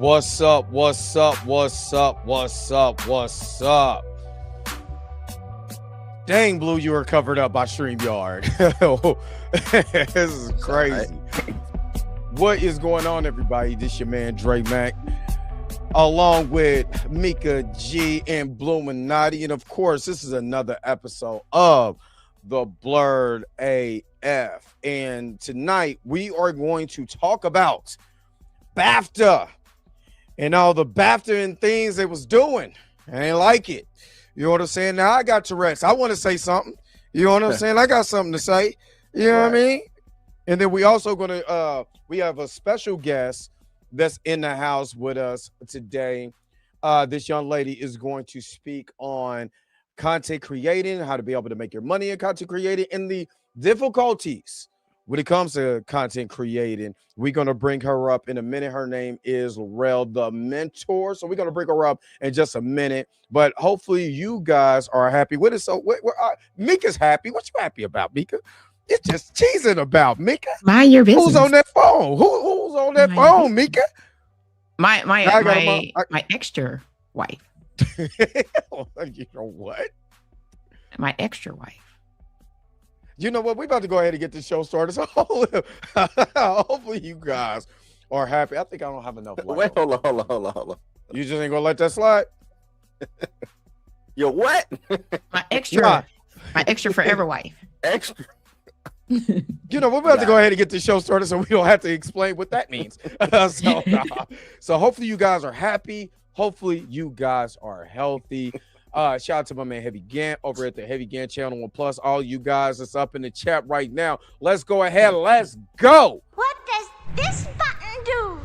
What's up? What's up? What's up? What's up? What's up? Dang, Blue, you were covered up by StreamYard. This is crazy. What is going on, everybody? This your man Dre Mac, along with Mika G and Bluminati. And of course, this is another episode of the Blurred AF. And tonight we are going to talk about BAFTA and all the BAFTA and things they was doing. I ain't like it. You know what I'm saying? Now I got Tourette's. I want to say something. You know what I'm saying? I got something to say. You know what I mean? And then we also gonna we have a special guest that's in the house with us today. This young lady is going to speak on content creating, how to be able to make your money in content creating, and the difficulties when it comes to content creating. We're going to bring her up in a minute. Her name is LarelleDaMentor. So we're going to bring her up in just a minute. But hopefully you guys are happy with it. So Mika's happy. What you happy about, Mika? It's just teasing about, Mika. Mind your business. Who's on that phone? Who's on that phone, Mika? My extra wife. You know what? My extra wife. You know what? We're about to go ahead and get this show started. So hopefully you guys are happy. I think I don't have enough light. Wait, hold on. You just ain't gonna let that slide? Yo, what? My extra forever wife. Extra. You know, we're about to go ahead and get this show started so we don't have to explain what that means. So hopefully you guys are happy. Hopefully you guys are healthy. Shout out to my man Heavy Gant over at the Heavy Gant channel, and plus all you guys that's up in the chat right now. Let's go ahead. Let's go. What does this button do?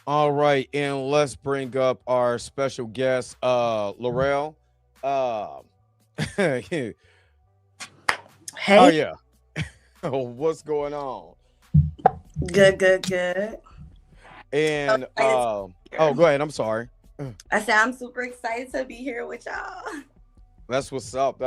All right, and let's bring up our special guest, Larelle. Hey. Oh yeah. What's going on? Good. And go ahead. I'm sorry. I said I'm super excited to be here with y'all. That's what's up.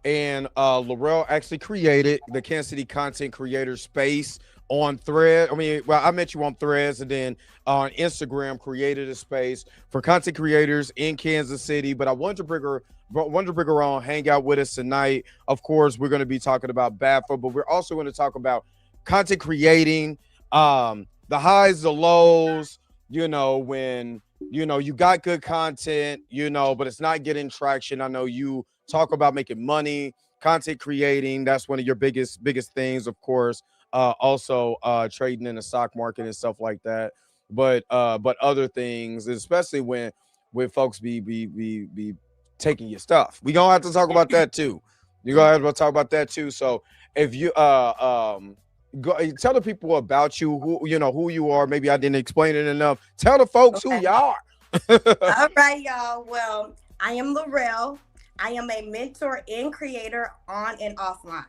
And Larelle actually created the Kansas City content creator space on Thread. I met you on Threads, and then on Instagram created a space for content creators in Kansas City. But I wanted to bring her on, hang out with us tonight. Of course, we're going to be talking about BAFTA, but we're also going to talk about content creating, the highs, the lows, when, you got good content, but it's not getting traction. I know you talk about making money, content creating. That's one of your biggest things, of course. Also trading in the stock market and stuff like that. But other things, especially when folks be taking your stuff. We gonna have to talk about that too. You're gonna have to talk about that too. So if you go tell the people about you, who you are. Maybe I didn't explain it enough. Tell the folks who you are. All right, y'all. Well, I am Larelle. I am a mentor and creator on and offline.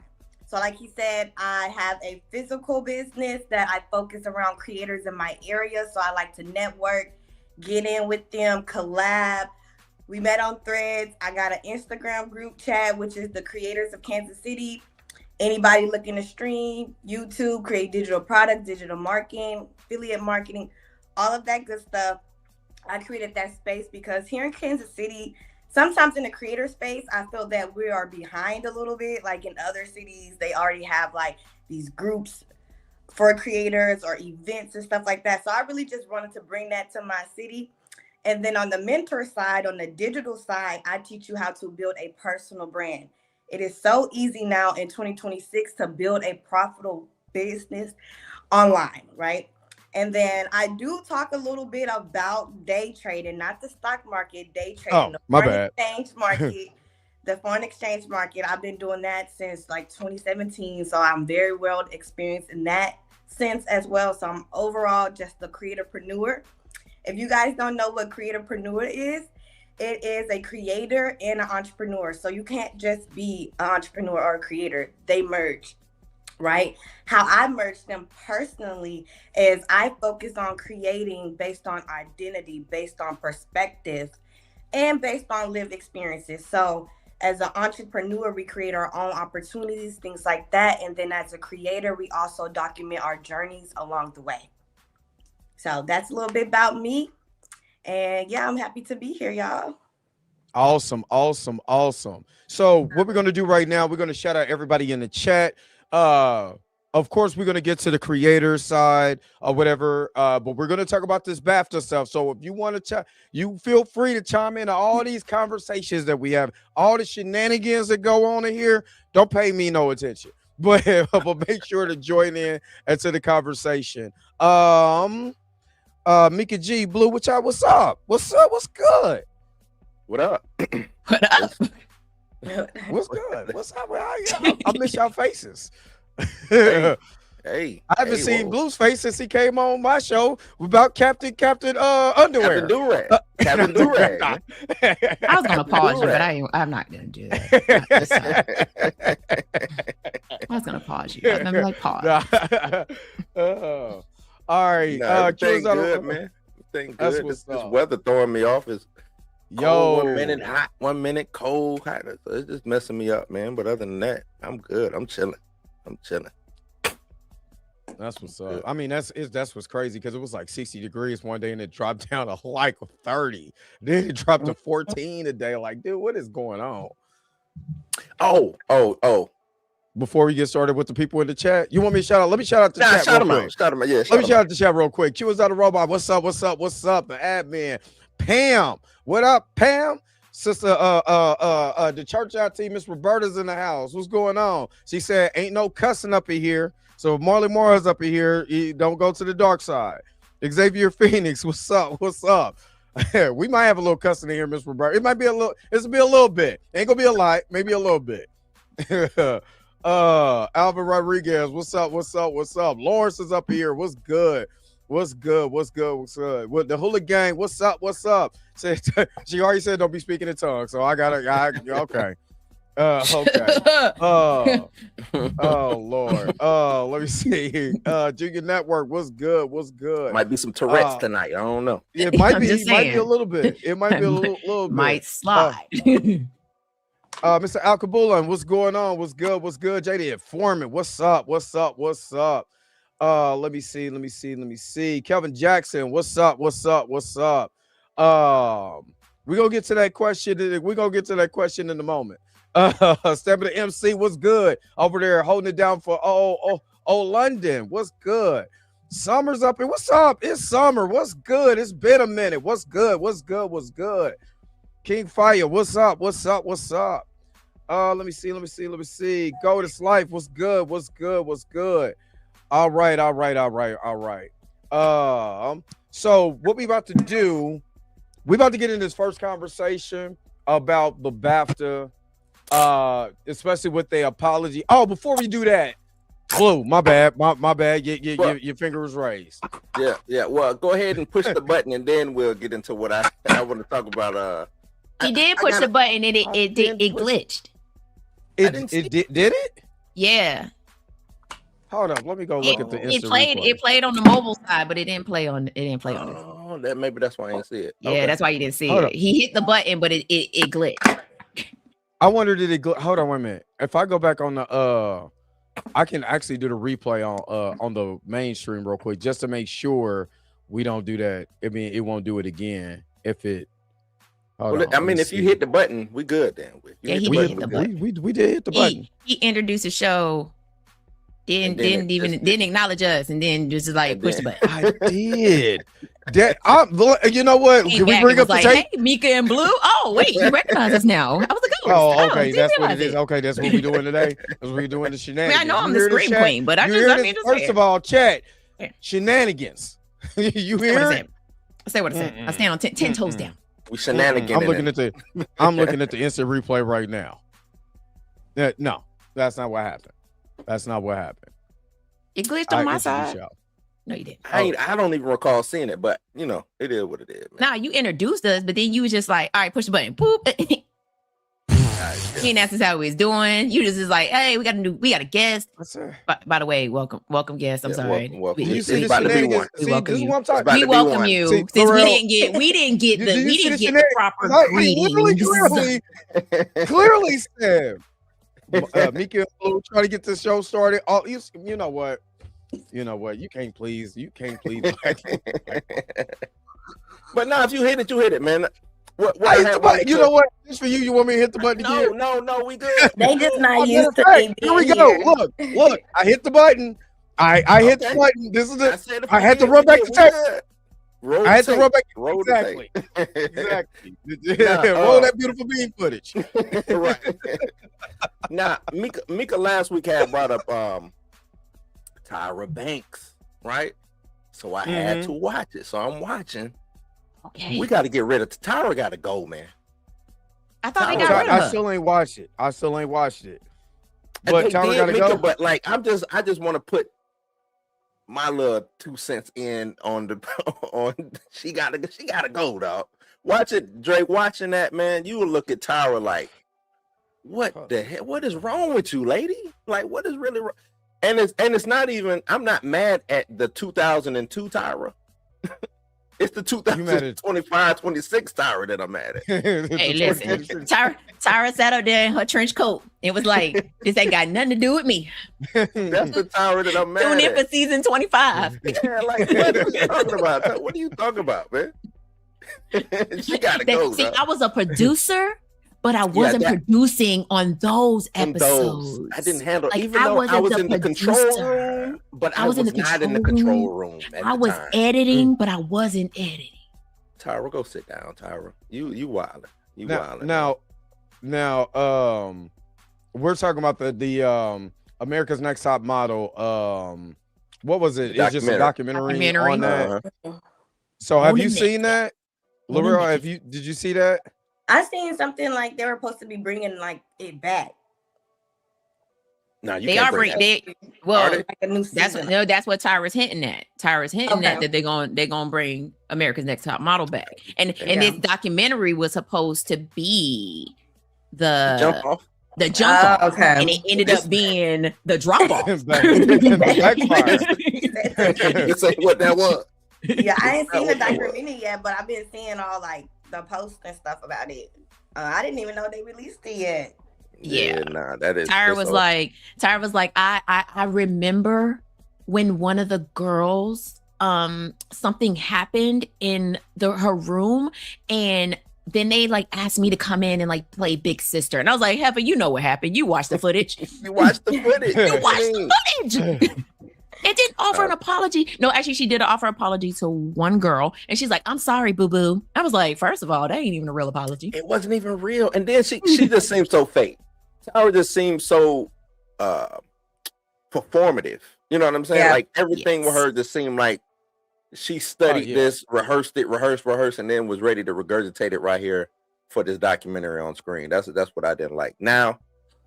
So like he said, I have a physical business that I focus around creators in my area. So I like to network, get in with them, collab. We met on Threads. I got an Instagram group chat, which is the creators of Kansas City. Anybody looking to stream, YouTube, create digital products, digital marketing, affiliate marketing, all of that good stuff. I created that space because here in Kansas City, sometimes in the creator space, I feel that we are behind a little bit. Like in other cities, they already have like these groups for creators or events and stuff like that. So I really just wanted to bring that to my city. And then on the mentor side, on the digital side, I teach you how to build a personal brand. It is so easy now in 2026 to build a profitable business online, right? And then I do talk a little bit about day trading, not the stock market, day trading, the foreign exchange market. The foreign exchange market, I've been doing that since like 2017. So I'm very well experienced in that sense as well. So I'm overall just a creatorpreneur. If you guys don't know what creatorpreneur is, it is a creator and an entrepreneur. So you can't just be an entrepreneur or a creator. They merge. right? How I merge them personally is I focus on creating based on identity, based on perspective, and based on lived experiences. So as an entrepreneur, we create our own opportunities, things like that. And then as a creator, we also document our journeys along the way. So that's a little bit about me. And yeah, I'm happy to be here, y'all. Awesome, awesome, awesome. So what we're gonna do right now, we're gonna shout out everybody in the chat. Of course, we're gonna get to the creator side or whatever. But we're gonna talk about this BAFTA stuff. So if you want to, you feel free to chime in to all these conversations that we have, all the shenanigans that go on in here. Don't pay me no attention, but make sure to join in into the conversation. Mika G, Blue, what's up? What's up? What's up? What's good? What up? What up? What's good? What's up? I miss y'all faces. Hey, I haven't seen Blue's face since he came on my show about Captain Underwear. Captain Durag. Captain Durag. I was gonna pause you, but I'm not gonna do that. I was gonna pause you. I was gonna be like, pause. All right. Everything good, man. Everything good. This weather throwing me off is cold, 1 minute hot, 1 minute cold. Hot. So it's just messing me up, man. But other than that, I'm good. I'm chilling. That's what's up. I mean, that's what's crazy because it was like 60 degrees one day and it dropped down to like 30. Then it dropped to 14 a day. Like, dude, what is going on? Oh. Before we get started with the people in the chat, you want me to shout out? Let me shout out the chat. Shout them out. Yeah. Let me shout out the chat real quick. Q is out of robot. What's up? The admin. Pam. What up, Pam? Sister, the church out team, Miss Roberta's in the house. What's going on? She said, ain't no cussing up in here. So if Marley Morris up in here, don't go to the dark side. Xavier Phoenix, what's up? We might have a little cussing in here, Miss Roberta. It might be a little, it's be a little bit. Ain't gonna be a lot, maybe a little bit. Alvin Rodriguez, what's up? Lawrence is up here. What's good? What the Hula Gang? What's up? She already said don't be speaking in tongues, so I okay. Oh Lord. Let me see. Junior Network, what's good? Might be some Tourette's tonight. I don't know. It might be. It might be a little bit. It might be a little bit. Might slide. Mr. Alcabulan, what's going on? What's good? JD Foreman, what's up? Let me see. Kelvin Jackson, what's up? We're gonna get to that question in a moment. Stepping to MC, what's good over there holding it down for London? What's good? Summer's up and what's up? It's summer. What's good? It's been a minute. What's good? King Fire, what's up? Let me see. Goldest Life, what's good? All right. So what we about to do, we about to get in this first conversation about the BAFTA, especially with the apology. Oh, before we do that, Blue, my bad. Your finger was raised. Yeah. Well, go ahead and push the button, and then we'll get into what I want to talk about. He did push the button, and it glitched. Did it? Yeah. Hold up, let me go look at the instant replay. It played on the mobile side, but it didn't play on it. Oh, maybe that's why I didn't see it. Yeah, okay. That's why you didn't see it. He hit the button, but it glitched. I wonder did it hold on 1 minute. If I go back on the I can actually do the replay on the mainstream real quick just to make sure we don't do that. I mean, it won't do it again if it. If you hit the button, we good then. He did hit the button. We did hit the button. He introduced the show. Didn't acknowledge us, and then just like push the button. I did. You know what? Can we bring up the tape? Hey, Mika and Blue. Oh wait, you recognize us now. How was it going? Oh, okay, that's what it is. Okay, that's what we're doing today. That's what we're doing the shenanigans. I know I'm the scream queen, but first of all, chat shenanigans. You hear it? I say what I said. I stand on 10 toes down. We shenanigans. I'm looking at the instant replay right now. No, that's not what happened. It glitched on my side. No, you didn't. I don't even recall seeing it, but it is what it is. Man. Nah, you introduced us, but then you was just like, all right, push the button. Boop. He didn't ask us how we was doing. You just is like, hey, we got a guest. By the way, welcome guest. I'm sorry. Welcome. You see the shenanigans? See, this is what I'm talking. We welcome you. See, since we didn't get the proper greetings. Clearly said. Mika trying to get the show started. Oh, you know what? You can't please. But now, if you hit it, you hit it, man. I hit the button. You know what? Just for you. You want me to hit the button again? No, we good. They just not used to it. Here we go. Look. I hit the button. I hit the button. This is it. I had to run back to text. I had to run back. Exactly. Roll that beautiful bean footage. Right. Now, Mika last week had brought up Tyra Banks, right? So I had to watch it. So I'm watching. Okay. We got to get rid of Tyra. Got to go, man. I thought they got rid of her. I still ain't watched it. But Tyra got to go. But like, I just want to put my little 2 cents in on she gotta go, dog. Watch it, Drake. Watching that, man, you will look at Tyra like, what the hell? What is wrong with you, lady? Like, what is really wrong? And it's not even. I'm not mad at the 2002 Tyra. It's the 2025, 26 Tyra that I'm mad at. Hey, listen, Tyra sat up there in her trench coat. It was like, this ain't got nothing to do with me. That's the Tyra that I'm mad at. Tune in for season 25. Yeah, like, what are you talking about? What are you talking about, man? She gotta go. See, I was a producer, but I wasn't producing on those episodes. I didn't handle, like, even though I was in the control room, but I was not in the control room. I was editing, but I wasn't editing. Tyra, go sit down, Tyra. You wildin'. You wildin'. Now, we're talking about the America's Next Top Model. What was it? It's just a documentary on that. So have you seen that? Laurel, did you see that? I seen something like they were supposed to be bringing like it back. No, they are bringing. Well, like a new season. That's what Tyra's hinting at. Tyra's hinting at that they're gonna bring America's Next Top Model back, and this documentary was supposed to be the jump off. The jump off, okay, and it ended up being the drop off. This ain't what that was. Yeah, I ain't seen the documentary yet, but I've been seeing all like the posts and stuff about it. I didn't even know they released it yet. Yeah, nah, that is. Tyra was like, I remember when one of the girls, something happened in her room, and then they like asked me to come in and like play big sister, and I was like, Heifer, you know what happened? You watched the footage. You watched the footage. You watched the footage. It didn't offer an apology. No, actually, she did offer an apology to one girl, and she's like, "I'm sorry, boo boo." I was like, first of all, that ain't even a real apology. It wasn't even real, and then she just seems so fake. Tyra just seems so performative. You know what I'm saying? Yeah. Like everything with her just seemed like she studied this, rehearsed, and then was ready to regurgitate it right here for this documentary on screen. That's what I didn't like. Now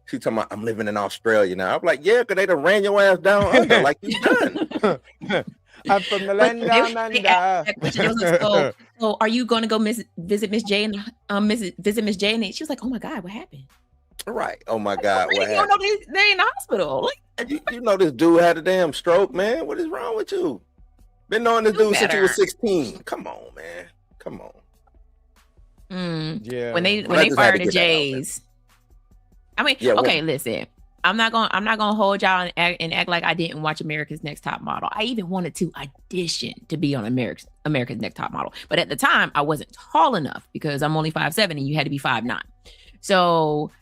she talking about, I'm living in Australia now. I'm like, yeah, because they done ran your ass down under like you done. I'm from the land down under. So are you going to go visit Miss J and visit Miss J? And she was like, oh my God, what happened? Right. Oh my God. What happened? Know they in the hospital. You know this dude had a damn stroke, man. What is wrong with you? Been knowing this dude since he was 16. Come on, man. Come on. Yeah. When they fired the Jays. I mean, okay, listen. I'm not gonna hold y'all and act like I didn't watch America's Next Top Model. I even wanted to audition to be on America's Next Top Model, but at the time I wasn't tall enough because I'm only 5'7" and you had to be 5'9". So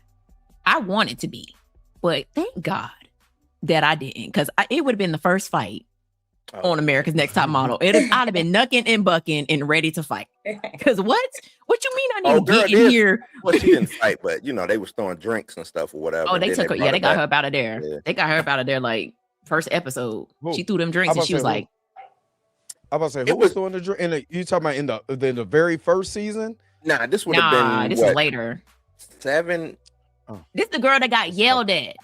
I wanted to be, but thank God that I didn't, because it would have been the first fight on America's Next Top Model. I'd have been knucking and bucking and ready to fight. Because what you mean I didn't get in here? Well, she didn't fight, but they was throwing drinks and stuff or whatever. Oh, they took her. Yeah, they got her up out of there. Yeah. They got her up out of there like first episode. She threw them drinks and she was like, I'm about to say, who was throwing the drink? You talking about in the very first season? Nah, this would have been. This is later. 7. Oh. This the girl that got yelled at.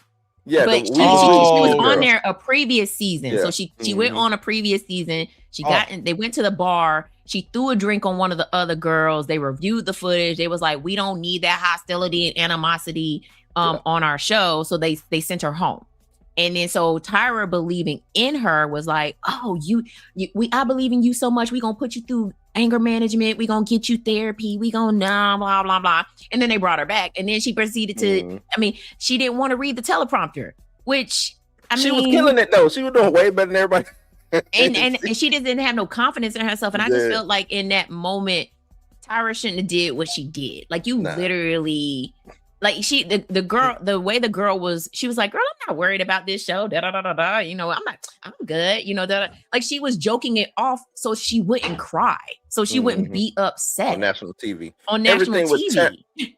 Yeah, but she was on there a previous season. Yeah. So she went on a previous season. She got in, they went to the bar. She threw a drink on one of the other girls. They reviewed the footage. They was like, we don't need that hostility and animosity on our show. So they sent her home. And then so Tyra, believing in her, was like, oh, I believe in you so much. We gonna put you through anger management. We gonna get you therapy. We gonna blah, blah, blah. And then they brought her back. And then she proceeded to, she didn't want to read the teleprompter, which she was killing it though. She was doing way better than everybody. and she just didn't have no confidence in herself. And I just felt like in that moment, Tyra shouldn't have did what she did. Like literally, like the girl, the way the girl was, she was like, girl, I'm not worried about this show. You know, I'm good. You know, like she was joking it off so she wouldn't cry. So she wouldn't be upset. On national TV.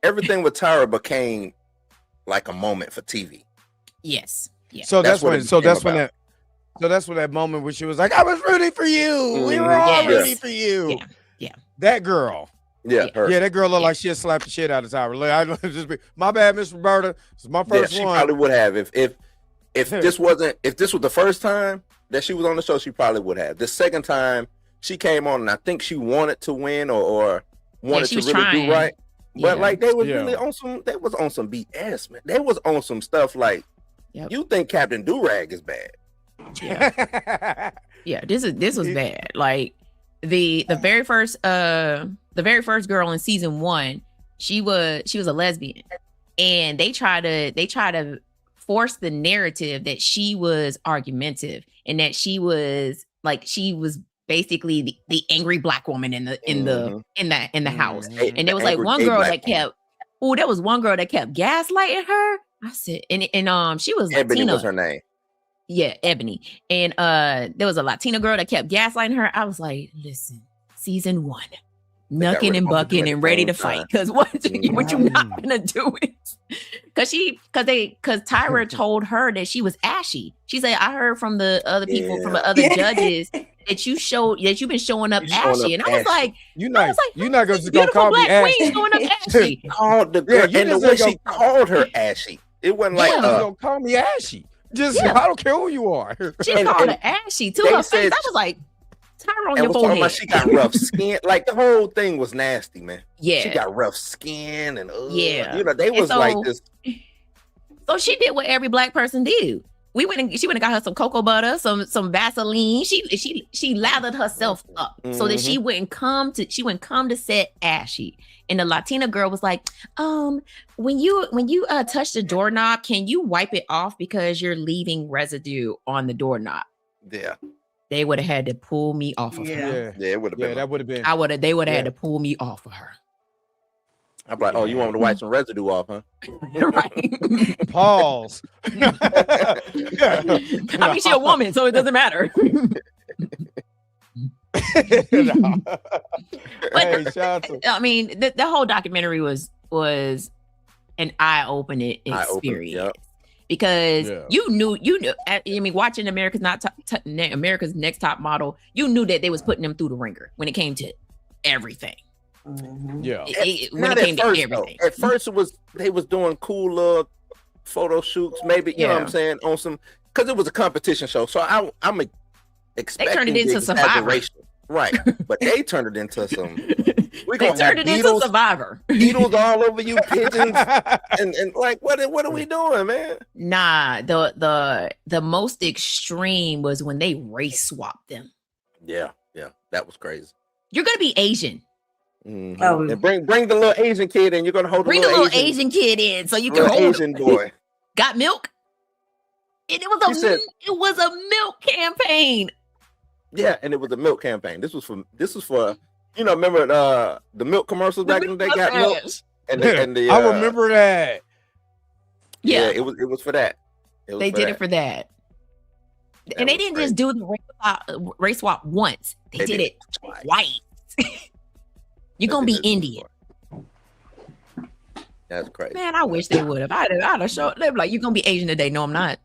Everything with Tyra became like a moment for TV. Yes. Yeah. So that's when that moment where she was like, I was rooting for you. We were all rooting for you. Yeah. That girl. Yeah, her. Yeah, that girl looked like she had slapped the shit out of Tyra. Like, my bad, Miss Roberta. This is my first one. She probably would have. If this was the first time that she was on the show, she probably would have. The second time she came on, and I think she wanted to win or wanted to really do right. But like they was really on some BS, man. They was on some stuff like you think Captain Durag is bad. Yeah, this was bad. Like the very first girl in season 1, she was a lesbian, and they try to force the narrative that she was argumentative and that she was basically the angry black woman in the house. And there was like one girl that kept gaslighting her. I said, and she was Ebony Latina. was her name. Yeah, Ebony. And there was a Latina girl that kept gaslighting her. I was like, listen, season 1, knucking and bucking and ready to fight. Because what you not gonna do is because Tyra told her that she was ashy. She said, I heard from the other people, from the other judges, that you've been showing up ashy. And I was like, you're not gonna call me ashy. Showing up ashy. Called the girl, and the way she called her ashy. It wasn't like don't call me ashy. I don't care who you are. She called her ashy to her face. I was like, Tyra on your forehead. She got rough skin. Like the whole thing was nasty, man. Yeah, she got rough skin and yeah, you know they was like this. So she did what every black person do. She went and got her some cocoa butter, some Vaseline. She lathered herself up so that she wouldn't come to set ashy. And the Latina girl was like, when you touch the doorknob, can you wipe it off because you're leaving residue on the doorknob? Yeah. They would have had to pull me off of her. Yeah, it would have been. That would have been. They would have had to pull me off of her. I'm like, oh, you want me to wipe some residue off, huh? Right. Pause. I mean, she's a woman, so it doesn't matter. I mean, the whole documentary was an eye-opening experience because you knew. I mean, watching America's Next Top Model, you knew that they was putting them through the ringer when it came to everything. Yeah, when it came to everything. At first, they was doing cool little photo shoots, maybe you know what I'm saying, on some because it was a competition show. So I'm expecting they turned it into Survivor. Right, but they turned it into some. They turned it into Survivor. Beetles all over you, pigeons, and like what are we doing, man? Nah, the most extreme was when they race swapped them. Yeah, that was crazy. You're gonna be Asian. Mm-hmm. And bring the little Asian kid in. You're gonna hold the little Asian kid in so you can hold Asian boy. Got milk? And it was a milk campaign. Yeah, and it was a milk campaign. This was for you know, remember the milk commercials back in the day got milk? And the I remember that. Yeah, it was for that. They did it for that. And they didn't just do the race swap once. They did it twice. You're gonna be Indian. That's crazy. Man, I wish they would have. I'd have showed them like, you're gonna be Asian today. No, I'm not.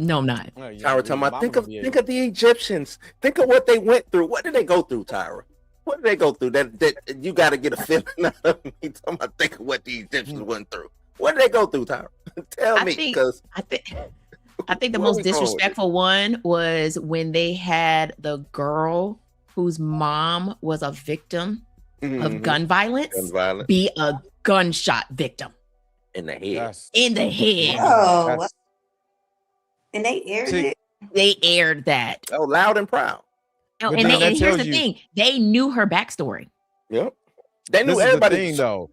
Tyra talking about think of the Egyptians. Think of what they went through. What did they go through, Tyra? What did they go through? That you got to get a feeling out of me. Talking about think of what the Egyptians went through. What did they go through, Tyra? Tell me, because I think the most disrespectful one was when they had the girl whose mom was a victim of gun violence be a gunshot victim in the head. In the head. Oh, and they aired it. They aired that. Oh, loud and proud. Oh, and here's the thing: they knew her backstory. Yep, they knew everybody. Thing, though.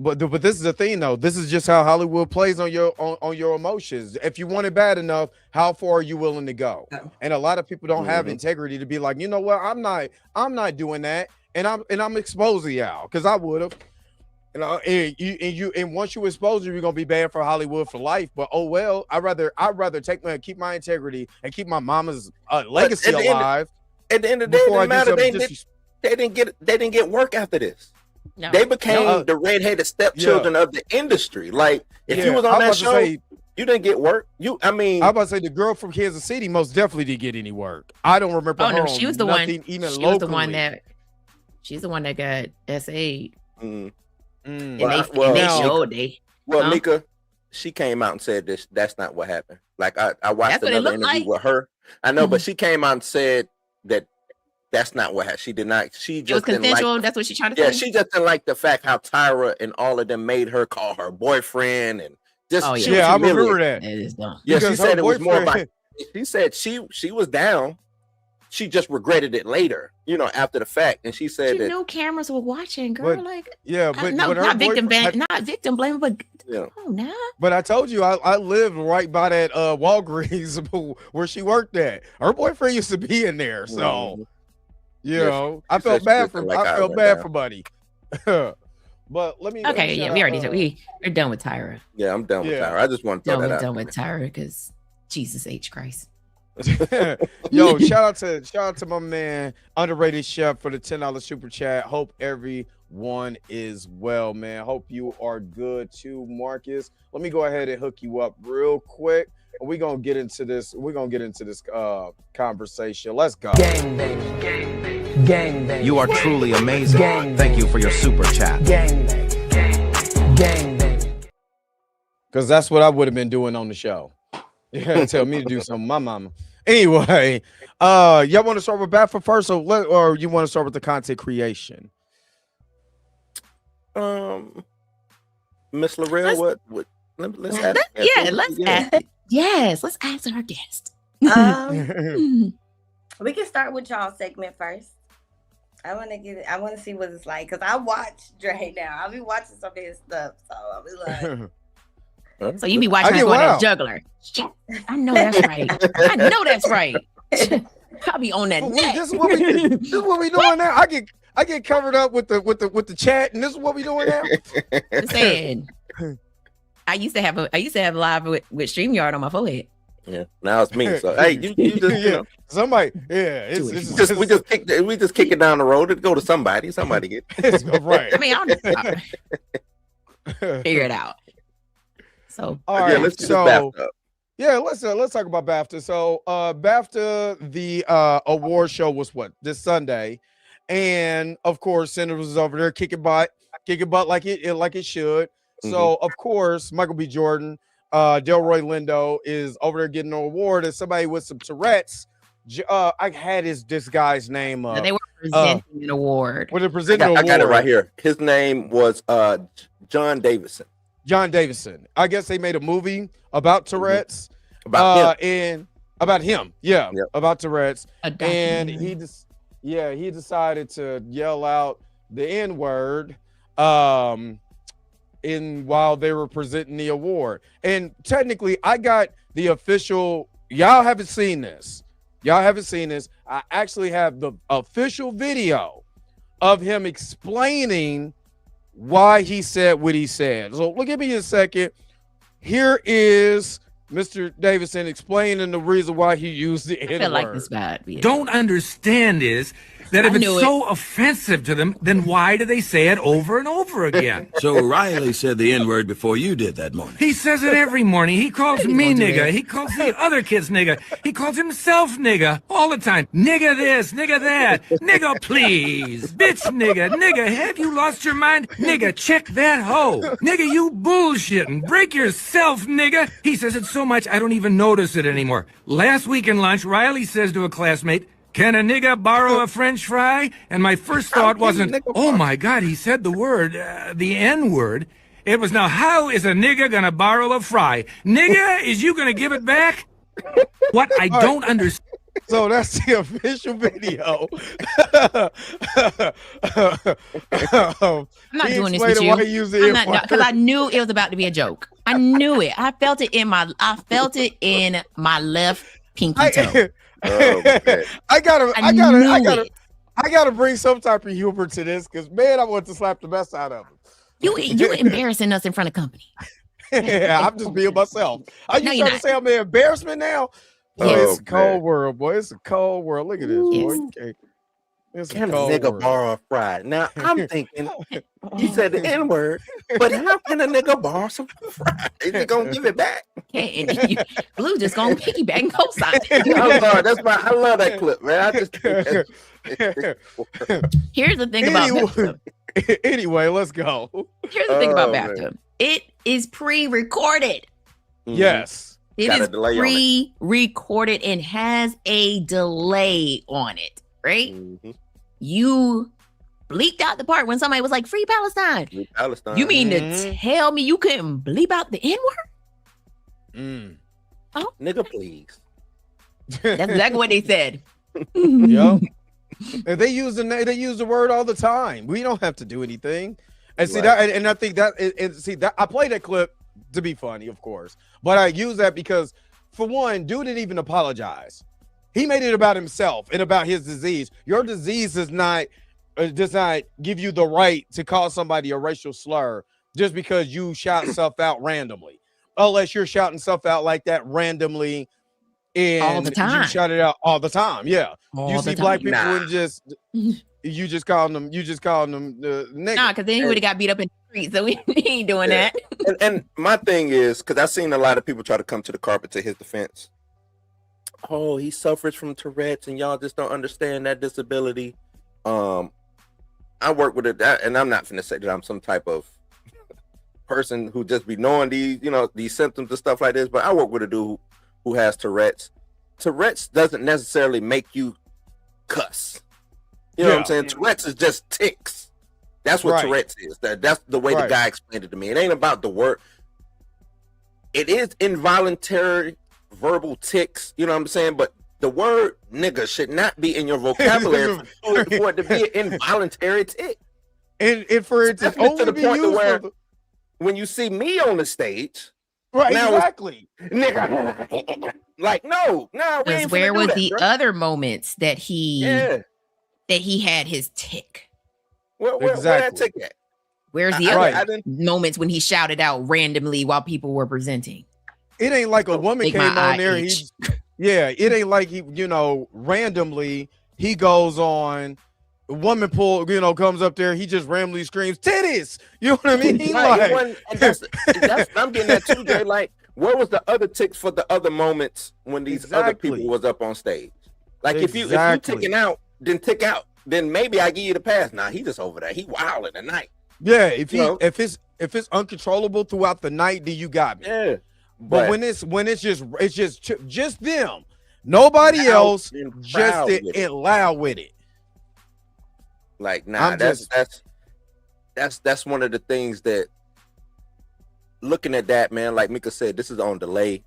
But this is the thing, though. This is just how Hollywood plays on your emotions. If you want it bad enough, how far are you willing to go? And a lot of people don't have integrity to be like, you know what, I'm not doing that, and I'm exposing y'all because I would have. You know, and once you expose her, you're gonna be banned for Hollywood for life. But oh well, I'd rather keep my integrity and keep my mama's legacy alive. At the end of the day, it didn't matter. They didn't get work after this. No. They became the redheaded stepchildren of the industry. Like if you was on that show, you didn't get work. I'm about to say the girl from Kansas City most definitely didn't get any work. I don't remember. Oh no, she was the one. She's the one that got SA'd. And they showed. Mika, she came out and said this. That's not what happened. Like I watched another interview with her. I know, but she came out and said that. That's not what happened. She did not. She just it was consensual. Like, that's what she tried to say. Yeah, she just didn't like the fact how Tyra and all of them made her call her boyfriend and just. Oh yeah, I remember that. It is dumb. Yeah, she said it was more about. She said she was down. She just regretted it later, you know, after the fact. And she said that no cameras were watching, girl. But not victim blame, but now. But I told you, I lived right by that Walgreens where she worked at. Her boyfriend used to be in there, so. You know, I felt bad for Buddy. But let me. Okay, we're done with Tyra. Yeah, I'm done with Tyra. I just want to throw that out. Done with Tyra because Jesus H Christ. Yo, shout out to my man, underrated chef, for the $10 super chat. Hope everyone is well, man. Hope you are good too, Marcus. Let me go ahead and hook you up real quick. We're gonna get into this. Conversation. Let's go. Gang bang. Gang bang. Gang bang. You are truly amazing. Gang Thank you for your super chat. Gang bang. Gang bang. Because that's what I would have been doing on the show. Yeah, tell me to do something, my mama. Anyway, y'all want to start with BAFTA first, or you want to start with the content creation? Miss Laurel, what? Let's ask. Let's ask our guest. We can start with y'all segment first. I want to see what it's like because I watch Dre now. I'll be watching some of his stuff, so I'll be like. So you be watching her going as juggler? Shit, I know that's right. I'll be on that. This is what we doing now. I get covered up with the chat, and this is what we doing now. I'm saying. I used to have live with StreamYard on my forehead. Yeah, now it's me. So hey, you just you know somebody. Yeah, we just kick it down the road and go to somebody. Somebody get right. I mean, I'll figure it out. So all right, let's talk about BAFTA. So BAFTA, the award show was this Sunday, and of course, Senator was over there kicking butt like it should. So of course, Michael B. Jordan, Delroy Lindo is over there getting an award, and somebody with some Tourette's. I had this guy's name. They were presenting an award. I got it right here. His name was John Davison. John Davison. I guess they made a movie about Tourette's. About him. Yeah, about Tourette's. And he decided to yell out the N-word while they were presenting the award. And technically, I got the official. Y'all haven't seen this. I actually have the official video of him explaining why he said what he said. So look at me a second. Here is Mr. Davison explaining the reason why he used the N-word. I feel like this bad. Don't understand is that if it's so offensive to them, then why do they say it over and over again? So Riley said the N-word before you did that morning. He says it every morning. He calls me nigga. He calls the other kids nigga. He calls himself nigga all the time. Nigga this, nigga that. Nigga please. Bitch nigga. Nigga, have you lost your mind? Nigga, check that hoe. Nigga, you bullshitting. Break yourself, nigga. He says it so much I don't even notice it anymore. Last week in lunch, Riley says to a classmate, "Can a nigga borrow a French fry?" And my first thought wasn't, oh my God, he said the word, the N-word. It was, now how is a nigga gonna borrow a fry? Nigga, is you gonna give it back? What I don't understand. So that's the official video. I'm not doing this with you. I'm not, because I knew it was about to be a joke. I knew it. I felt it in my left pinky toe. I gotta bring some type of humor to this, because man, I want to slap the mess out of him. You embarrassing us in front of company. Yeah, I'm just being myself. Are you trying to say I'm an embarrassment now? It's a cold world, boy. It's a cold world. Look at this, boy. Can a nigga borrow a fry? Now I'm thinking, you said the N-word, but how can a nigga borrow some fry? Is he gonna give it back? Blue just gonna piggyback and co-sign. I'm sorry, I love that clip, man. I just Here's the thing about BAFTA. Anyway, let's go. Here's the thing about BAFTA. It is pre-recorded. Yes. It is pre-recorded and has a delay on it, right? You bleeped out the part when somebody was like, "Free Palestine." Free Palestine. You mean to tell me you couldn't bleep out the N-word? Oh, nigga, please. That's exactly what they said. Yep. And they use the word all the time. We don't have to do anything. And see that, and I think that, that I play that clip to be funny, of course, but I use that because, for one, dude didn't even apologize. He made it about himself and about his disease. Your disease does not give you the right to call somebody a racial slur just because you shout stuff out randomly, unless you're shouting stuff out like that randomly and all the time. You shout it out all the time. Yeah, all you see black people and you just calling them nigga. Nah, because then he would have got beat up in the street, so we ain't doing that. And my thing is, because I've seen a lot of people try to come to the carpet to his defense. Oh, he suffers from Tourette's, and y'all just don't understand that disability. I work with it, and I'm not finna say that I'm some type of person who just be knowing these symptoms and stuff like this, but I work with a dude who has Tourette's. Tourette's doesn't necessarily make you cuss. You know what I'm saying? Tourette's is just tics. That's what Tourette's is. That's the way the guy explained it to me. It ain't about the word. It is involuntary verbal tics. You know what I'm saying? But the word nigga should not be in your vocabulary for it to be an involuntary tick. And for it to only to the point to where when you see me on the stage, exactly, nigga, like no. Where was the other moments that he had his tick? Where that tick at? Where's the other moments when he shouted out randomly while people were presenting? It ain't like a woman came on there. It ain't like he, randomly he goes on. A woman comes up there. He just randomly screams titties. You know what I mean? I'm getting that too, Jay. Like, where was the other ticks for the other moments when these other people was up on stage? Like, if you ticking out, then tick out. Then maybe I give you the pass. Nah, he just over there. He wilding tonight. Yeah, if it's uncontrollable throughout the night, then you got me. Yeah. But when it's just them, nobody else, just it loud with it. Like, nah, that's one of the things that, looking at that, man, like Mika said, this is on delay,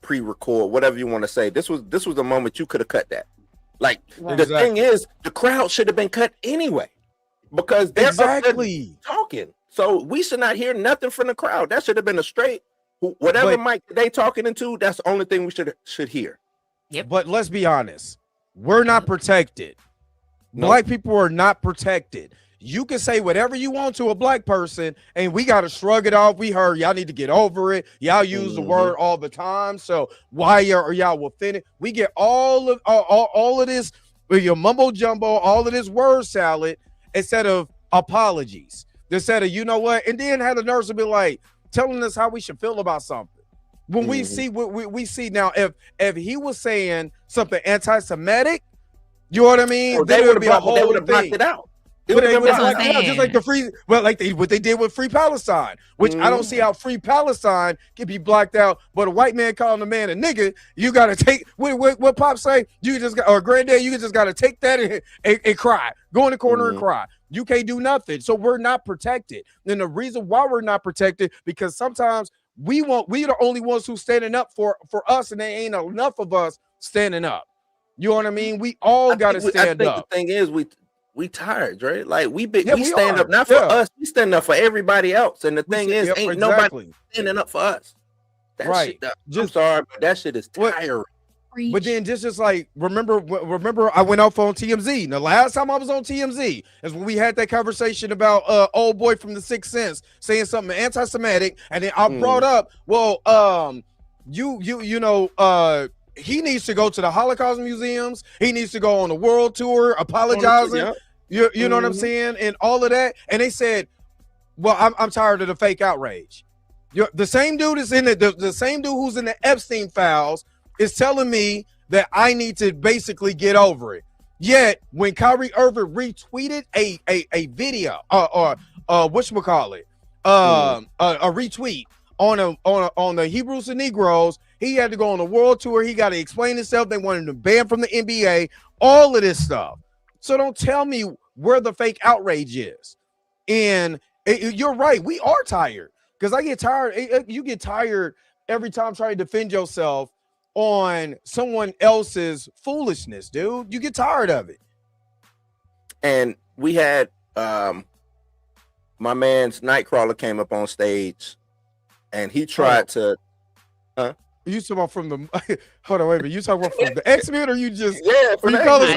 pre-record, whatever you want to say. This was a moment you could have cut that. Like, the thing is, the crowd should have been cut anyway, because they're up there talking. So we should not hear nothing from the crowd. That should have been a straight, whatever mic they talking into, that's the only thing we should hear. Yep. But let's be honest, we're not protected. No. Black people are not protected. You can say whatever you want to a black person, and we got to shrug it off. We heard y'all need to get over it. Y'all use the word all the time. So why are y'all offended? We get all of this with your mumbo jumbo, all of this word salad, instead of apologies, instead of, you know what, and then had the nerves to be like telling us how we should feel about something. When we see what we see now, if he was saying something anti-Semitic, you know what I mean? They would have blocked it out. Just like the free, well, like what they did with Free Palestine, which I don't see how Free Palestine can be blocked out. But a white man calling a man a nigga, you gotta take what Pop say. You just got, or Granddad, you just gotta take that and cry, go in the corner and cry. You can't do nothing, so we're not protected. And the reason why we're not protected, because sometimes we the only ones who standing up for us, and there ain't enough of us standing up. You know what I mean? We all got to stand up. The thing is, we tired, right? Like we stand up not for us, we stand up for everybody else. And the thing is, ain't nobody standing up for us. That shit, I'm sorry, but that shit is tiring. But then just like remember I went off on TMZ. The last time I was on TMZ is when we had that conversation about old boy from The Sixth Sense saying something anti-Semitic, and then I brought up, well, you know, he needs to go to the Holocaust museums. He needs to go on the world tour, apologizing. You know what I'm saying, and all of that. And they said, well, I'm tired of the fake outrage. The same dude is in the same dude who's in the Epstein files is telling me that I need to basically get over it. Yet when Kyrie Irving retweeted a video or whatchamacallit, a retweet on the Hebrews and Negroes, he had to go on a world tour. He got to explain himself. They wanted him to ban from the NBA, all of this stuff. So don't tell me where the fake outrage is. And you're right. We are tired, because I get tired. You get tired every time trying to defend yourself on someone else's foolishness, dude. You get tired of it. And we had my man's Nightcrawler came up on stage, and he tried to You talking about from the hold on, wait a minute. You talking about from the X-Men, or you just or you call us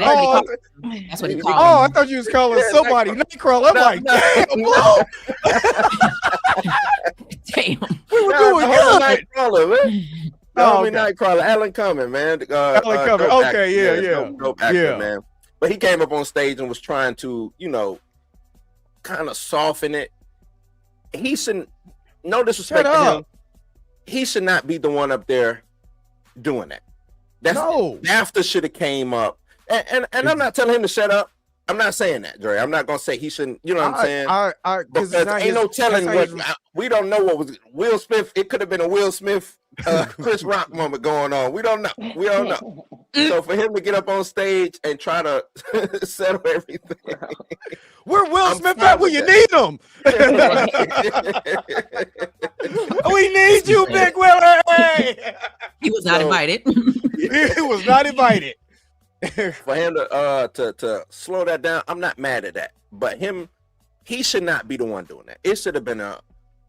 that's what he called I thought you was calling somebody Nightcrawler. I'm damn, bro. Damn. We were doing good. Nightcrawler, man. Nightcrawler, Alan Cumming, man. Alan Cumming. Okay, yeah. Dope actor, man. But he came up on stage and was trying to, you know, kind of soften it. He shouldn't, no disrespect to him, he should not be the one up there doing that. BAFTA should have came up. And I'm not telling him to shut up. I'm not saying that, Dre. I'm not gonna say he shouldn't. You know what I'm saying? Because ain't no telling what we don't know what was Will Smith. It could have been a Will Smith, Chris Rock moment going on. We don't know. We don't know. So for him to get up on stage and try to settle everything, where Will Smith at when you need him? We need you, Big Willie. He was not invited. He was not invited. For him to slow that down, I'm not mad at that. But he should not be the one doing that. It should have been a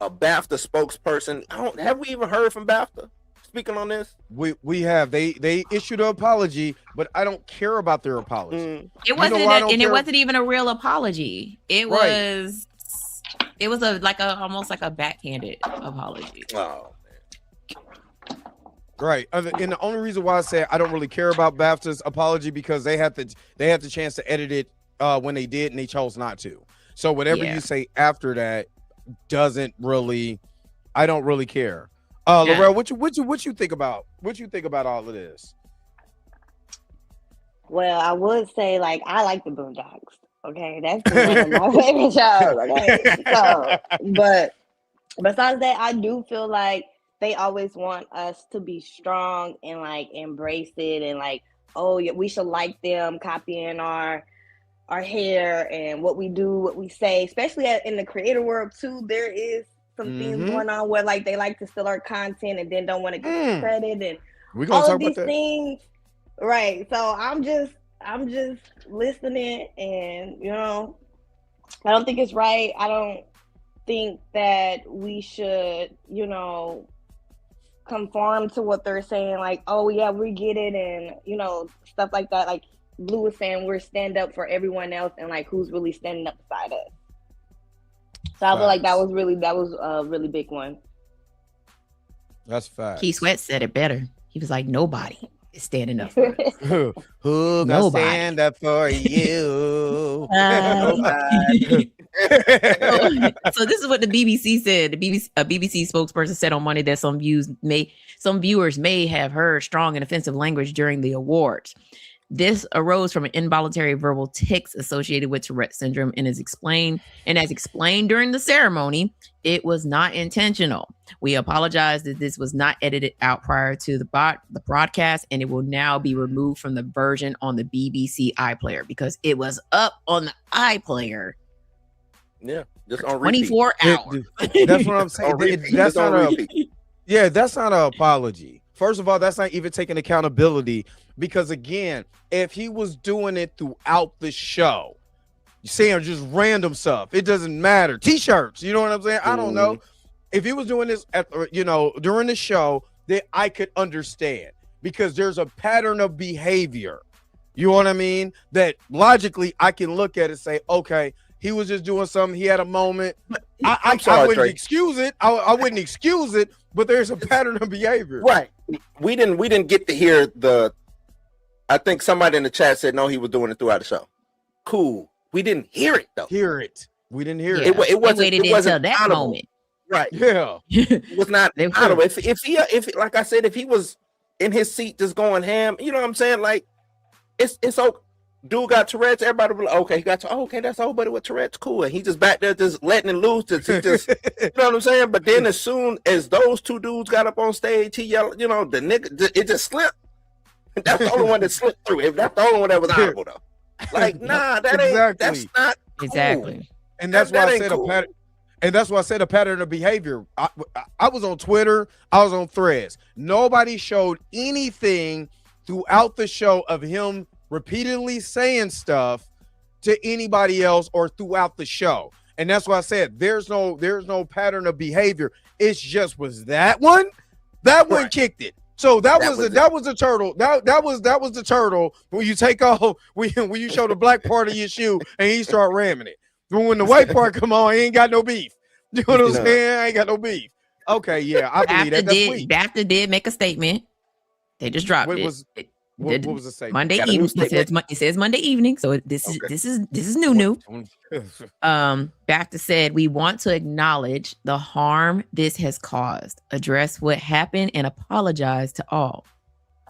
BAFTA spokesperson. Have we even heard from BAFTA speaking on this? We have. They issued an apology, but I don't care about their apology. It wasn't, it wasn't even a real apology. It was. It was almost like a backhanded apology. Oh. Right, and the only reason why I say I don't really care about BAFTA's apology, because they had the chance to edit it when they did, and they chose not to. So whatever you say after that doesn't really, I don't really care. Larelle, what you think about all of this? Well, I would say, like, I like the Boondocks. Okay, that's one of my favorite shows. Okay, so, but besides that, I do feel like they always want us to be strong and like embrace it, and like, oh yeah, we should like them copying our hair and what we do, what we say, especially in the creator world too. There is some things going on where like they like to steal our content and then don't want to get credit and we're gonna all talk of these about that. things. Right. So I'm just listening, and you know, I don't think it's right. I don't think that we should, you know, conform to what they're saying, like, oh yeah, we get it, and you know, stuff like that. Like Blue was saying, we're stand up for everyone else, and like who's really standing up beside us. So I feel like that was a really big one. That's fact. Keith Sweat said it better. He was like, nobody. standing up for us. Who gonna stand up for you? Nobody. So this is what the BBC said. A BBC spokesperson said on Monday that some viewers may have heard strong and offensive language during the awards. This arose from an involuntary verbal tics associated with Tourette syndrome and as explained during the ceremony, it was not intentional. We apologize that this was not edited out prior to the broadcast, and it will now be removed from the version on the BBC iPlayer because it was up on the iPlayer. Yeah, just on 24 hours. That's what I'm saying. That's not an apology. First of all, that's not even taking accountability because, again, if he was doing it throughout the show, you're saying just random stuff, it doesn't matter. T-shirts, you know what I'm saying? I don't know. If he was doing this during the show, then I could understand because there's a pattern of behavior. You know what I mean? That logically I can look at it and say, okay, he was just doing something. He had a moment. I wouldn't excuse it. I wouldn't excuse it, but there's a pattern of behavior. Right. We didn't get to hear I think somebody in the chat said no, he was doing it throughout the show. Cool. We didn't hear it though. We didn't hear it. It wasn't that audible. moment. Right. Yeah. It was not audible. If like I said, if he was in his seat just going ham, you know what I'm saying? Like it's okay. Dude got Tourette's, everybody be like, okay, he got okay, that's old buddy with Tourette's, cool. And he just back there just letting it loose. He just you know what I'm saying? But then as soon as those two dudes got up on stage, he yelled, you know, the nigga, it just slipped. That's the only one that slipped through. If that's the only one that was audible though. Like, nah, that ain't that's not cool. Exactly. And that's why I said a pattern. And that's why I said a pattern of behavior. I was on Twitter, I was on Threads. Nobody showed anything throughout the show of him repeatedly saying stuff to anybody else or throughout the show. And that's why I said there's no pattern of behavior. It's just was that one kicked it. So that was the turtle. That was the turtle when you take off when you show the black part of your shoe and he start ramming it. But when the white part come on, he ain't got no beef. You know what I'm saying? I ain't got no beef. Okay, yeah, I believe that. That's sweet. BAFTA did make a statement. They just dropped it. What was the statement? Monday evening. It says Monday evening. So this is new. BAFTA said we want to acknowledge the harm this has caused, address what happened, and apologize to all.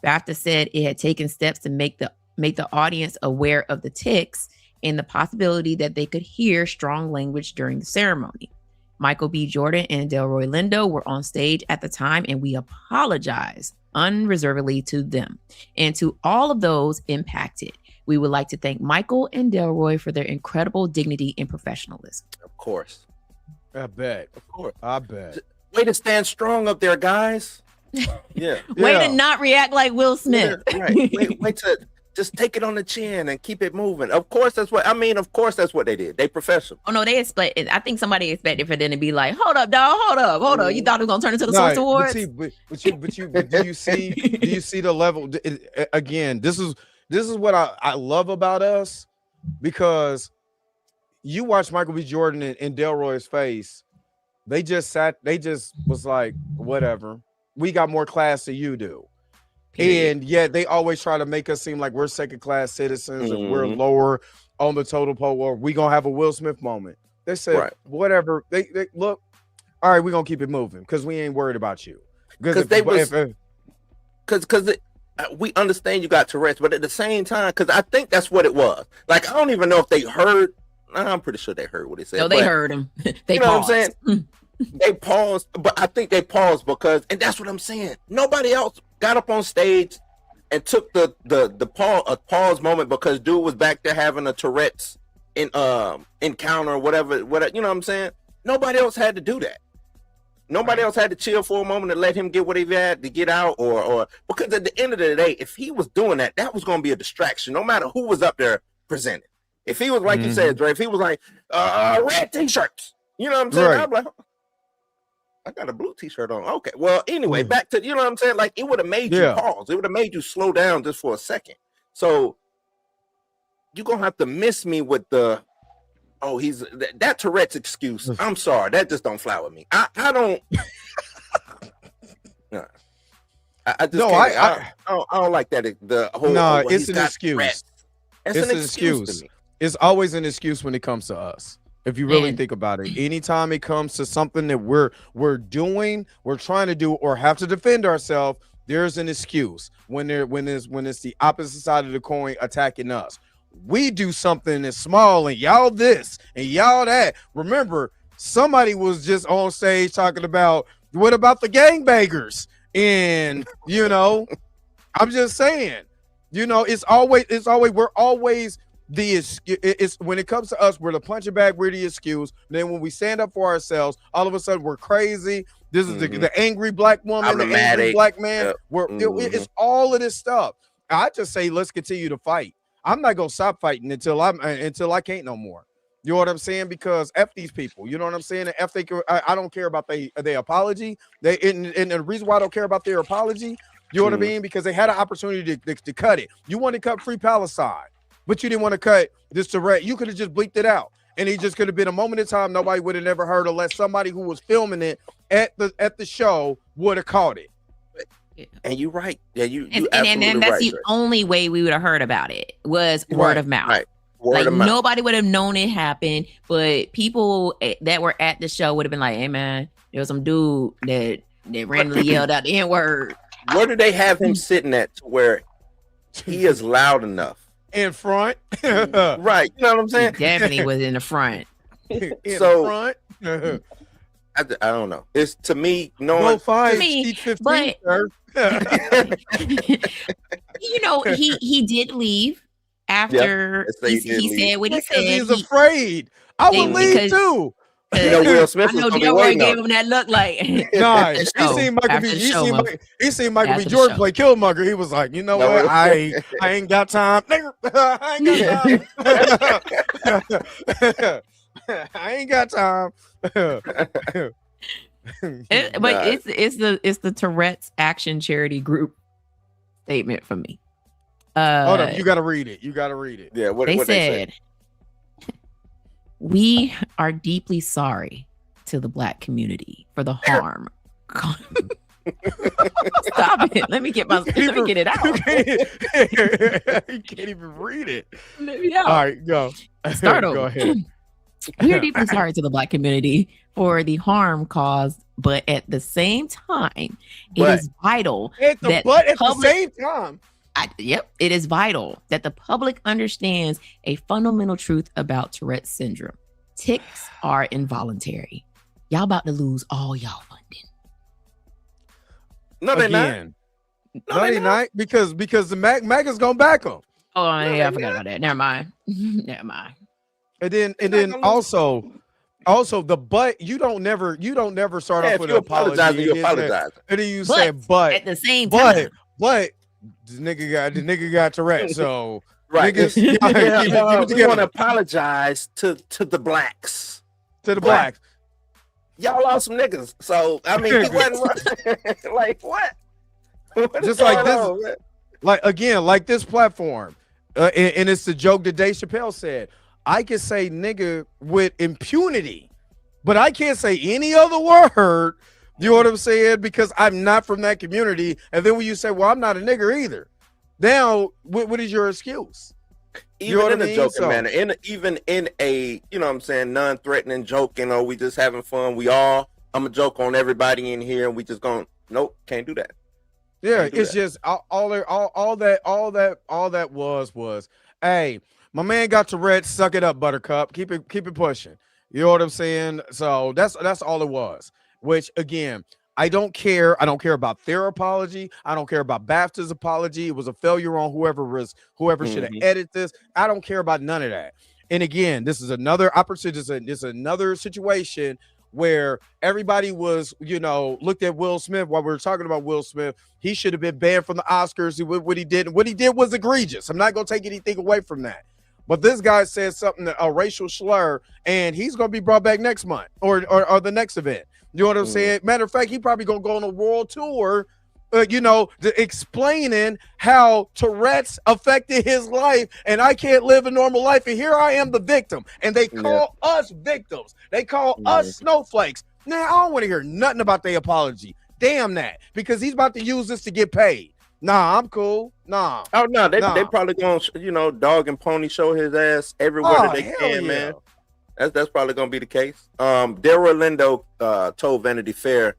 BAFTA said it had taken steps to make the audience aware of the tics and the possibility that they could hear strong language during the ceremony. Michael B. Jordan and Delroy Lindo were on stage at the time, and we apologize unreservedly to them and to all of those impacted. We would like to thank Michael and Delroy for their incredible dignity and professionalism. Of course. I bet. Of course. I bet. Way to stand strong up there, guys. Yeah. Way to not react like Will Smith. Yeah, right. Wait to just take it on the chin and keep it moving. Of course, that's what they did. They professional. Oh no, they expect. I think somebody expected for them to be like, "Hold up, dog, hold up." You thought it was gonna turn into the Source Awards? But do you see the level? Again, this is what I love about us, because you watch Michael B. Jordan and Delroy's face. They just was like, whatever. We got more class than you do. And yet they always try to make us seem like we're second-class citizens and we're lower on the total pole, or we gonna have a Will Smith moment. They said, whatever. They look, all right, we're gonna keep it moving because we ain't worried about you. Because we understand you got Tourette's, but at the same time, because I think that's what it was. Like, I don't even know if they heard. I'm pretty sure they heard what he said. No, they heard him. You know what I'm saying? They paused, but I think they paused because, and that's what I'm saying. Nobody else got up on stage and took the pause moment because dude was back there having a Tourette's encounter or whatever. You know what I'm saying? Nobody else had to do that. Nobody else had to chill for a moment and let him get what he had to get out, or because at the end of the day, if he was doing that, that was going to be a distraction, no matter who was up there presenting. If he was like you said, Dre, if he was like red t-shirts, you know what I'm saying? Right. I'm like, I got a blue t-shirt on. Okay. Well, anyway, back to, you know what I'm saying? Like, it would have made you pause. It would have made you slow down just for a second. So you're going to have to miss me with the, he's that Tourette's excuse. I'm sorry. That just don't fly with me. I don't. I just I don't like that. The whole it's an excuse. It's an excuse. It's always an excuse when it comes to us. If you really think about it, anytime it comes to something that we're doing, we're trying to do, or have to defend ourselves, there's an excuse when it's the opposite side of the coin attacking us. We do something that's small and y'all this and y'all that. Remember, somebody was just on stage talking about, what about the gangbangers? And I'm just saying, it's always we're always it's when it comes to us, we're the punching bag, we're the excuse. Then when we stand up for ourselves, all of a sudden we're crazy. This is the angry black woman, the angry black man. It's all of this stuff. I just say let's continue to fight. I'm not gonna stop fighting until I can't no more. You know what I'm saying? Because F these people. You know what I'm saying? F I don't care about their apology. And the reason why I don't care about their apology, you know what I mean? Because they had an opportunity to cut it. You want to cut Free Palestine, but you didn't want to cut this Tourette. You could have just bleeped it out, and it just could have been a moment in time nobody would have never heard, unless somebody who was filming it at the show would have caught it. And you're right. Yeah, you and that's right, the only way we would have heard about it was word of mouth. Right. Nobody would have known it happened, but people that were at the show would have been like, "Hey man, there was some dude that randomly yelled out the N-word." Where do they have him sitting at to where he is loud enough? In front. Right. You know what I'm saying? He definitely was in the front. Front. I don't know. It's to me, knowing Go 5, seat 15, sir. He did leave after he said what he said. He's afraid. I would leave too. Will Smith. I know Delroy gave him that look like. Nah, he seen Michael B. Jordan play Killmonger. He was like, you know what? I ain't got time. I ain't got time. It's the Tourette's Action Charity Group statement for me. Hold up, you gotta read it. Yeah, what they said? They we are deeply sorry to the Black community for the harm. Stop it. Let me get it out. You can't even read it. Let me out. All right, go. Start over. Go ahead. We are deeply sorry to the Black community for the harm caused, but at the same time, it is vital at the same time. It is vital that the public understands a fundamental truth about Tourette's syndrome. Tics are involuntary. Y'all about to lose all y'all funding. No, they're not. No, they're not. Because the MAG is gonna back them. Oh, yeah, I forgot about that. Never mind. And then also the but you don't never start off with an apology. You apologize. And then you say but at the same time. But the nigga got Tourette, so right. Niggas, we want to apologize to the blacks. To the blacks. Y'all lost some niggas. So I mean, he wasn't like what? Just like this, like again, like this platform, and it's the joke that Dave Chappelle said. I can say nigga with impunity, but I can't say any other word. You know what I'm saying? Because I'm not from that community. And then when you say, well, I'm not a nigger either. Now, what is your excuse? Even in a joking manner, even in a, you know what I'm saying, non-threatening joke, we just having fun. I'm a joke on everybody in here, and we just going, nope, can't do that. Yeah, it's just all that was, hey, my man got Tourette, suck it up, Buttercup. Keep it pushing. You know what I'm saying? So that's all it was. Which again, I don't care. I don't care about their apology. I don't care about BAFTA's apology. It was a failure on whoever should have edited this. I don't care about none of that. And again, this is another opportunity. This is another situation where everybody was, looked at Will Smith while we were talking about Will Smith. He should have been banned from the Oscars. What he did was egregious. I'm not going to take anything away from that. But this guy said something, a racial slur, and he's going to be brought back next month or the next event. You know what I'm saying? Matter of fact, he probably going to go on a world tour, explaining how Tourette's affected his life, and I can't live a normal life, and here I am the victim. And they call us victims. They call us snowflakes. Now, I don't want to hear nothing about their apology. damn that, because he's about to use this to get paid. Nah, I'm cool. Nah. Oh no, they probably gonna dog and pony show his ass everywhere that they can, man. That's probably gonna be the case. Delroy Lindo told Vanity Fair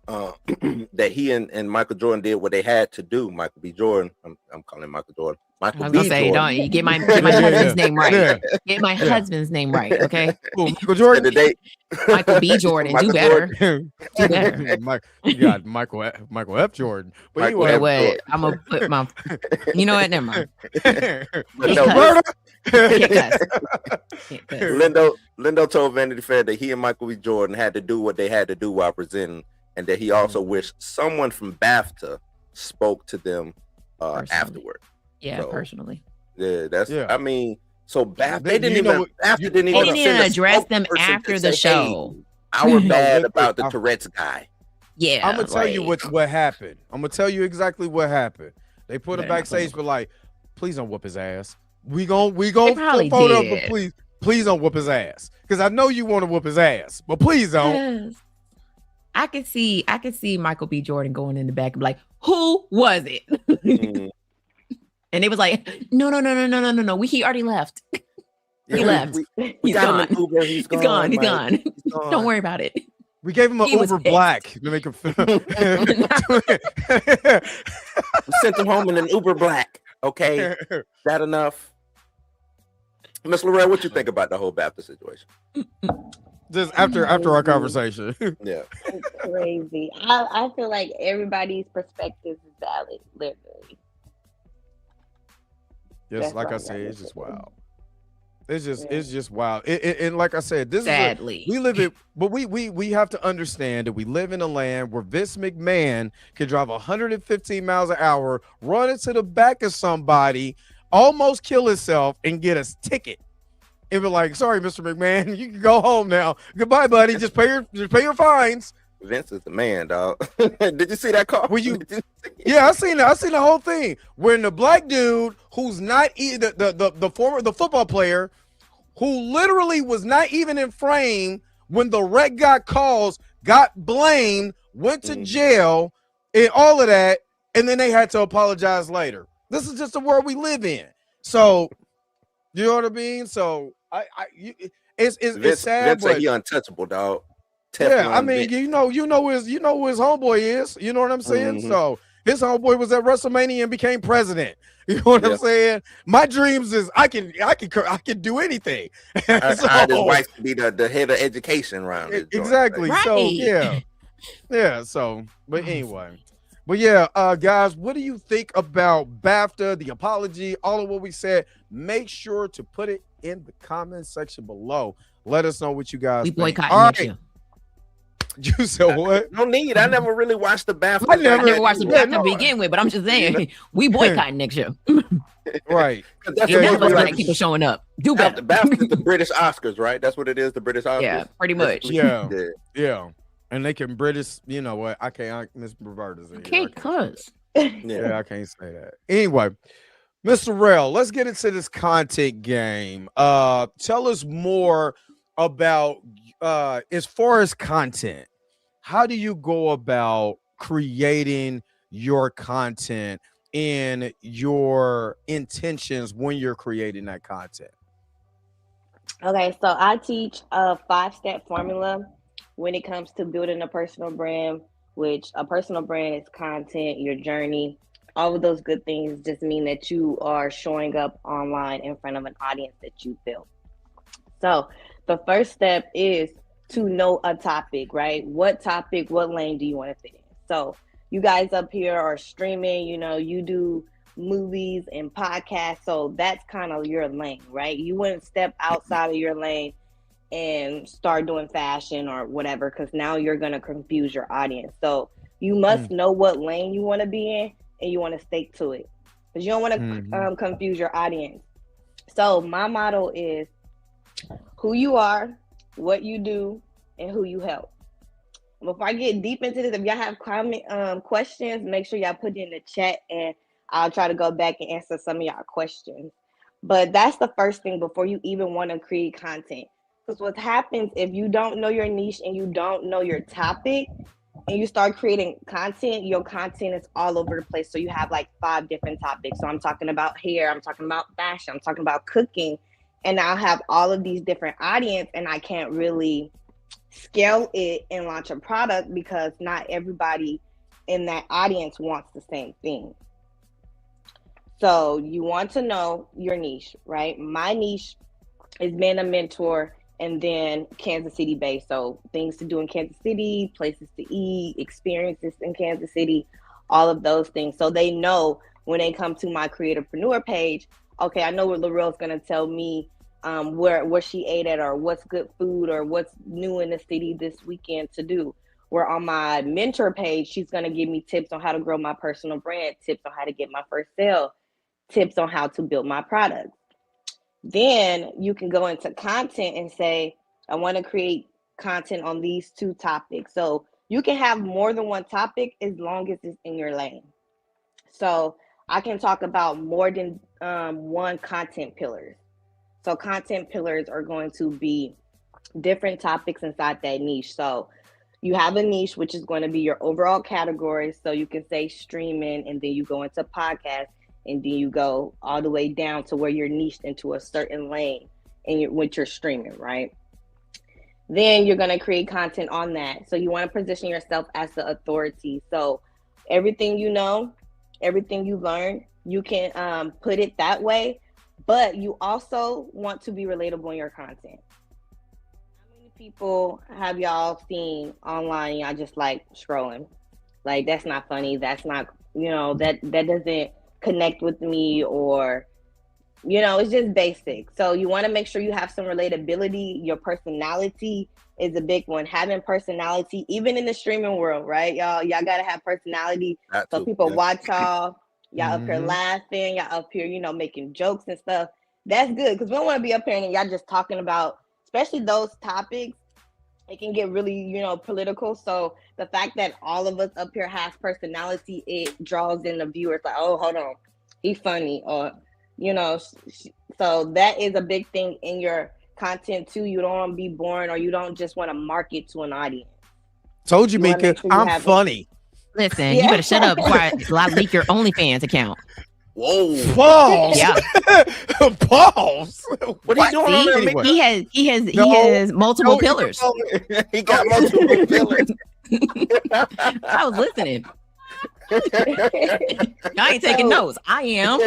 that he and Michael Jordan did what they had to do. Michael B. Jordan. I'm calling him Michael Jordan. Michael I was B. gonna say, Jordan. don't you get my husband's name right. Get my husband's name right, okay? Ooh, Michael Jordan. Michael B. Jordan. Do better. Do better. You got Michael F. Jordan. But Michael anyway, what? I'm gonna put my. You know what? Never mind. Lindo told Vanity Fair that he and Michael B. Jordan had to do what they had to do while presenting, and that he also wished someone from BAFTA spoke to them afterward. Yeah, personally. Yeah, that's. I mean, so BAFTA they didn't even address them after the show. Hey, I was bad about the Tourette's guy. Yeah, I'm gonna tell you what happened. I'm gonna tell you exactly what happened. They put him backstage, but like, please don't whoop his ass. We gon' photo, but please don't whoop his ass, because I know you want to whoop his ass, but please don't. Yes. I could see Michael B. Jordan going in the back and be like, "Who was it?" And it was like, no. He already left. He left. He's gone. He's gone. He's gone. Don't worry about it. We gave him an Uber Black to make him feel. We sent him home in an Uber Black. Okay, that enough? Miss Laurel, what you think about the whole BAFTA situation? Just after our conversation. Yeah. It's crazy. I feel like everybody's perspective is valid, literally. Yes, like I said, it's just wild. It's just wild. And like I said, this sadly we live it, but we have to understand that we live in a land where Vince McMahon can drive 115 miles an hour, run into the back of somebody, almost kill himself, and get a ticket. And be like, "Sorry, Mr. McMahon, you can go home now. Goodbye, buddy. Just pay your fines." Vince is the man, dog. Did you see that call? Yeah, I seen the whole thing. When the black dude who's not the football player who literally was not even in frame when the wreck got calls, got blamed, went to jail, and all of that, and then they had to apologize later. This is just the world we live in. So, you know what I mean? So, it's sad. Vince said he untouchable, dog. Yeah, I mean, you know who his homeboy is. You know what I'm saying? Mm-hmm. So his homeboy was at WrestleMania and became president. You know what I'm saying? My dreams is I can do anything. I hired his wife to be the head of education around it. Exactly. Right. So yeah. So, but anyway, but yeah, guys, what do you think about BAFTA, the apology, all of what we said? Make sure to put it in the comment section below. Let us know what you guys think. Boycott next year. You said what? No need. I never really watched the BAFTA. I never watched the BAFTA to begin with, but I'm just saying we boycott next year. Right. That's black people showing up. Do better. BAFTA is the British Oscars, right? That's what it is. The British Oscars. Yeah, pretty much. Yeah. And they can British. You know what? I can't. Miss Roberta's in here. Can't cuss. Yeah, I can't say that. Anyway, Mr. Rel, let's get into this content game. Tell us more about as far as content. How do you go about creating your content and your intentions when you're creating that content? Okay, so I teach a 5-step formula when it comes to building a personal brand, which a personal brand is content, your journey. All of those good things just mean that you are showing up online in front of an audience that you built. So the first step is to know a topic, right? What topic, what lane do you want to fit in? So you guys up here are streaming, you do movies and podcasts. So that's kind of your lane, right? You wouldn't step outside of your lane and start doing fashion or whatever, because now you're going to confuse your audience. So you must know what lane you want to be in, and you want to stick to it, because you don't want to confuse your audience. So my motto is who you are, what you do, and who you help. Before I get deep into this, if y'all have questions, make sure y'all put it in the chat, and I'll try to go back and answer some of y'all questions. But that's the first thing before you even want to create content. Because what happens if you don't know your niche and you don't know your topic, and you start creating content, your content is all over the place. So you have like 5 different topics. So I'm talking about hair, I'm talking about fashion, I'm talking about cooking, and I'll have all of these different audience, and I can't really scale it and launch a product because not everybody in that audience wants the same thing. So you want to know your niche, right? My niche is being a mentor and then Kansas City based. So things to do in Kansas City, places to eat, experiences in Kansas City, all of those things. So they know when they come to my Creatorpreneur page, okay, I know what Laurel's going to tell me where she ate at, or what's good food, or what's new in the city this weekend to do. Where on my mentor page, she's going to give me tips on how to grow my personal brand, tips on how to get my first sale, tips on how to build my product. Then you can go into content and say, I want to create content on these 2 topics. So you can have more than one topic as long as it's in your lane. So I can talk about more than one content pillars. So content pillars are going to be different topics inside that niche. So you have a niche, which is going to be your overall category. So you can say streaming, and then you go into podcast, and then you go all the way down to where you're niched into a certain lane and with your streaming, right? Then you're going to create content on that. So you want to position yourself as the authority. So everything you know, everything you learn, you can put it that way, but you also want to be relatable in your content. How many people have y'all seen online? Y'all just like scrolling. Like, that's not funny. That's not, that doesn't connect with me, or it's just basic. So you want to make sure you have some relatability. Your personality is a big one. Having personality, even in the streaming world, right? Y'all gotta have personality. So people watch y'all up here laughing, y'all up here, making jokes and stuff. That's good, because we don't want to be up here and y'all just talking about, especially those topics, it can get really, political. So the fact that all of us up here has personality, it draws in the viewers like, oh, hold on, he's funny, or, so that is a big thing in your content too. You don't want to be boring, or you don't just want to market to an audience. Told you, Mika, sure I'm funny. Listen, you better shut up before I leak your OnlyFans account. Whoa! Pause. Yeah. Pause. What are you doing on there, Mika? He has multiple pillars. He got multiple pillars. I was listening. Y'all ain't taking notes. I am.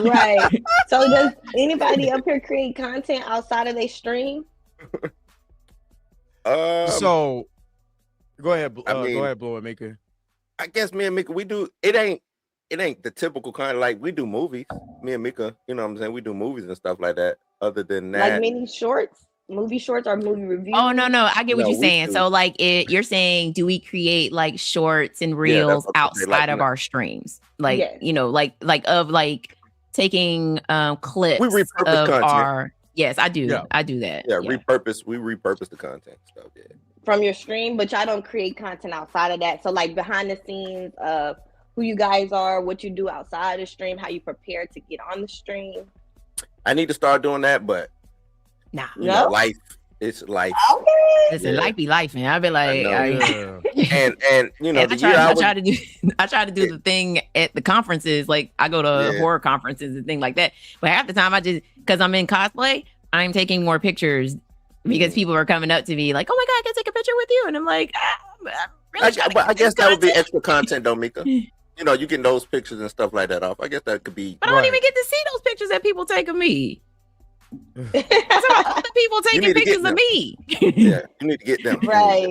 Right. So does anybody up here create content outside of their stream? So go ahead. Go ahead, blow it, Mika. I guess me and Mika, we do. It ain't the typical kind of, like, we do movies. Me and Mika, you know what I'm saying? We do movies and stuff like that. Other than that, like mini shorts, movie shorts, or movie reviews. Oh no, I get what you're saying. So like, you're saying, do we create like shorts and reels outside of our streams? Like, like taking clips. We repurpose of content. our. Yes, I do. Yeah. I do that. Yeah, We repurpose the content stuff. Yeah. From your stream, but y'all don't create content outside of that. So like behind the scenes of who you guys are, what you do outside the stream, how you prepare to get on the stream. I need to start doing that, but life. It's life. Okay. Listen, life be life, man. I be like, and I try to do the thing at the conferences. Like, I go to horror conferences and things like that. But half the time, because I'm in cosplay, I'm taking more pictures because people are coming up to me like, "Oh my god, I can take a picture with you," and I'm like, I guess that would be extra content, though, Mika. You get those pictures and stuff like that off. I guess that could be. But I don't even get to see those pictures that people take of me. Other people taking pictures of me. Yeah, you need to get them. Right.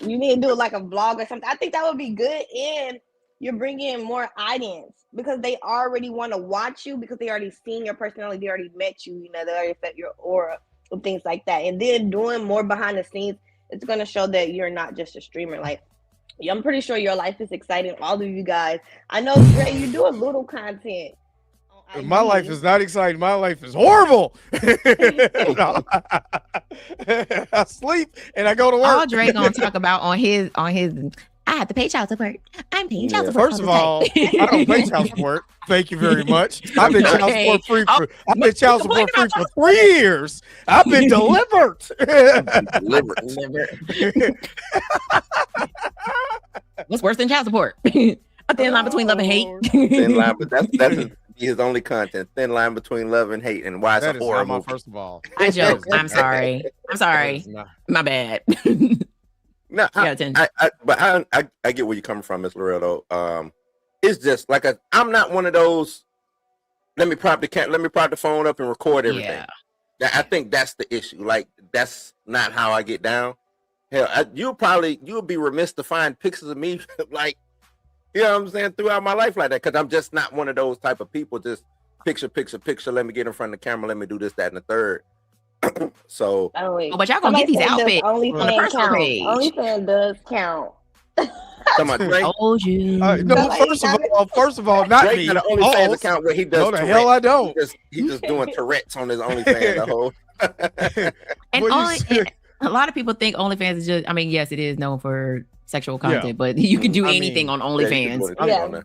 You need to do like a vlog or something. I think that would be good, and you're bringing in more audience because they already want to watch you because they already seen your personality, they already met you. They already set your aura and things like that. And then doing more behind the scenes, it's gonna show that you're not just a streamer. Like, I'm pretty sure your life is exciting. All of you guys. I know, Dre, you do a little content. My life is not exciting. My life is horrible. I sleep and I go to work. All Dre gonna talk about on his I have to pay child support. I'm paying child support. First of all, I don't pay child support. Thank you very much. I've been child support free for 3 years. I've been delivered. What's worse than child support? A thin line between love and hate. Thin line, but that's his only content. Thin line between love and hate, and why it's a horror movie. First of all, I joke. I'm sorry. My bad. No, I get where you're coming from, Miss Laurel. Though, it's just like I'm not one of those. Let me prop the phone up and record everything. Yeah. I think that's the issue. Like that's not how I get down. Hell, you'll be remiss to find pictures of me like, you know what I'm saying, throughout my life like that, because I'm just not one of those type of people. Just picture. Let me get in front of the camera. Let me do this, that, and the third. So, but y'all gonna get these outfits. OnlyFans does count. Come on, Drake. Told you. First of all, not Drake me. got an OnlyFans account where he does. No, the hell I don't. He's just doing Tourette's on his OnlyFans. The whole. And a lot of people think OnlyFans is just. I mean, yes, it is known for sexual content, but you can do anything on OnlyFans.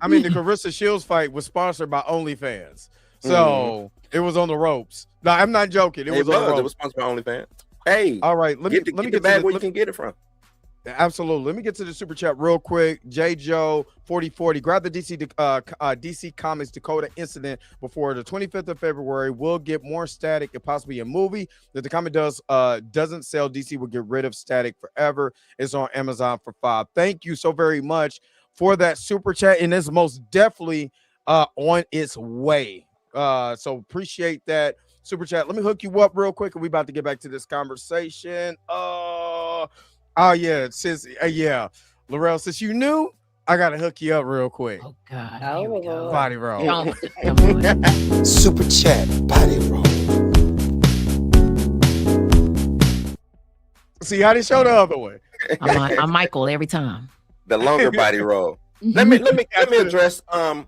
I mean, the Carissa Shields fight was sponsored by OnlyFans, so it was on the ropes. No, I'm not joking. It was on the ropes. It was sponsored by OnlyFans. Hey, all right. Let me get back where you can get it from. Absolutely. Let me get to the super chat real quick. J. Joe 4040. Grab the DC Comics Dakota incident before the 25th of February. We'll get more Static and possibly a movie. If the comic doesn't sell, DC will get rid of Static forever. It's on Amazon for $5. Thank you so very much for that super chat, and it's most definitely on its way. So appreciate that super chat. Let me hook you up real quick, and we about to get back to this conversation. Oh yeah, since Laurel, since you knew, I gotta hook you up real quick. Oh God, body roll. Super chat, body roll. See how they show the other way. I'm Michael every time. The longer body roll. Let me address who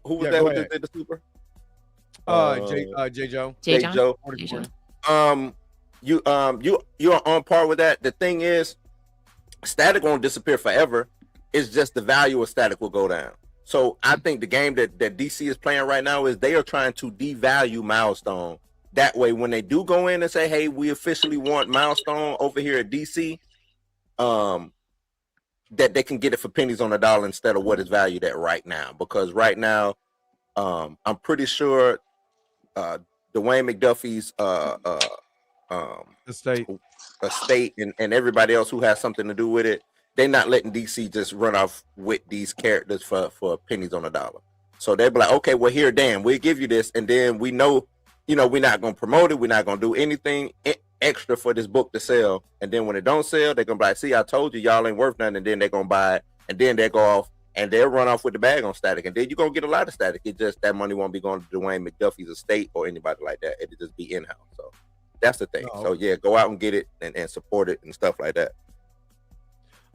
was that who just did the super? J. Joe. J. Joe. You're on par with that. The thing is, Static won't disappear forever. It's just the value of Static will go down. So I think the game that DC is playing right now is they are trying to devalue Milestone. That way, when they do go in and say, "Hey, we officially want Milestone over here at DC," that they can get it for pennies on the dollar instead of what it's valued at right now. Because right now, I'm pretty sure Dwayne McDuffie's estate and everybody else who has something to do with it, they're not letting DC just run off with these characters for pennies on a dollar. So they'll be like, okay, well here, Dan, we'll give you this, and then we know, we're not gonna promote it, we're not gonna do anything extra for this book to sell. And then when it don't sell, they're gonna be like, see, I told you y'all ain't worth nothing, and then they're gonna buy it, and then they go off and they'll run off with the bag on Static, and then you're gonna get a lot of Static. It just that money won't be going to Dwayne McDuffie's estate or anybody like that. It'll just be in-house. So that's the thing. So yeah, go out and get it and support it and stuff like that.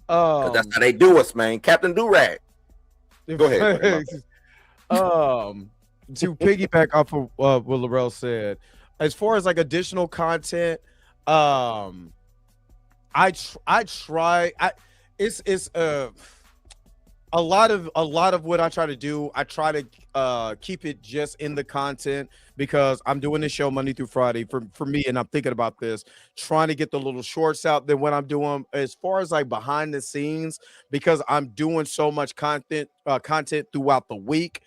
That's how they do us, man. Captain Durag. Go ahead. To piggyback off of what Laurel said, as far as like additional content, it's a lot of what I try to do. I try to keep it just in the content because I'm doing this show Monday through Friday for me, and I'm thinking about this, trying to get the little shorts out. Then what I'm doing as far as like behind the scenes, because I'm doing so much content throughout the week,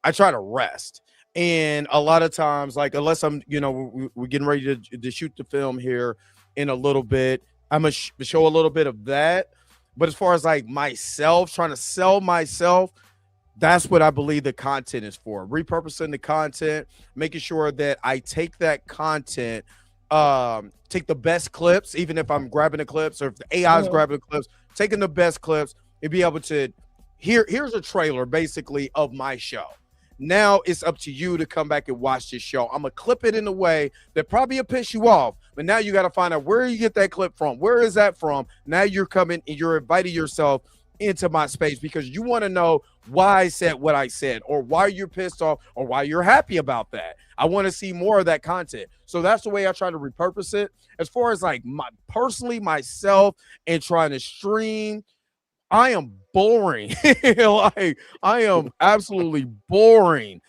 I try to rest. And a lot of times, like unless I'm, we're getting ready to shoot the film here in a little bit, I'm gonna show a little bit of that. But as far as like myself, trying to sell myself, that's what I believe the content is for. Repurposing the content, making sure that I take that content, take the best clips, even if I'm grabbing the clips or if the AI is grabbing the clips, taking the best clips and be able to, here's a trailer basically of my show. Now it's up to you to come back and watch this show. I'm going to clip it in a way that probably will piss you off. But now you got to find out where you get that clip from. Where is that from? Now you're coming and you're inviting yourself into my space because you want to know why I said what I said or why you're pissed off or why you're happy about that. I want to see more of that content. So that's the way I try to repurpose it. As far as like personally myself and trying to stream, I am boring. Like, I am absolutely boring.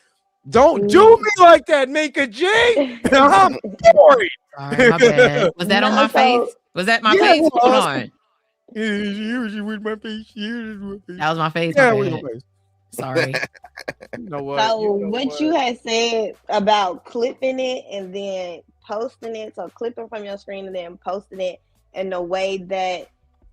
Don't do me like that, Minka G. I'm boring. Sorry, my bad. Was that on my face? Was that my face? Hold on. With my face. That was my face. Yeah, My with bad. my face. Sorry. You know what? So what you had said about clipping it and then posting it, so clipping from your screen and then posting it in a way that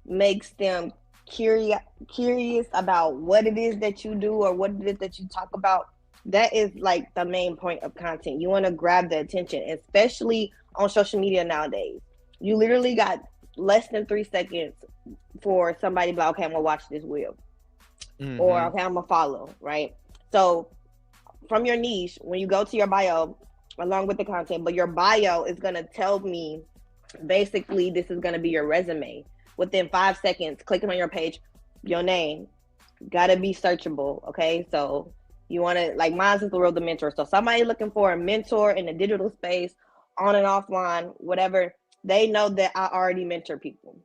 makes them curious about what it is that you do or what it is that you talk about. That is like the main point of content. You want to grab the attention, especially on social media nowadays. You literally got less than 3 seconds for somebody to be like, okay, I'm gonna watch this wheel. Or okay, I'm gonna follow, right? So from your niche, when you go to your bio along with the content, but your bio is gonna tell me basically this is gonna be your resume. Within 5 seconds, clicking on your page, your name, gotta be searchable. Okay, so you want to, like, mine is LarelleDaMentor. So somebody looking for a mentor in the digital space, on and offline, whatever, they know that I already mentor people.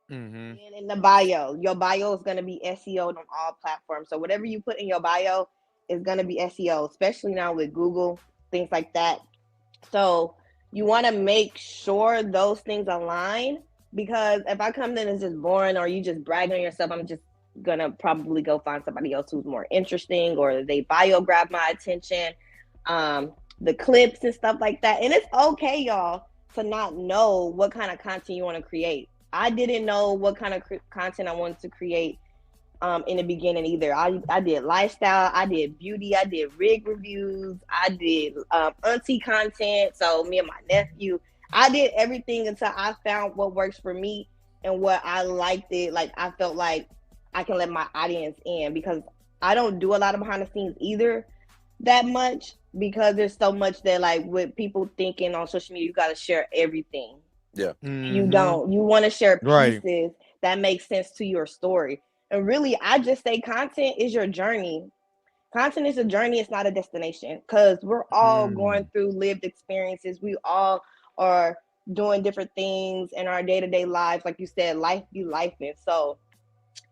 And in the bio, your bio is going to be SEO'd on all platforms. So whatever you put in your bio is going to be SEO, especially now with Google, things like that. So you want to make sure those things align, because if I come in and it's just boring or you just brag on yourself, I'm just going to probably go find somebody else who's more interesting, or they bio grab my attention, the clips and stuff like that. And it's okay, y'all, to not know what kind of content you want to create. I didn't know what kind of content I wanted to create in the beginning either. I did lifestyle, I did beauty, I did rig reviews, I did auntie content. So me and my nephew, I did everything until I found what works for me and what I liked it. Like, I felt like I can let my audience in, because I don't do a lot of behind the scenes either that much, because there's so much that, like, with people thinking on social media, you got to share everything. Yeah. You don't. You want to share pieces that make sense to your story. And really, I just say content is your journey. Content is a journey. It's not a destination, because we're all going through lived experiences. We all are doing different things in our day-to-day lives. Like you said, life be life. And so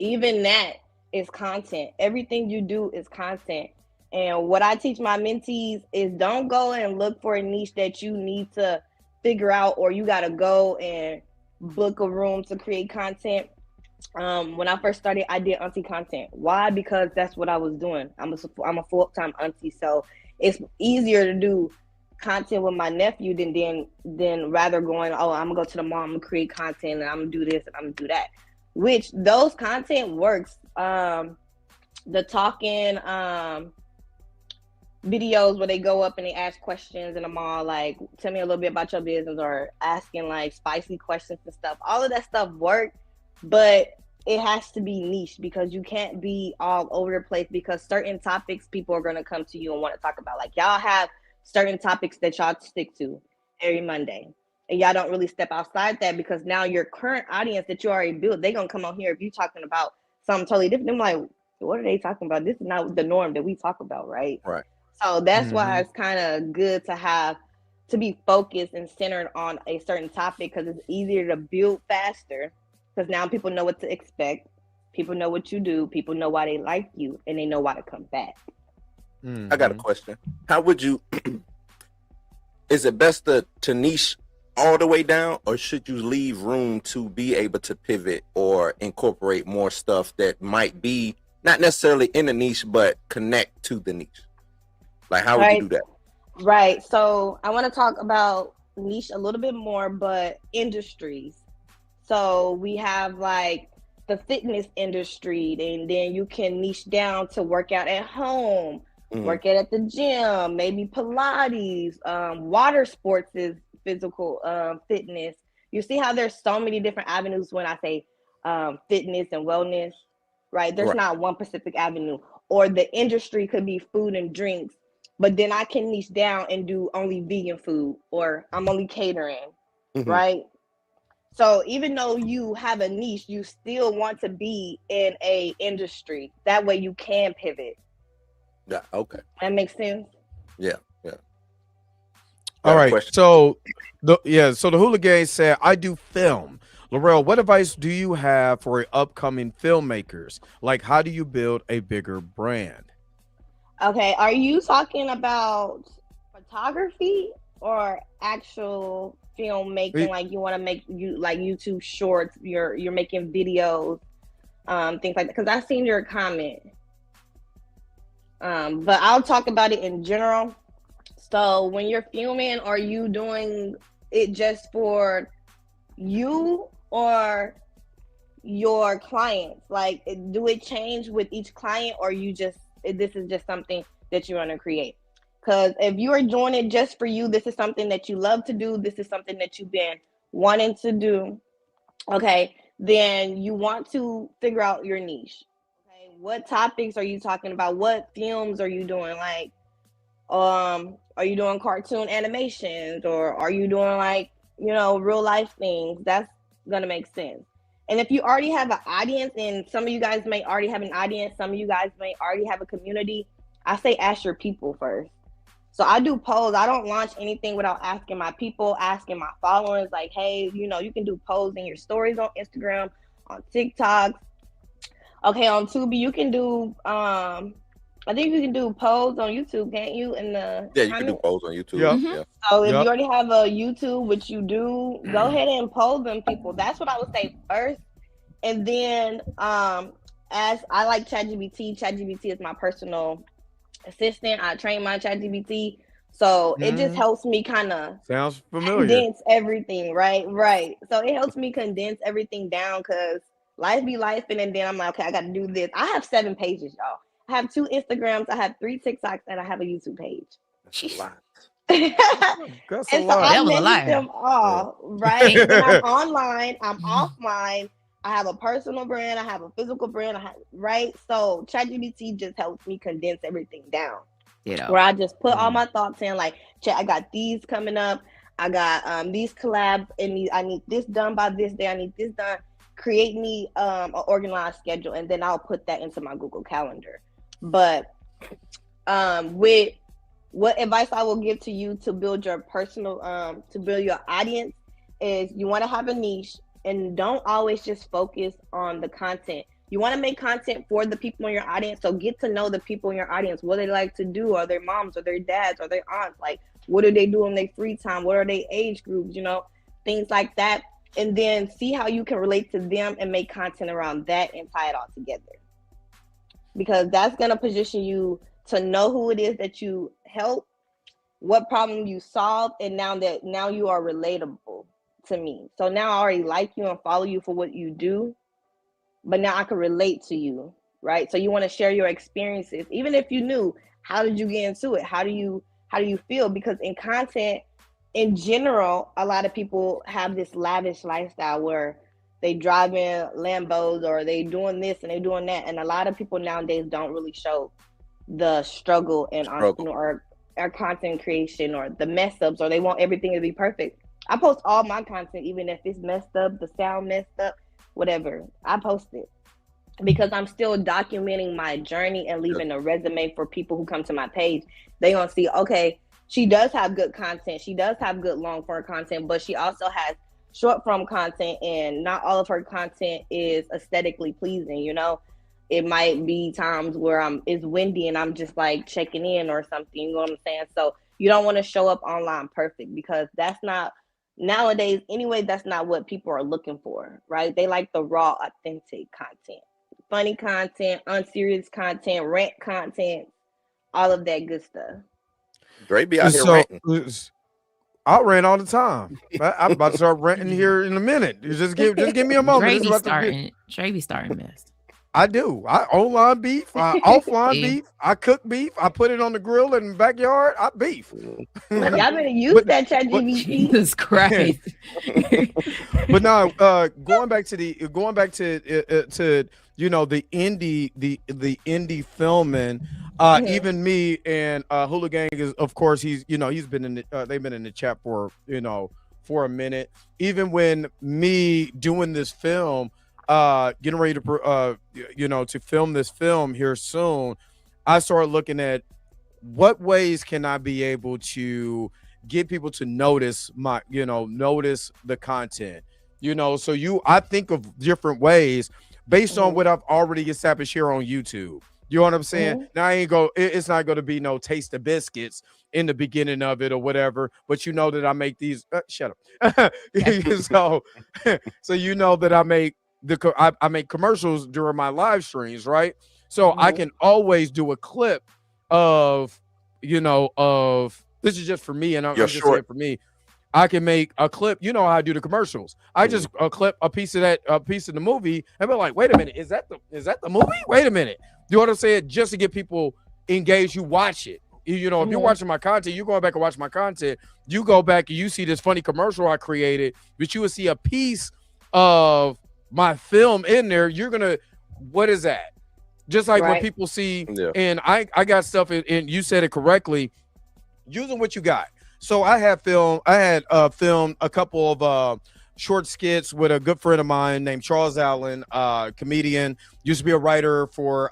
even that is content. Everything you do is content. And what I teach my mentees is, don't go and look for a niche that you need to figure out, or you got to go and book a room to create content. When I first started, I did auntie content. Why? Because that's what I was doing. I'm a full-time auntie, so it's easier to do content with my nephew than rather going, oh, I'm gonna go to the mall, I'm gonna create content, and I'm gonna do this and I'm gonna do that. Which those content works. The talking videos where they go up and they ask questions in the mall, like, tell me a little bit about your business, or asking like spicy questions and stuff. All of that stuff work, but it has to be niche, because you can't be all over the place, because certain topics people are going to come to you and want to talk about. Like, y'all have certain topics that y'all stick to every Monday, and y'all don't really step outside that, because now your current audience that you already built, they're going to come on here if you're talking about something totally different. I'm like, what are they talking about? This is not the norm that we talk about, right? Right. So that's why it's kind of good to be focused and centered on a certain topic, because it's easier to build faster, because now people know what to expect. People know what you do. People know why they like you, and they know why to come back. I got a question. How would you, is it best to niche all the way down, or should you leave room to be able to pivot or incorporate more stuff that might be not necessarily in the niche, but connect to the niche? Like, how would you do that? Right. So I want to talk about niche a little bit more, but industries. So we have like the fitness industry, and then you can niche down to work out at home, work out at the gym, maybe Pilates, water sports is physical fitness. You see how there's so many different avenues when I say fitness and wellness, right? There's not one specific avenue. Or the industry could be food and drinks, but then I can niche down and do only vegan food, or I'm only catering, right? So even though you have a niche, you still want to be in a industry. That way you can pivot. Yeah, okay. That makes sense? Yeah. All right. So the Hooligan said, I do film. Laurel, what advice do you have for upcoming filmmakers? Like, how do you build a bigger brand? Okay, are you talking about photography or actual filmmaking? Like you want to make like YouTube shorts, you're making videos, things like that. Because I've seen your comment. But I'll talk about it in general. So when you're filming, are you doing it just for you or your clients? Like, do it change with each client, or this is just something that you want to create? Because if you are doing it just for you, this is something that you love to do, this is something that you've been wanting to do, okay, then you want to figure out your niche. Okay, what topics are you talking about? What films are you doing? Like, are you doing cartoon animations, or are you doing like, real life things? That's gonna make sense. And if you already have an audience, and some of you guys may already have an audience, some of you guys may already have a community, I say ask your people first. So I do polls. I don't launch anything without asking my people, asking my followers, like, hey, you can do polls in your stories on Instagram, on TikTok. Okay, on Tubi, you can do, I think you can do polls on YouTube, can't you? You can do polls on YouTube. Yep. Yeah. So if you already have a YouTube, which you do, go ahead and poll them people. That's what I would say first. And then as I like ChatGPT is my personal assistant. I train my ChatGPT. So it just helps me kind of sounds familiar. Condense everything, right? So it helps me condense everything down, because life be life, and then I'm like, okay, I got to do this. I have 7 pages, y'all. I have 2 Instagrams, I have 3 TikToks, and I have a YouTube page. That's a lot. That's a lot. I message them all, right? When I'm online, I'm offline. I have a personal brand, I have a physical brand, right? So ChatGPT just helps me condense everything down. Where I just put all my thoughts in, like, I got these coming up, I got these collabs, and I need this done by this day, I need this done. Create me an organized schedule, and then I'll put that into my Google Calendar. But with what advice I will give to you to build your personal, to build your audience, is you want to have a niche, and don't always just focus on the content. You want to make content for the people in your audience. So get to know the people in your audience, what they like to do. Are their moms, or their dads, or their aunts? Like, what do they do in their free time? What are their age groups? Things like that. And then see how you can relate to them and make content around that and tie it all together. Because that's going to position you to know who it is that you help, what problem you solve, and now you are relatable to me. So now I already like you and follow you for what you do, but now I can relate to you, right? So you want to share your experiences, even if you knew, how did you get into it? How do you feel? Because in content, in general, a lot of people have this lavish lifestyle where they drive in Lambos, or they doing this and they doing that. And a lot of people nowadays don't really show the struggle in or content creation, or the mess ups, or they want everything to be perfect. I post all my content, even if it's messed up, the sound messed up, whatever. I post it because I'm still documenting my journey and leaving a resume for people who come to my page. They gonna see, okay, she does have good content. She does have good long form content, but she also has short form content, and not all of her content is aesthetically pleasing. It might be times where it's windy and I'm just like checking in or something. You know what I'm saying? So you don't want to show up online perfect, because that's not, nowadays anyway, that's not what people are looking for, right? They like the raw, authentic content, funny content, unserious content, rant content, all of that good stuff. Dre be out here ranting. I rant all the time. I'm about to start ranting here in a minute. Just give me a moment. Dre be starting mess. I do. I online beef, offline beef. I cook beef. I put it on the grill in the backyard. I beef. Y'all better use that ChatGPT. Jesus Christ. But now, going back to the indie filming. Even me and Hula Gang is, of course, he's been in they've been in the chat for a minute. Even when me doing this film, getting ready to to film this film here soon, I started looking at what ways can I be able to get people to notice notice the content, You know, so I think of different ways based on what I've already established here on YouTube. You know what I'm saying? Now I ain't it's not going to be no taste of biscuits in the beginning of it or whatever, but you know that I make these shut up. So you know that I make I make commercials during my live streams, right? So I can always do a clip of, you know, of this is just for me, and I'm just saying for me. I can make a clip. You know how I do the commercials. I just clip a piece of the movie and be like, wait a minute, is that the movie? Wait a minute. You know what I'm saying? Just to get people engaged, you watch it. You know, if you're watching my content, you're going back and watch my content. You go back and you see this funny commercial I created, but you will see a piece of my film in there. You're gonna, what is that? Just like when people see, and I got stuff and you said it correctly, using what you got. So I had filmed a couple of short skits with a good friend of mine named Charles Allen, comedian, used to be a writer for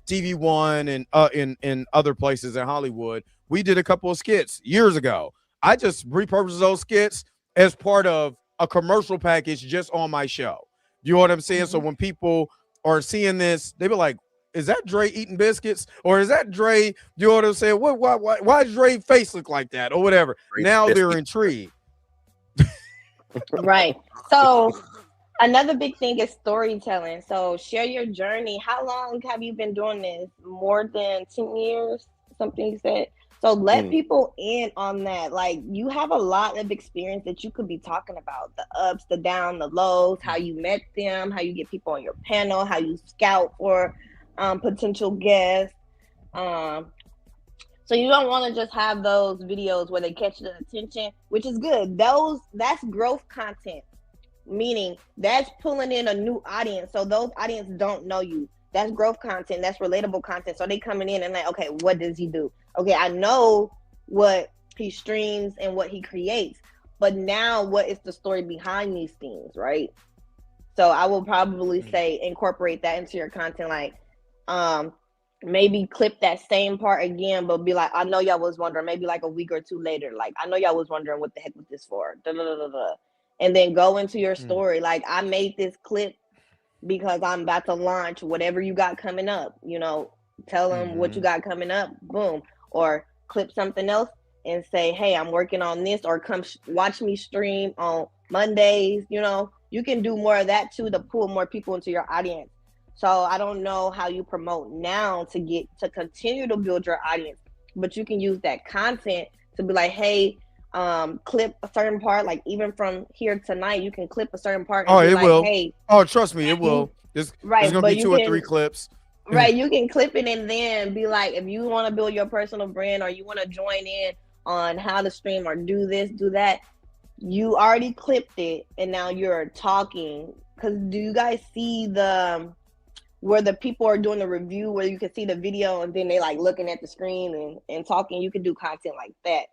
TV One and in other places in Hollywood. We did a couple of skits years ago. I just repurposed those skits as part of a commercial package just on my show. You know what I'm saying? So when people are seeing this, they be like, is that Dre eating biscuits? Or is that Dre, you know what I'm saying? Why does Dre's face look like that? Or whatever. Now they're intrigued. Right. So another big thing is storytelling. So share your journey. How long have you been doing this? More than 10 years? Something you said. So let people in on that. Like, you have a lot of experience that you could be talking about. The ups, the downs, the lows, how you met them, how you get people on your panel, how you scout for potential guests. So you don't want to just have those videos where they catch the attention, which is good. That's growth content, meaning that's pulling in a new audience. So those audience don't know you. That's growth content. That's relatable content. So they coming in and like, okay, what does he do? Okay, I know what he streams and what he creates, but now what is the story behind these things, right? So I will probably say incorporate that into your content, like maybe clip that same part again, but be like, I know y'all was wondering, maybe like a week or two later, like, I know y'all was wondering what the heck was this for, and then go into your story. Like, I made this clip because I'm about to launch whatever you got coming up, you know, tell them what you got coming up, boom, or clip something else and say, hey, I'm working on this, or come watch me stream on Mondays. You know, you can do more of that too to pull more people into your audience. So I don't know how you promote now to continue to build your audience, but you can use that content to be like, hey, clip a certain part, like even from here tonight, you can clip a certain part. And be it like, will. Hey, trust me, it will. There's gonna be 2 or 3 clips. Right, you can clip it and then be like, if you want to build your personal brand or you want to join in on how to stream or do this, do that, you already clipped it and now you're talking. Because do you guys see where the people are doing the review, where you can see the video and then they like looking at the screen and talking? You can do content like that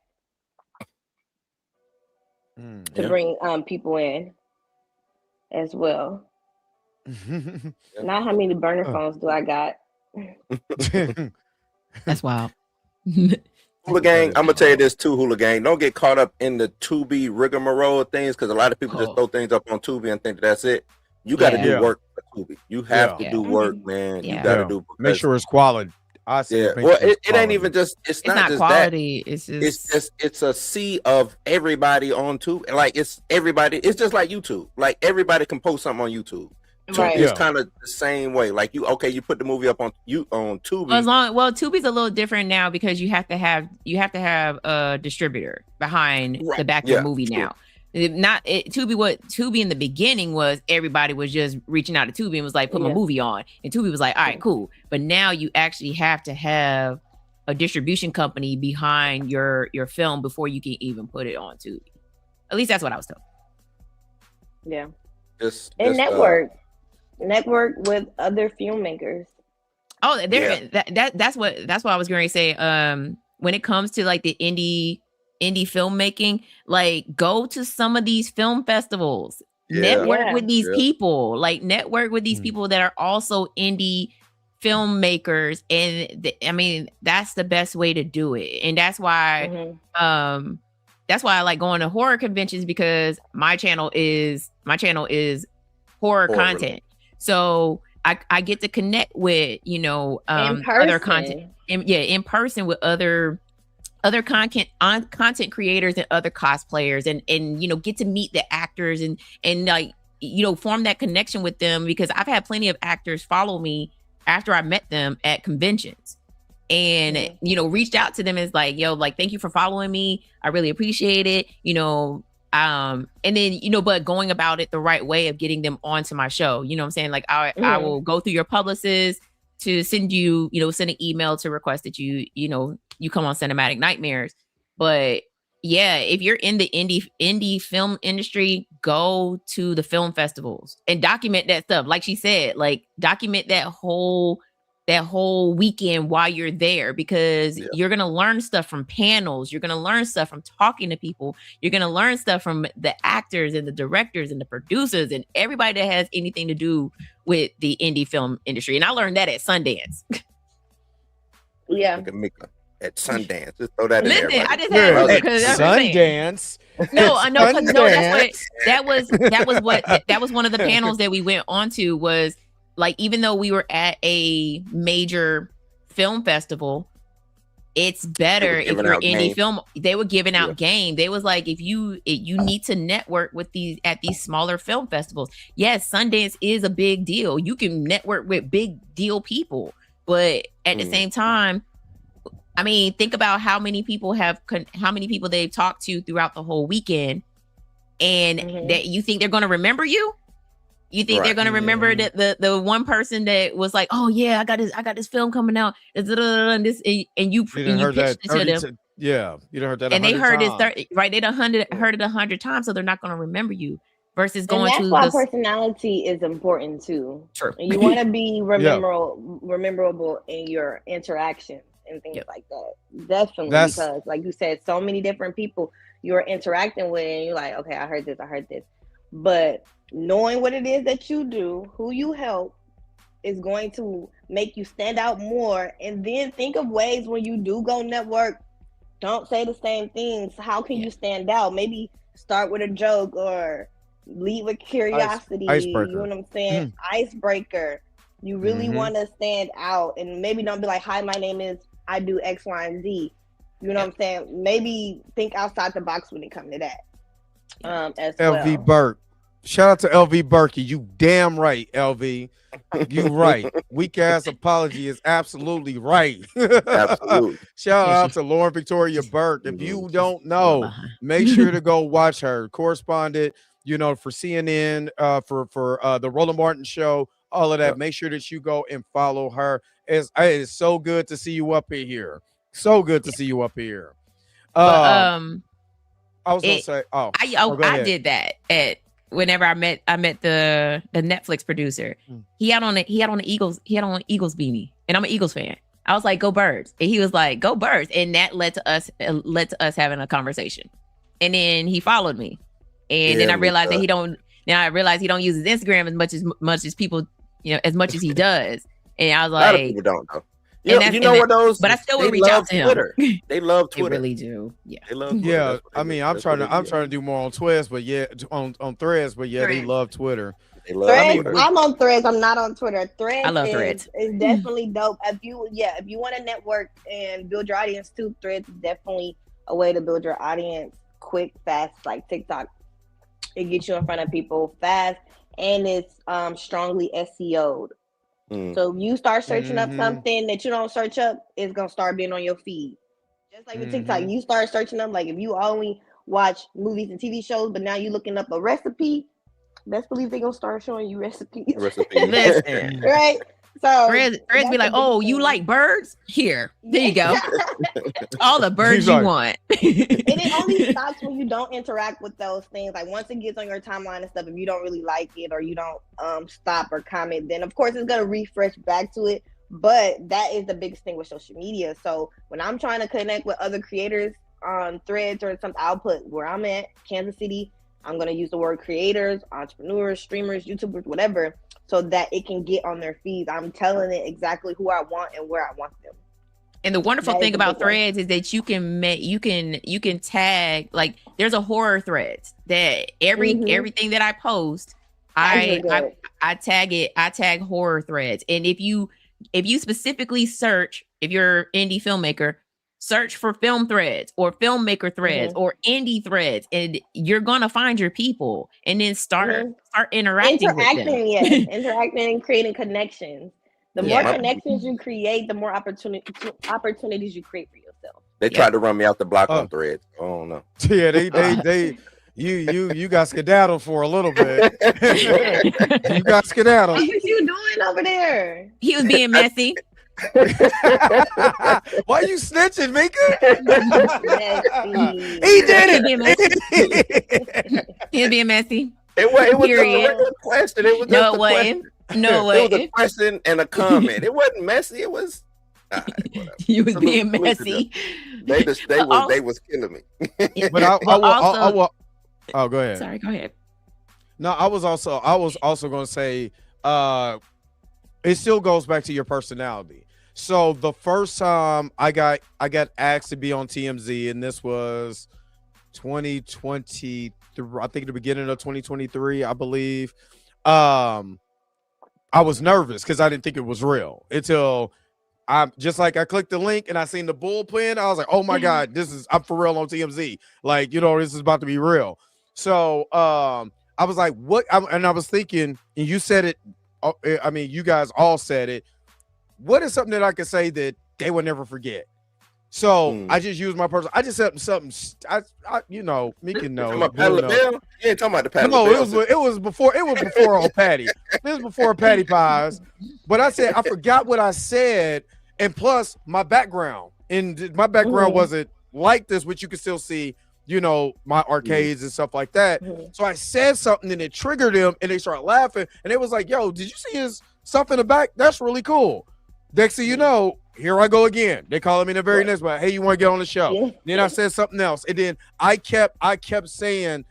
to bring people in as well. Not how many burner phones do I got? That's wild. Hula Gang, I'm gonna tell you this too, Hula Gang. Don't get caught up in the Tubi rigmarole things, because a lot of people just throw things up on Tubi and think that's it. You got to do work for Tubi. You have to do work, man. You got to do. Make sure it's quality. I say, well, it ain't even just. It's not just quality. That. It's a sea of everybody on Tubi. Like, it's everybody. It's just like YouTube. Like, everybody can post something on YouTube. Right. It's kind of the same way. Like, you put the movie up on Tubi. Tubi's a little different now because you have to have a distributor behind the back of the movie now. Tubi in the beginning was everybody was just reaching out to Tubi and was like, put my movie on, and Tubi was like, all right, cool. But now you actually have to have a distribution company behind your film before you can even put it on Tubi. At least that's what I was told. Yeah. Network with other filmmakers. Oh, that's what I was going to say. When it comes to like the indie filmmaking, like, go to some of these film festivals, network with these people, network with these people that are also indie filmmakers. And I mean, that's the best way to do it. And that's why, that's why I like going to horror conventions, because my channel is horror content. So I get to connect with, you know, other content in person with other content creators and other cosplayers, and you know, get to meet the actors and like, you know, form that connection with them, because I've had plenty of actors follow me after I met them at conventions, and you know, reached out to them as like, yo, like, thank you for following me, I really appreciate it, you know. And then, you know, but going about it the right way of getting them onto my show, you know what I'm saying? Like, I will go through your publicist to send you, you know, send an email to request that you know, you come on Cinematic Nightmares. But yeah, if you're in the indie film industry, go to the film festivals and document that stuff. Like she said, like, document that whole weekend while you're there, because you're going to learn stuff from panels. You're going to learn stuff from talking to people. You're going to learn stuff from the actors and the directors and the producers and everybody that has anything to do with the indie film industry. And I learned that at Sundance. Yeah. At Sundance. Just throw that in there. Listen, I just had because Sundance. No, I know, because no, that was one of the panels that we went on to, was like, even though we were at a major film festival, it's better if you're indie film. They were giving out game. They was like, if you need to network with these smaller film festivals. Yes, Sundance is a big deal. You can network with big deal people, but at the same time, I mean, think about how many people they've talked to throughout the whole weekend, and that you think they're going to remember you. You think they're going to remember that the one person that was like, oh yeah, I got this film coming out, and this, and you pitched it to them. Yeah, you done heard that, and they heard times. it right. They heard it 100 times, so they're not going to remember you. Versus going and that's why personality is important too. True. And you want to be rememberable in your interactions and things like that. Definitely, because like you said, so many different people you're interacting with, and you're like, okay, I heard this. But knowing what it is that you do, who you help, is going to make you stand out more. And then think of ways when you do go network, don't say the same things. How can you stand out? Maybe start with a joke or lead with curiosity. Icebreaker. You know what I'm saying? Icebreaker. You really want to stand out, and maybe don't be like, hi, my name is, I do X, Y, and Z. You know what I'm saying? Maybe think outside the box when it comes to that. As LV Burke. Shout out to LV Berkey. You damn right, LV. You right. Weak ass apology is absolutely right. Absolutely. Shout out to Lauren Victoria Burke. If you don't know, make sure to go watch her. Correspondent, you know, for CNN, for the Roland Martin show, all of that. Make sure that you go and follow her. It is so good to see you up in here. So good to see you up here. I was gonna say, I did that at whenever I met the Netflix producer. He had on an Eagles beanie, and I'm an Eagles fan. I was like, go Birds, and he was like, go Birds, and that led to us having a conversation. And then he followed me, and then I realized that he don't use his Instagram as much as people, you know, as much as he does. And I was like, a lot of people don't know. You know what those? But I still would reach out to Twitter. him. They love Twitter. They really do. Yeah. They love Twitter. Yeah. I mean, I'm trying to do more on Threads, but on Threads, but they love Twitter. They love Threads. I'm on Threads. I'm not on Twitter. Threads. I love Threads. It's definitely dope. If you want to network and build your audience too, Threads is definitely a way to build your audience quick, fast, like TikTok. It gets you in front of people fast, and it's strongly SEO'd. So if you start searching up something that you don't search up, it's gonna start being on your feed. Just like with TikTok, you start searching up, like if you only watch movies and TV shows, but now you're looking up a recipe, best believe they're gonna start showing you recipes. Listen. Right? So Threads be like, oh, you like birds? Here, there you go. All the birds you want. And it only stops when you don't interact with those things. Like once it gets on your timeline and stuff, if you don't really like it or you don't stop or comment, then of course it's gonna refresh back to it. But that is the biggest thing with social media. So when I'm trying to connect with other creators on Threads or something, I'll put where I'm at, Kansas City. I'm gonna use the word creators, entrepreneurs, streamers, YouTubers, whatever, so that it can get on their feeds. I'm telling it exactly who I want and where I want them. And the wonderful thing about threads is that you can tag, like there's a horror threads that everything that I post, I tag horror threads. And if you specifically search, if you're indie filmmaker, search for film threads or filmmaker threads or indie threads, and you're gonna find your people, and then start interacting with them. Interacting and creating connections. The more connections you create, the more opportunities you create for yourself. They tried to run me out the block on threads. Oh no. Yeah, they you got skedaddled for a little bit. You got skedaddled. What you doing over there? He was being messy. Why you snitching, Mika? He did it. He was being messy. It was a question. It was no way. No way. It was a question and a comment. It wasn't messy. It was. You was being messy. They was killing me. But I oh, go ahead. Sorry, go ahead. No, I was also going to say, it still goes back to your personality. So the first time I got asked to be on TMZ, and this was 2023, I think the beginning of 2023, I believe. I was nervous because I didn't think it was real until I clicked the link and I seen the bullpen. I was like, oh my God, I'm for real on TMZ. Like, this is about to be real. So I was like, what? And I was thinking, and you said it. I mean, you guys all said it. What is something that I could say that they will never forget? So I just used my personal. I just said something. Me can know. You ain't talking about the Patty. No, it was before on Patty. It was before Patty Pies. But I said I forgot what I said, and plus my background. And my background wasn't like this, which you can still see. My arcades and stuff like that. So I said something and it triggered them, and they started laughing. And it was like, "Yo, did you see his stuff in the back? That's really cool." Next thing you know, here I go again. They calling me the very next one. Hey, you want to get on the show? Then I said something else, and then I kept saying,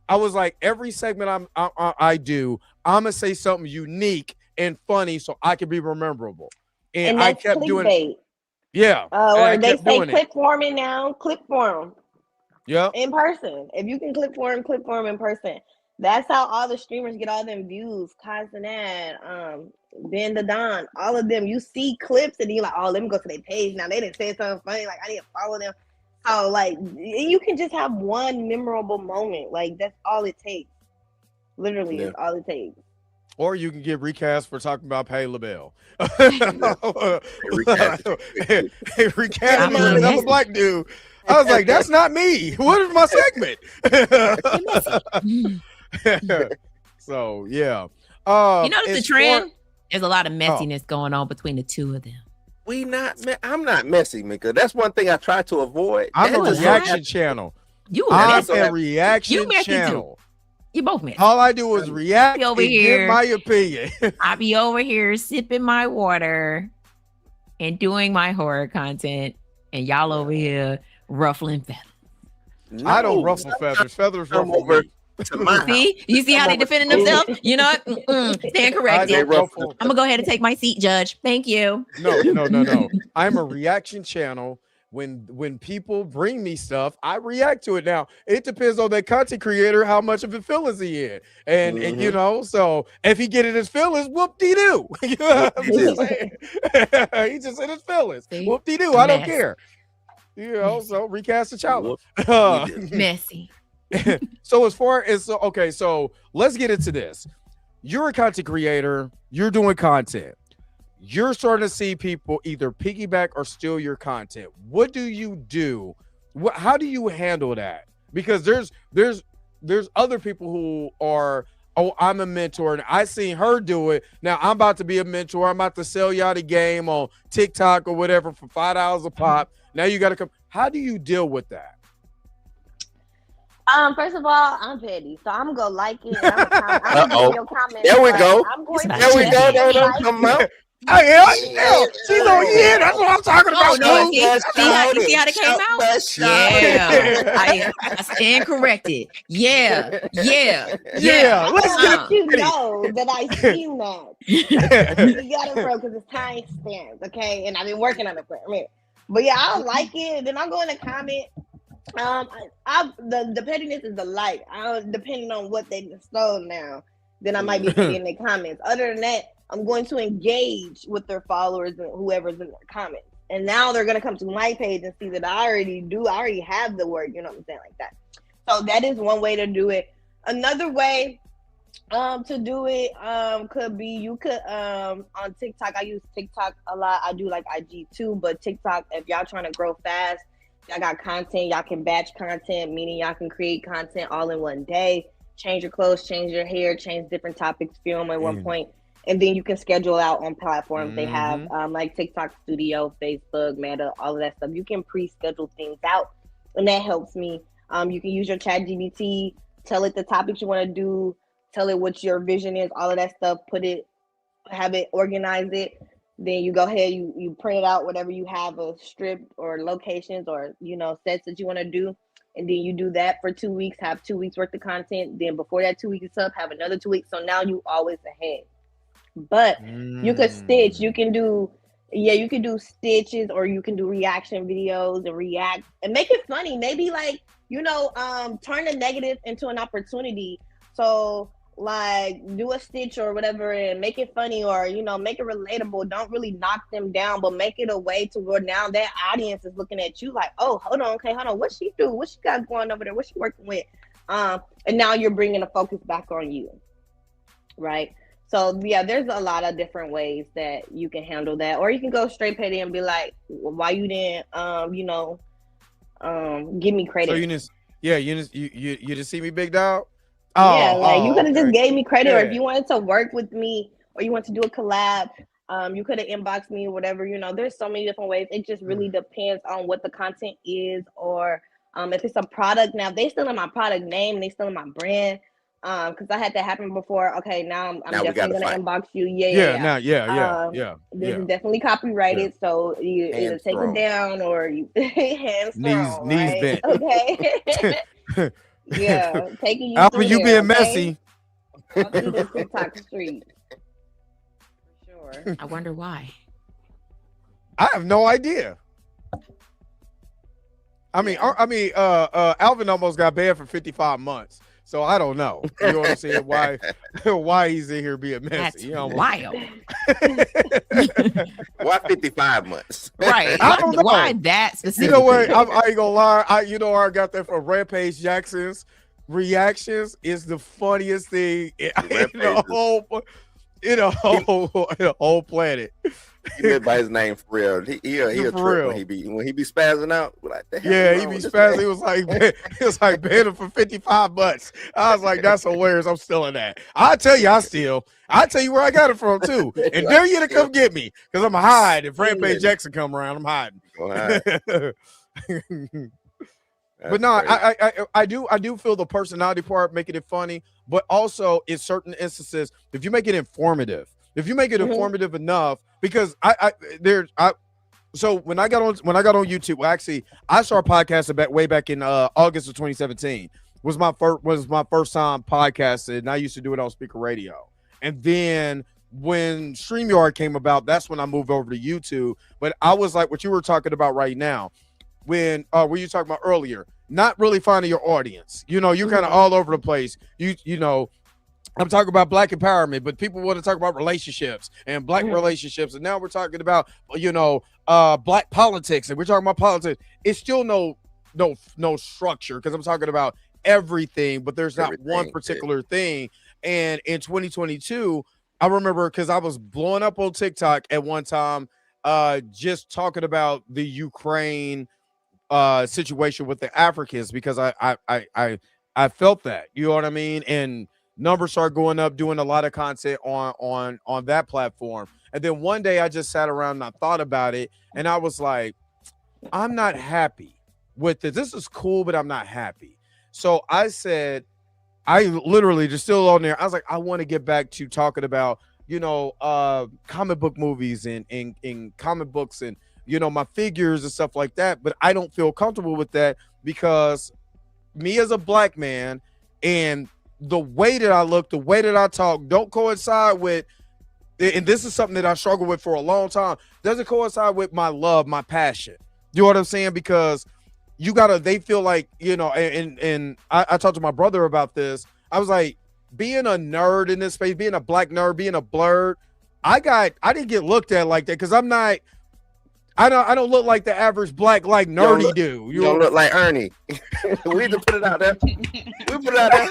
I was like, every segment I do, I'm gonna say something unique and funny so I can be memorable. And I kept doing it. Yeah. Or they say clip forming now. Clip form. Yeah. In person. If you can clip form in person. That's how all the streamers get all them views. Kaizenad, Ben the Don, all of them. You see clips and you're like, oh, let me go to their page. Now they didn't say something funny. Like, I need to follow them. So, like, you can just have one memorable moment. Like, that's all it takes. Literally, that's all it takes. Or you can get recast for talking about Pay LaBelle. Recast me because I'm a black dude. I was like, that's not me. What is my segment? So, yeah. You notice the trend? There's a lot of messiness going on between the two of them. I'm not messy, Mika. That's one thing I try to avoid. I'm a reaction channel. I'm a reaction channel. You both messy. All I do is react and give my opinion. I be over here sipping my water and doing my horror content, and y'all over here ruffling feathers. No, I don't ruffle feathers. Feathers ruffle me. See? You see how they defending themselves? You know what? Stand corrected. I'm gonna go ahead and take my seat, Judge. Thank you. No. I'm a reaction channel. When people bring me stuff, I react to it. Now it depends on that content creator how much of it feelings he in, and so if he get in his feelings, whoop-de-doo. He just in his feelings. Whoop-de-doo. I don't care. So recast the child. Messy. So as far as so let's get into this. You're a content creator. You're doing content. You're starting to see people either piggyback or steal your content. What do you do? How do you handle that? Because there's other people who are, I'm a mentor and I seen her do it. Now I'm about to be a mentor. I'm about to sell y'all the game on TikTok or whatever for $5 a pop. Now you got to come. How do you deal with that? First of all, I'm petty, so I'm gonna like it. I'm gonna your comment. There we go. There we go. Don't come out. She's on. Yeah, that's what I'm talking about. No, see how they came out? Yeah, I stand corrected. Yeah. Let's get you know that I seen that. You got it, bro, because it's time stamps, okay? And I've been working on it for a minute. But yeah, I like it. Then I'll go in the comment. The pettiness is the like. Depending on what they stole now, then I might be petty in the comments. Other than that, I'm going to engage with their followers and whoever's in their comments. And now they're gonna come to my page and see that I already have the work. You know what I'm saying, like that. So that is one way to do it. Another way to do it could be you could on TikTok. I use TikTok a lot. I do like IG too, but TikTok, if y'all trying to grow fast, y'all got content, y'all can batch content, meaning y'all can create content all in one day, change your clothes, change your hair, change different topics, film at one point, and then you can schedule out on platforms. They have like TikTok Studio, Facebook, Meta, all of that stuff. You can pre-schedule things out, and that helps me. You can use your ChatGPT, tell it the topics you want to do, tell it what your vision is, all of that stuff, have it, organize it. Then you go ahead, you print it out, whatever you have, a strip or locations or, sets that you want to do. And then you do that for 2 weeks, have 2 weeks worth of content. Then before that 2 weeks is up, have another 2 weeks. So now you always ahead. But you could stitch, you can do stitches, or you can do reaction videos and react and make it funny. Maybe like, turn the negative into an opportunity. So like do a stitch or whatever and make it funny, or make it relatable. Don't really knock them down, but make it a way to where now that audience is looking at you like, oh, hold on, what she do, what she got going over there, what she working with, and now you're bringing the focus back on you, right? So yeah, there's a lot of different ways that you can handle that, or you can go straight petty and be like, why you didn't give me credit. So you just see me, big dog. Yeah, like you could have just gave me credit, or if you wanted to work with me, or you want to do a collab, you could have inboxed me or whatever. There's so many different ways. It just really depends on what the content is, or if it's a product. Now, if they still in my product name, they still in my brand, because I had that happen before. Okay, now I'm definitely gonna inbox you. This is definitely copyrighted, so you either take it down or you hands thrown, knees right? bent. Okay. Yeah, taking you Alvin, through you there, being messy. Up through the TikTok street. For sure. I wonder why. I have no idea. Alvin almost got banned for 55 months. So I don't know. You know what I'm saying? Why he's in here being messy. That's wild. Why 55 months? Right. I don't know. Why that specifically? You know what? I ain't gonna lie. I got that from Rampage Jackson's reactions. Is the funniest thing in the whole planet. He live by his name for real. He'll trip when he be spazzing out. Like, he be spazzing. He was like banned him for 55 months. I was like, that's hilarious. I'm still in that. I'll tell you where I got it from too. And dare you to come get me, because I'm hiding. If Rampage Jackson come around, I'm hiding. But no, I do feel the personality part, making it funny, but also in certain instances, if you make it informative, informative enough, because so when I got on YouTube, well, actually I started podcasting way back in August of 2017 was my first time podcasting, and I used to do it on speaker radio. And then when StreamYard came about, that's when I moved over to YouTube. But I was like what you were talking about right now, when were you talking about earlier, not really finding your audience. You're kind of all over the place. I'm talking about Black empowerment, but people want to talk about relationships and Black relationships. And now we're talking about, Black politics, and we're talking about politics. It's still no structure, because I'm talking about everything, but there's not one particular thing. And in 2022, I remember, because I was blowing up on TikTok at one time, just talking about the Ukraine situation with the Africans, because I felt that, you know what I mean? And numbers start going up, doing a lot of content on that platform. And then one day I just sat around and I thought about it, and I was like, I'm not happy with this. This is cool, but I'm not happy. So I said, I literally just still on there. I was like, I want to get back to talking about, comic book movies and comic books and, my figures and stuff like that. But I don't feel comfortable with that, because me as a Black man and the way that I look, the way that I talk don't coincide with, and this is something that I struggle with for a long time, doesn't coincide with my love, my passion. You know what I'm saying? Because they feel like, and I talked to my brother about this. I was like, being a nerd in this space, being a black nerd, being a blurred, I didn't get looked at like that because I don't look like the average black like nerdy dude. You don't look like Ernie. We need to put it out there. We put it out there.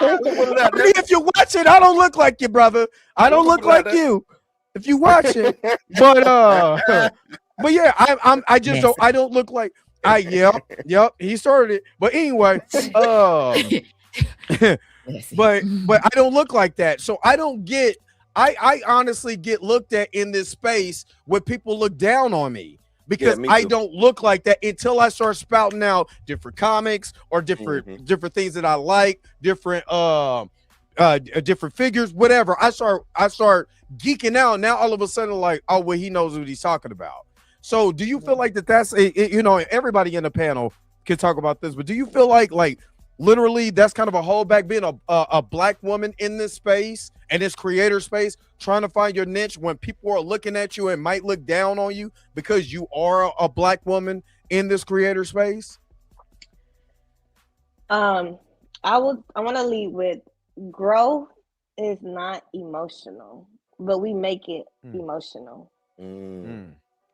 Ernie, if you watch it, I don't look like you, brother. I don't look like you. If you watch it, but yeah, I don't look like. Yep. He started it, but anyway, but I don't look like that, so I don't get. I honestly get looked at in this space where people look down on me because I don't look like that until I start spouting out different comics or different things that I like, different figures, whatever. I start geeking out. Now all of a sudden, like, oh well, he knows what he's talking about. So do you feel like that's everybody in the panel can talk about this, but do you feel like literally that's kind of a holdback being a black woman in this space and this creator space, trying to find your niche when people are looking at you and might look down on you because you are a black woman in this creator space? I want to lead with growth is not emotional, but we make it emotional.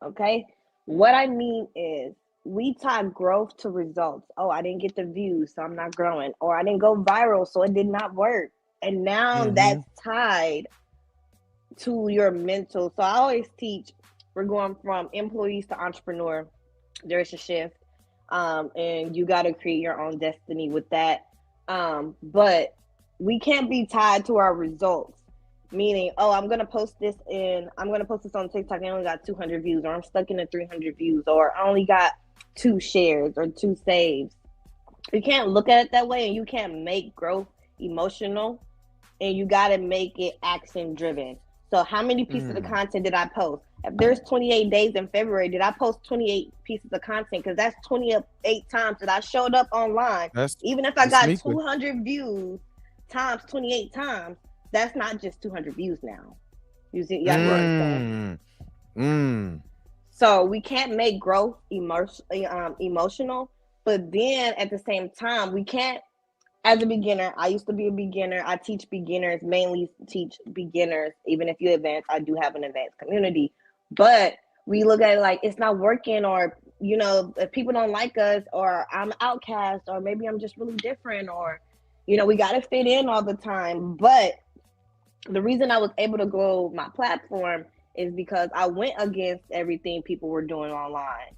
Okay? What I mean is we tie growth to results. Oh, I didn't get the views, so I'm not growing. Or I didn't go viral, so it did not work. And now that's tied to your mental. So I always teach, we're going from employees to entrepreneur. There's a shift. And you got to create your own destiny with that. But we can't be tied to our results. Meaning, oh, I'm going to post this on TikTok. I only got 200 views, or I'm stuck in the 300 views, or I only got 2 shares or 2 saves. You can't look at it that way, and you can't make growth emotional, and you got to make it action driven. So how many pieces of content did I post? If there's 28 days in February, did I post 28 pieces of content? Because that's 28 times that I showed up online. Even if I got 200 views times 28 times, that's not just 200 views now. You see, you understand? So we can't make growth emotional, but then at the same time, we can't. As a beginner, I used to be a beginner. I teach beginners, mainly teach beginners. Even if you're advanced, I do have an advanced community. But we look at it like it's not working, or if people don't like us, or I'm outcast, or maybe I'm just really different, or we got to fit in all the time. But the reason I was able to grow my platform is because I went against everything people were doing online.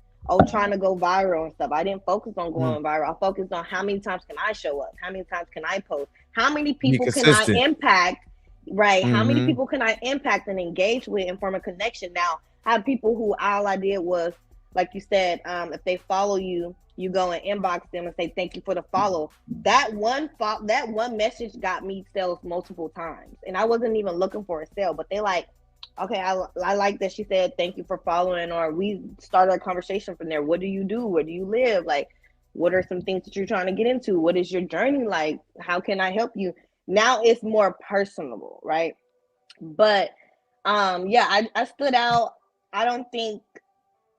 Trying to go viral and stuff. I didn't focus on going viral. I focused on how many times can I show up? How many times can I post? How many people can I impact? Right. How many people can I impact and engage with and form a connection? Now, I have people who all I did was, like you said, if they follow you, you go and inbox them and say, thank you for the follow. That one message got me sales multiple times. And I wasn't even looking for a sale, but they like, okay, I like that she said, thank you for following, or we started a conversation from there. What do you do? Where do you live? Like, what are some things that you're trying to get into? What is your journey like? How can I help you? Now it's more personable, right? But I stood out. I don't think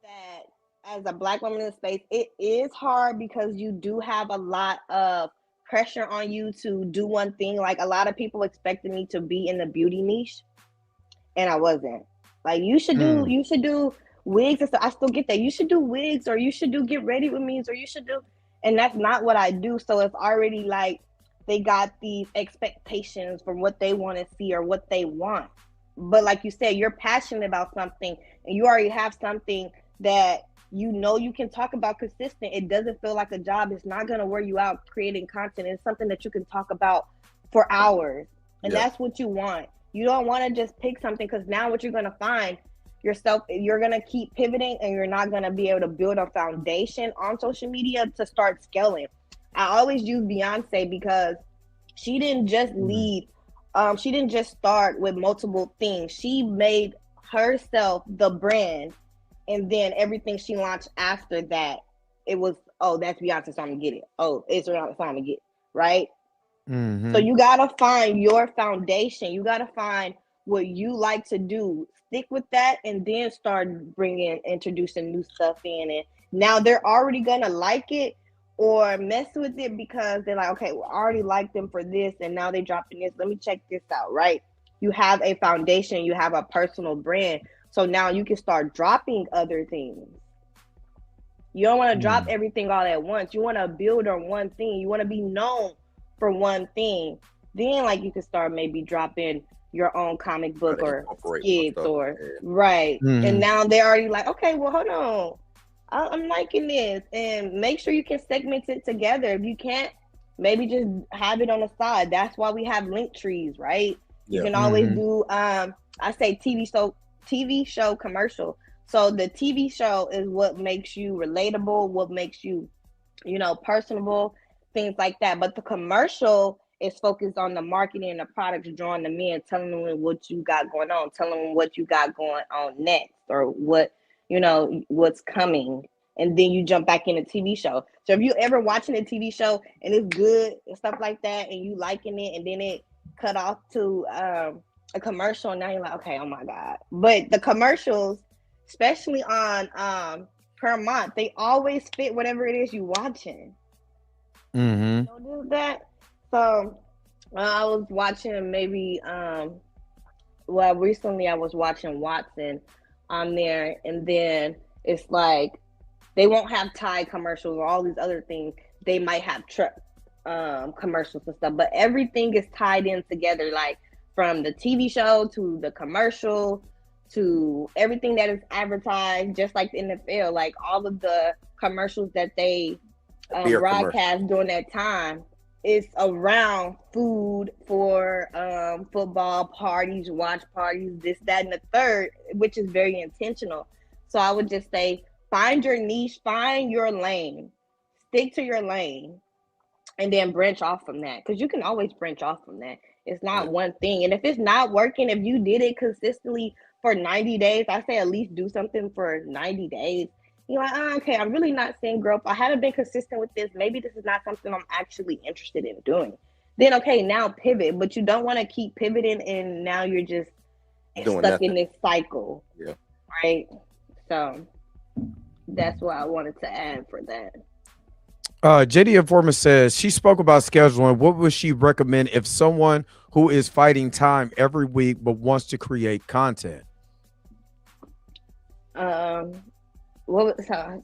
that as a Black woman in the space, it is hard because you do have a lot of pressure on you to do one thing. Like, a lot of people expected me to be in the beauty niche, and I wasn't. Like, you should do wigs and stuff. I still get that. You should do wigs, or you should do get ready with me, or you should do, and that's not what I do. So it's already like they got these expectations from what they want to see or what they want. But like you said, you're passionate about something and you already have something that you can talk about consistent. It doesn't feel like a job. It's not going to wear you out creating content. It's something that you can talk about for hours. And that's what you want. You don't want to just pick something, because now what you're going to find yourself, you're going to keep pivoting and you're not going to be able to build a foundation on social media to start scaling. I always use Beyonce because she didn't just lead. She didn't just start with multiple things. She made herself the brand. And then everything she launched after that, it was, oh, that's Beyonce, so I'm going to get it. Oh, it's Rihanna, so I'm going to get it, right? So you got to find your foundation. You got to find what you like to do, stick with that, and then start introducing new stuff in. And now they're already gonna like it or mess with it because they're like, okay, well, I already like them for this, and now they dropping this. Let me check this out, right? You have a foundation, you have a personal brand, so now you can start dropping other things. You don't want to drop everything all at once. You want to build on one thing. You want to be known for one thing. Then, like, you can start maybe dropping your own comic book or skits or right. And now they're already like, okay, well, hold on, I'm liking this, and make sure you can segment it together. If you can't, maybe just have it on the side. That's why we have link trees, right? You can always do I say TV show commercial. So the TV show is what makes you relatable, what makes you, personable, things like that. But the commercial is focused on the marketing and the products, drawing them in, telling them what you got going on, telling them what you got going on next, or what, what's coming. And then you jump back in a TV show. So if you ever watching a TV show and it's good and stuff like that, and you liking it, and then it cut off to a commercial, and now you're like, okay, oh my God. But the commercials, especially on Paramount, they always fit whatever it is you watching. Don't do that. So I was watching maybe recently I was watching Watson on there, and then it's like they won't have Tide commercials or all these other things. They might have truck commercials and stuff, but everything is tied in together, like from the TV show to the commercial to everything that is advertised, just like the NFL, like all of the commercials that they broadcast during that time is around food for football parties, watch parties, this, that, and the third, which is very intentional. So I would just say, find your niche, find your lane, stick to your lane, and then branch off from that, because you can always branch off from that. It's not one thing. And if it's not working, if you did it consistently for 90 days, I say at least do something for 90 days. You're like, okay, I'm really not seeing growth. I haven't been consistent with this. Maybe this is not something I'm actually interested in doing. Then, okay, now pivot. But you don't want to keep pivoting, and now you're just stuck in this cycle. Yeah. Right? So that's what I wanted to add for that. JD Informer says she spoke about scheduling. What would she recommend if someone who is fighting time every week but wants to create content?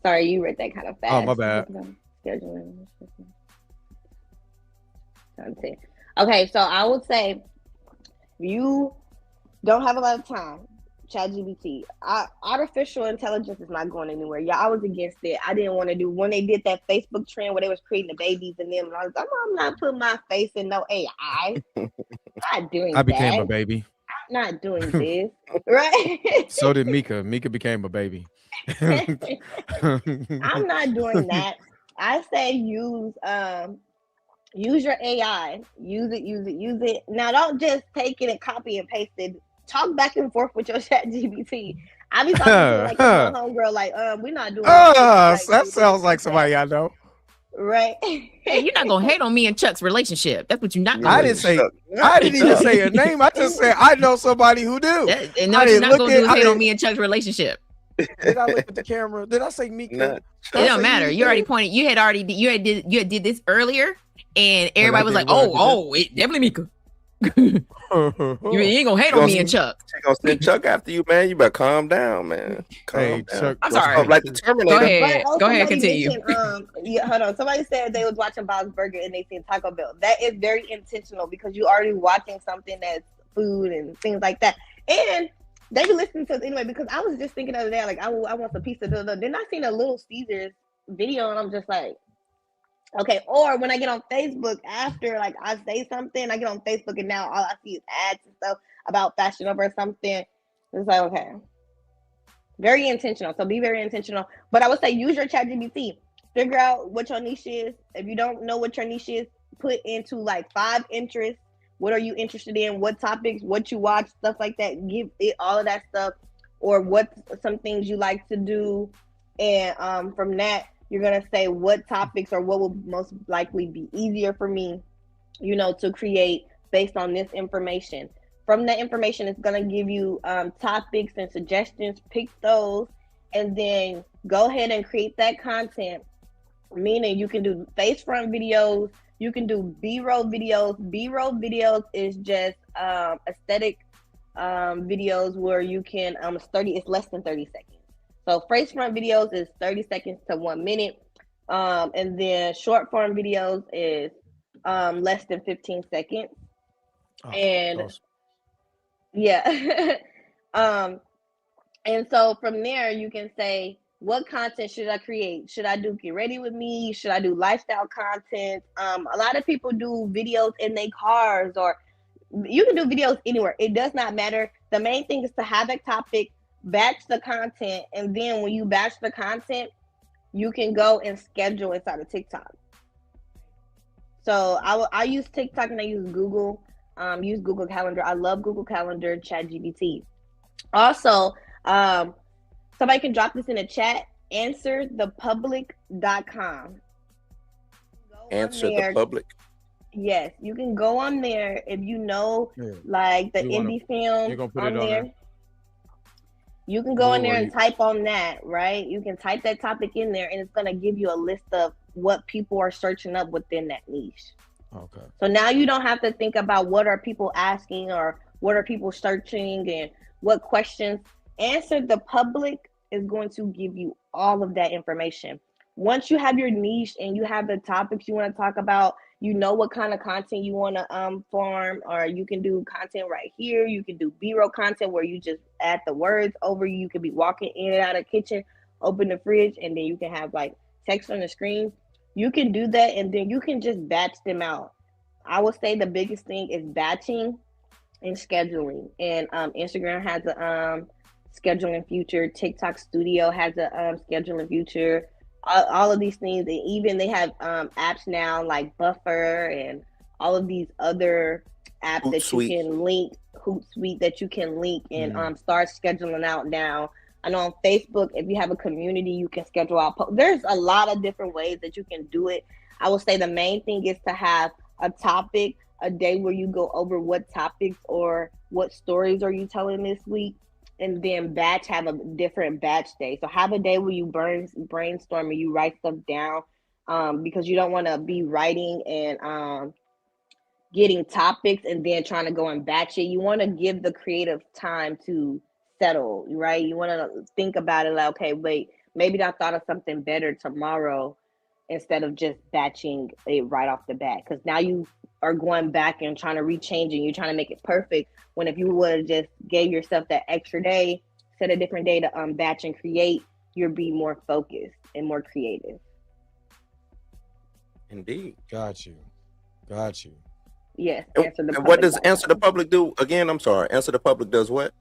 Sorry, you read that kind of fast. Oh, my bad. Scheduling. Okay, so I would say you don't have a lot of time. ChatGPT. Artificial intelligence is not going anywhere. Yeah, I was against it. I didn't want to do when they did that Facebook trend where they was creating the babies and them. I was like, I'm not putting my face in no AI. I'm not doing that. I became a baby. I'm not doing this. Right? So did Mika. Mika became a baby. I'm not doing that. I say use your AI. Use it. Now don't just take it and copy and paste it. Talk back and forth with your ChatGPT. I be talking to like my homegirl, like, we're not doing that sounds like somebody I know. Right. Hey, you're not gonna hate on me and Chuck's relationship. That's what you're not gonna I didn't even say a name. I just said I know somebody who do. And no, you're not gonna do is hate on me and Chuck's relationship. Did I look at the camera? Did I say Mika? It don't matter. You already pointed. You had did this earlier, and everybody was like, "Oh, it definitely Mika." You ain't gonna hate on me and Chuck. She gonna send Chuck after you, man. You better calm down, man. Calm down. Chuck, I'm sorry. Like the Terminator. Go ahead, continue. Hold on. Somebody said they was watching Bob's Burger and they seen Taco Bell. That is very intentional because you already watching something that's food and things like that. And they be listening to it anyway, because I was just thinking the other day, like, I want some pizza. Then I seen a Little Caesars video and I'm just like, okay. Or when I get on Facebook after, like, I say something, I get on Facebook and now all I see is ads and stuff about Fashion Over or something. It's like, okay. Very intentional. So be very intentional. But I would say use your ChatGPT. Figure out what your niche is. If you don't know what your niche is, put into like 5 interests. What are you interested in? What topics? What you watch? Stuff like that. Give it all of that stuff. Or what some things you like to do. And from that, you're going to say what topics or what will most likely be easier for me, to create based on this information. From that information, it's going to give you topics and suggestions. Pick those, and then go ahead and create that content. Meaning you can do face front videos, you can do B-roll videos. B-roll videos is just aesthetic videos where you can it's less than 30 seconds. So face front videos is 30 seconds to 1 minute. And then short form videos is less than 15 seconds. And awesome. Yeah. And so from there you can say, what content should I create? Should I do Get Ready With Me? Should I do lifestyle content? A lot of people do videos in their cars, or you can do videos anywhere. It does not matter. The main thing is to have a topic, batch the content, and then when you batch the content, you can go and schedule inside of TikTok. So I use TikTok and I use Google. Use Google Calendar. I love Google Calendar, ChatGPT. Also, somebody can drop this in the chat. AnswerThePublic.com. Answer the Public. Yes, you can go on there if you know, like the indie films on there. You can go in there and type on that, right? You can type that topic in there, and it's gonna give you a list of what people are searching up within that niche. Okay. So now you don't have to think about what are people asking or what are people searching and what questions. Answer the Public is going to give you all of that information. Once you have your niche and you have the topics you want to talk about, you know what kind of content you want to form, or you can do content right here. You can do B-roll content where you just add the words over. You could be walking in and out of the kitchen, open the fridge, and then you can have like text on the screen. You can do that, and then you can just batch them out. I would say the biggest thing is batching and scheduling. And Instagram has a scheduling feature. TikTok Studio has a scheduling feature. All of these things, and even they have apps now like Buffer and all of these other apps that you can link, Hootsuite that you can link and start scheduling out now. I know on Facebook, if you have a community, you can schedule out. There's a lot of different ways that you can do it. I would say the main thing is to have a topic, a day where you go over what topics or what stories are you telling this week. And then have a different batch day. So have a day where you brainstorm and you write stuff down, because you don't want to be writing and getting topics and then trying to go and batch it. You want to give the creative time to settle, right? You want to think about it like, okay, wait, maybe I thought of something better tomorrow, instead of just batching it right off the bat. Because now you are going back and trying to rechange and you're trying to make it perfect. When if you would have just gave yourself that extra day, set a different day to batch and create, you'll be more focused and more creative. Indeed. Got you. Yes. And what does Answer the Public do? Again, I'm sorry. Answer the Public does what?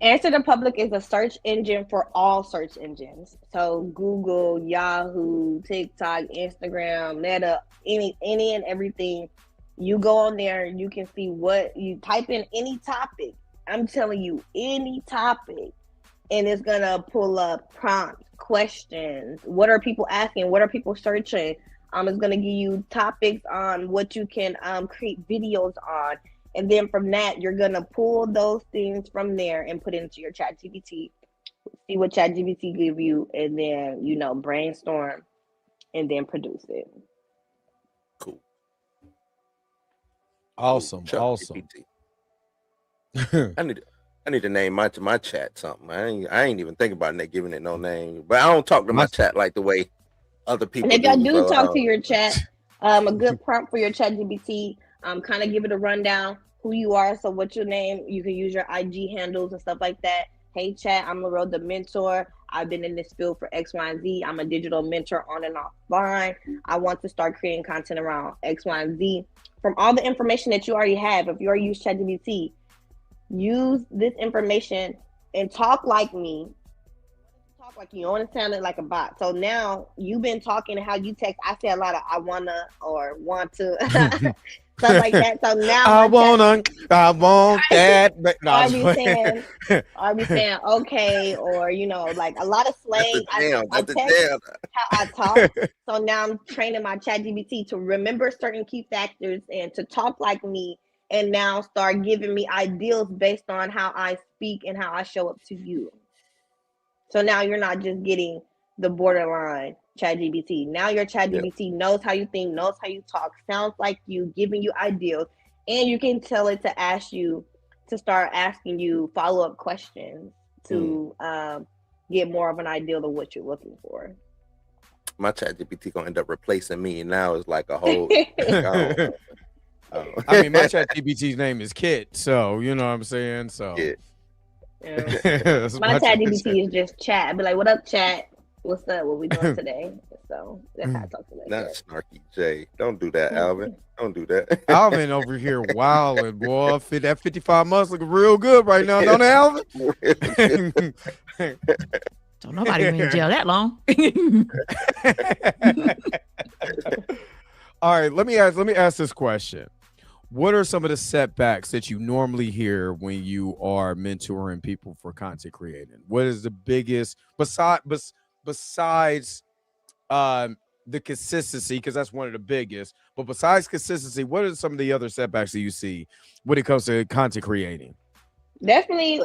Answer the Public is a search engine for all search engines. So Google, Yahoo, TikTok, Instagram, Meta, any and everything. You go on there, you can see what you type in any topic. I'm telling you, any topic, and it's gonna pull up prompts, questions. What are people asking? What are people searching? It's gonna give you topics on what you can create videos on. And then from that, you're going to pull those things from there and put it into your ChatGPT, see what ChatGPT give you, and then, brainstorm and then produce it. Cool. Awesome. I need to name my chat something. I ain't even thinking about giving it no name, but I don't talk to my chat like the way other people and if y'all do talk to your chat, a good prompt for your ChatGPT, kind of give it a rundown, who you are. So what's your name? You can use your IG handles and stuff like that. Hey chat, I'm LarelleDaMentor. I've been in this field for X, Y, and Z. I'm a digital mentor on and offline. I want to start creating content around X, Y, and Z. From all the information that you already have, if you already use ChatGPT, use this information and talk like me. Talk like you don't sound like a bot. So now you've been talking how you text. I say a lot of I wanna or want to. Stuff like that. So now I want that. Are we saying okay, or like a lot of slang. I talk. So now I'm training my ChatGPT to remember certain key factors and to talk like me and now start giving me ideals based on how I speak and how I show up to you. So now you're not just getting the borderline ChatGPT. Now your ChatGPT knows how you think, knows how you talk, sounds like you, giving you ideals, and you can tell it to ask you to start asking you follow-up questions to get more of an ideal of what you're looking for. My ChatGPT gonna end up replacing me. Now it's like a whole. I mean, my ChatGPT's name is Kit, so you know what I'm saying. So my ChatGPT is just chat. I'd be like, "What up, chat? What's up? What we doing today?" So that's how I talk to that. Not snarky Jay. Don't do that, Alvin. Don't do that. Alvin over here wilding, boy. That 55 months looking real good right now, don't it, Alvin? Don't nobody been in jail that long. All right, let me ask this question. What are some of the setbacks that you normally hear when you are mentoring people for content creating? What is the biggest besides the consistency, because that's one of the biggest, but besides consistency, what are some of the other setbacks that you see when it comes to content creating? Definitely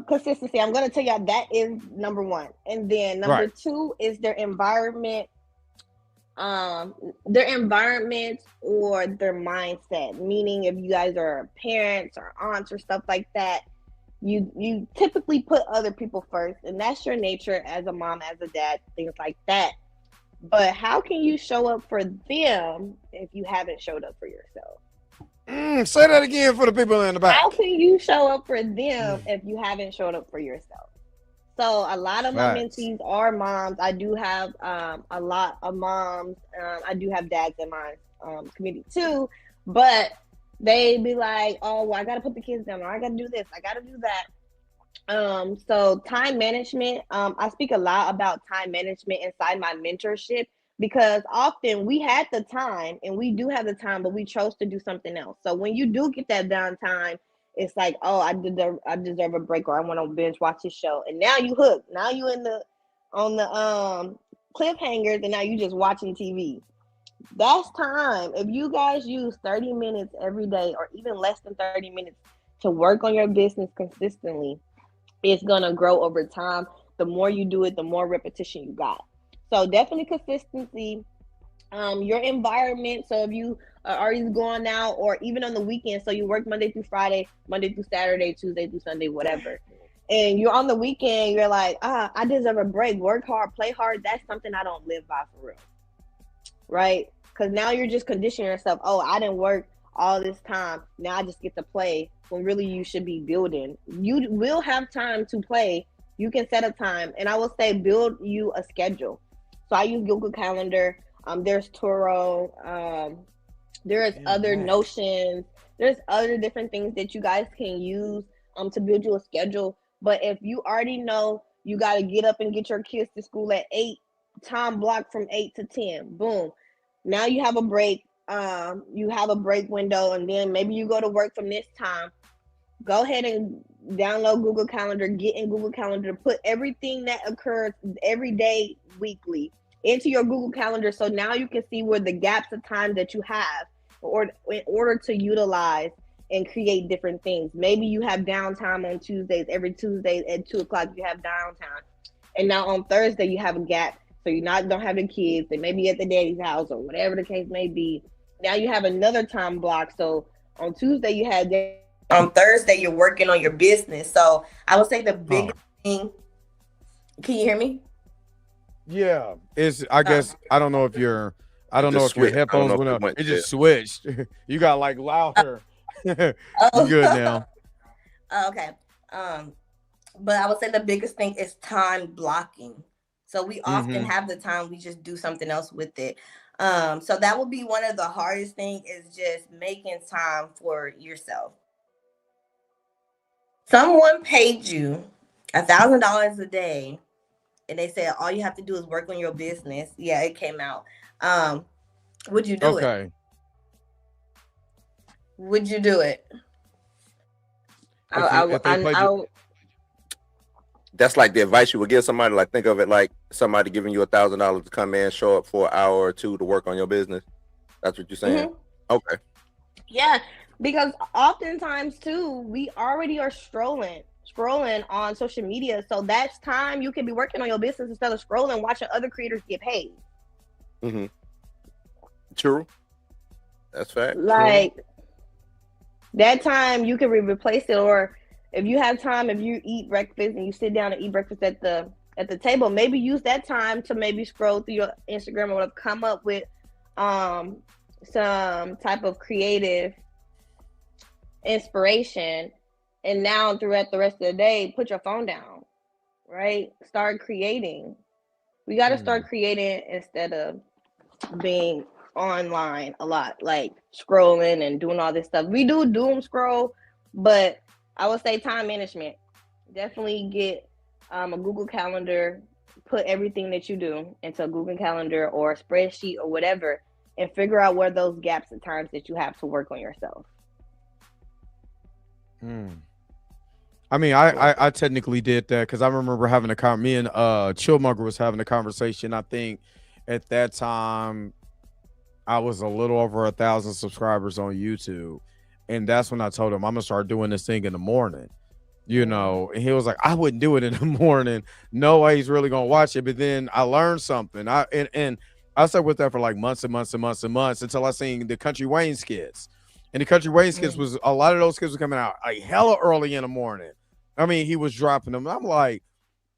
consistency. I'm going to tell y'all that is number one. And then number two is their environment or their mindset. Meaning if you guys are parents or aunts or stuff like that, you typically put other people first, and that's your nature as a mom, as a dad, things like that. But how can you show up for them if you haven't showed up for yourself? Say that again for the people in the back. How can you show up for them if you haven't showed up for yourself? So a lot of my mentees are moms. I do have a lot of moms. I do have dads in my community too, but they be like, "Oh, well, I got to put the kids down, or I got to do this, I got to do that." So time management, I speak a lot about time management inside my mentorship, because often we had the time and we do have the time, but we chose to do something else. So when you do get that downtime, it's like, oh, I deserve a break, or I want to binge watch this show. And now you hooked. Now you on the cliffhangers, and now you just watching TV. That's time. If you guys use 30 minutes every day, or even less than 30 minutes to work on your business consistently, it's going to grow over time. The more you do it, the more repetition you got. So definitely consistency. Your environment. So if you are already going out, or even on the weekend, so you work Monday through Friday, Monday through Saturday, Tuesday through Sunday, whatever. And you're on the weekend, you're like, I deserve a break. Work hard, play hard. That's something I don't live by for real. Right? Because now you're just conditioning yourself. Oh, I didn't work all this time. Now I just get to play, when really you should be building. You will have time to play. You can set a time. And I will say, build you a schedule. So I use Google Calendar. There's Toro. There's other Notions. There's other different things that you guys can use to build you a schedule. But if you already know you got to get up and get your kids to school at 8, time block from 8 to 10, boom. Now you have a break. You have a break window, and then maybe you go to work from this time. Go ahead and download Google Calendar, get in Google Calendar, put everything that occurs every day, weekly, into your Google Calendar. So now you can see where the gaps of time that you have, or in order to utilize and create different things. Maybe you have downtime on Tuesdays. Every Tuesday at 2:00 you have downtime, and now on Thursday you have a gap. So you don't have the kids. They may be at the daddy's house, or whatever the case may be. Now you have another time block. So on Tuesday you had on Thursday you're working on your business. So I would say the biggest thing. Can you hear me? Yeah, I guess I don't know if your headphones went up. It just switched. You got like louder. You good now? Okay. But I would say the biggest thing is time blocking. So we often have the time, we just do something else with it. So that would be one of the hardest things, is just making time for yourself. Someone paid you $1,000 a day, and they said all you have to do is work on your business. Yeah, it came out. Would you do it? Would you do it? That's like the advice you would give somebody. Like, think of it like somebody giving you $1,000 to come in, show up for an hour or two to work on your business. That's what you're saying? Okay. Yeah. Because oftentimes too, we already are scrolling on social media. So that's time you can be working on your business instead of scrolling, watching other creators get paid. Mm-hmm. True. That's fact. Like that time you can replace it, or if you have time, if you eat breakfast and you sit down and eat breakfast at the table, maybe use that time to maybe scroll through your Instagram or whatever, come up with some type of creative inspiration, and now throughout the rest of the day, put your phone down, right? Start creating. We got to start creating instead of being online a lot, like scrolling and doing all this stuff. We do doom scroll, but I would say time management. Definitely get a Google Calendar, put everything that you do into a Google Calendar or a spreadsheet or whatever, and figure out where those gaps and times that you have to work on yourself. I mean, I technically did that because I remember having me and Chillmonger was having a conversation. I think at that time I was a little over 1,000 subscribers on YouTube, and that's when I told him I'm gonna start doing this thing in the morning, you know. And he was like, I wouldn't do it in the morning. No way he's really gonna watch it. But then I learned something. And I stuck with that for like months and months and months and months until I seen the Country Wayne skits. And the Country Wayne skits was a lot of those skits were coming out like hella early in the morning. I mean, he was dropping them. I'm like,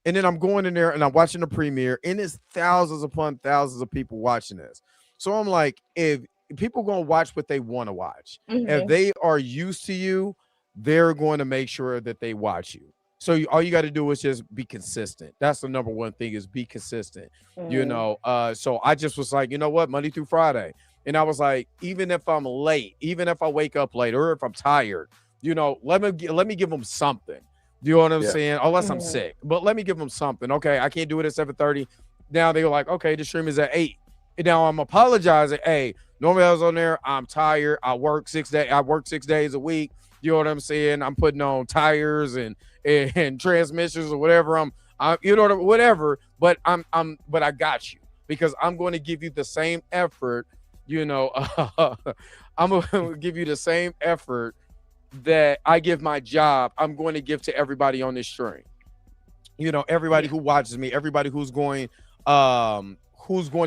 and then I'm going in there and I'm watching the premiere, and it's thousands upon thousands of people watching this. So I'm like, if people gonna watch what they want to watch, if they are used to you, they're going to make sure that they watch you. So all you got to do is just be consistent. That's the number one thing, is be consistent. You know, so I just was like, you know what, Monday through Friday. And I was like, even if I'm late, even if I wake up late, or if I'm tired, you know, let me give them something. You know what I'm saying? Unless I'm sick, but let me give them something. Okay, I can't do it at 7:30. Now they were like, okay, the stream is at 8. And now I'm apologizing. Hey, normally I was on there. I'm tired. I work 6 days a week. You know what I'm saying? I'm putting on tires and transmissions or whatever. You know whatever. But but I got you, because I'm going to give you the same effort. You know, I'm going to give you the same effort that I give my job. I'm going to give to everybody on this stream. You know, everybody who watches me, everybody who's going to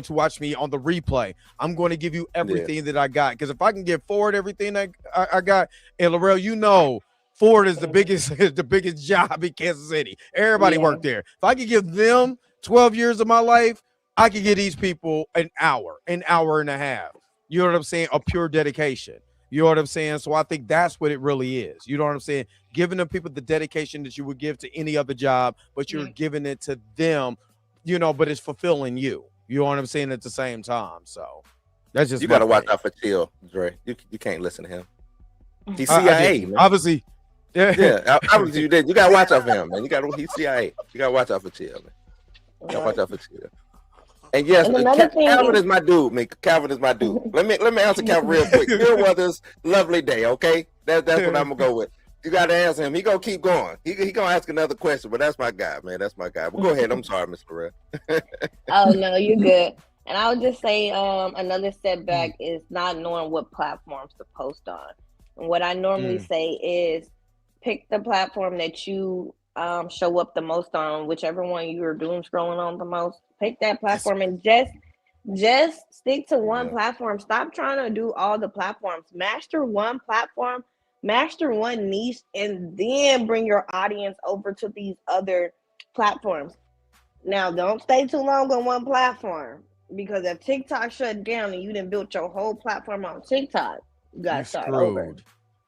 watch me on the replay. I'm going to give you everything that I got. Because if I can give Ford everything that I got, and Larelle, you know, Ford is the biggest job in Kansas City. Everybody worked there. If I could give them 12 years of my life, I could give these people an hour and a half. You know what I'm saying? A pure dedication. You know what I'm saying? So I think that's what it really is. You know what I'm saying? Giving them people the dedication that you would give to any other job, but you're giving it to them, you know, but it's fulfilling you. You know what I'm saying? At the same time. So that's just, you got to watch out for Chill, Dre. You can't listen to him. He's CIA, man. Obviously. Yeah, obviously you did. You got to watch out for him, man. He's CIA. You got to watch out for Chill, man. You got to watch out for Chill. And yes, Calvin is my dude, man. Calvin is my dude. Let me answer Calvin real quick. Your weather's lovely day, okay? That's what I'm gonna go with. You gotta answer him. He gonna keep going. He gonna ask another question, but that's my guy, man. That's my guy. But go ahead. I'm sorry, Miss Correa. Oh no, you're good. And I would just say another setback is not knowing what platforms to post on. And what I normally say is pick the platform that you show up the most on, whichever one you're doom scrolling on the most. Pick that platform and just stick to one platform. Stop trying to do all the platforms. Master one platform, master one niche, and then bring your audience over to these other platforms. Now, don't stay too long on one platform, because if TikTok shut down and you didn't build your whole platform on TikTok, you gotta start over.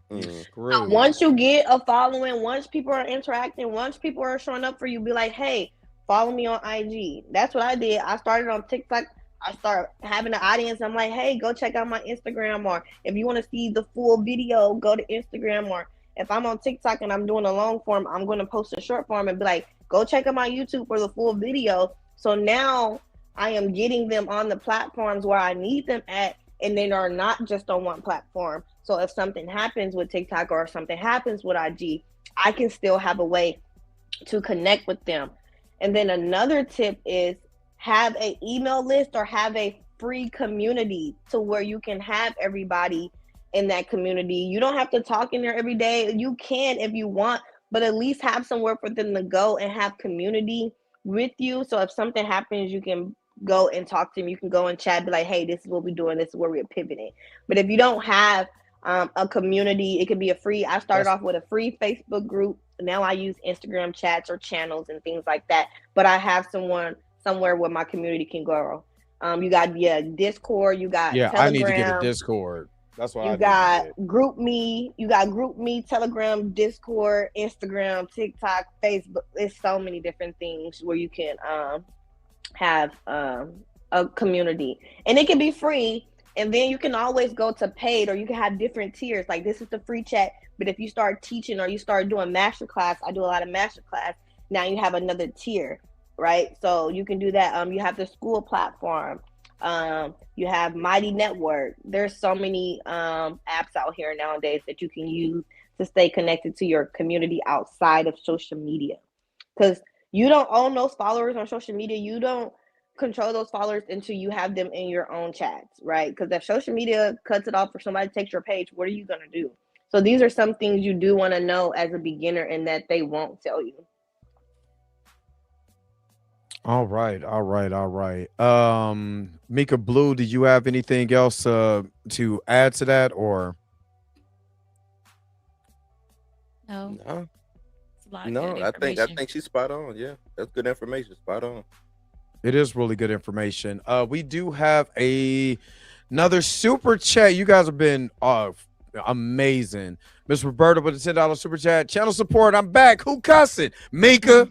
Once you get a following, once people are interacting, once people are showing up for you, be like, hey, follow me on IG. That's what I did. I started on TikTok. I started having an audience. I'm like, hey, go check out my Instagram. Or if you want to see the full video, go to Instagram. Or if I'm on TikTok and I'm doing a long form, I'm going to post a short form and be like, go check out my YouTube for the full video. So now I am getting them on the platforms where I need them at, and they are not just on one platform. So if something happens with TikTok or something happens with IG, I can still have a way to connect with them. And then another tip is have an email list or have a free community to where you can have everybody in that community. You don't have to talk in there every day. You can if you want, but at least have somewhere for them to go and have community with you. So if something happens, you can go and talk to them. You can go and chat, be like, hey, this is what we're doing. This is where we're pivoting. But if you don't have a community, it could be I started off with a free Facebook group. Now I use Instagram chats or channels and things like that. But I have somewhere where my community can grow. You got Discord, you got Telegram. I need to get a Discord. That's what you got GroupMe, Telegram, Discord, Instagram, TikTok, Facebook. There's so many different things where you can have a community, and it can be free. And then you can always go to paid, or you can have different tiers. Like this is the free chat, but if you start teaching or you start doing masterclass, I do a lot of masterclass. Now you have another tier, right? So you can do that. You have the school platform. You have Mighty Network. There's so many apps out here nowadays that you can use to stay connected to your community outside of social media. Because you don't own those followers on social media. You don't control those followers until you have them in your own chats, right? Because if social media cuts it off or somebody takes your page, what are you going to do? So these are some things you do want to know as a beginner and that they won't tell you. All right. Mika Blue, did you have anything else to add to that, or? No. I think she's spot on. Yeah, that's good information. Spot on. It is really good information. We do have another super chat. You guys have been amazing. Miss Roberta with a $10 super chat. Channel support. I'm back. Who cussing? Mika.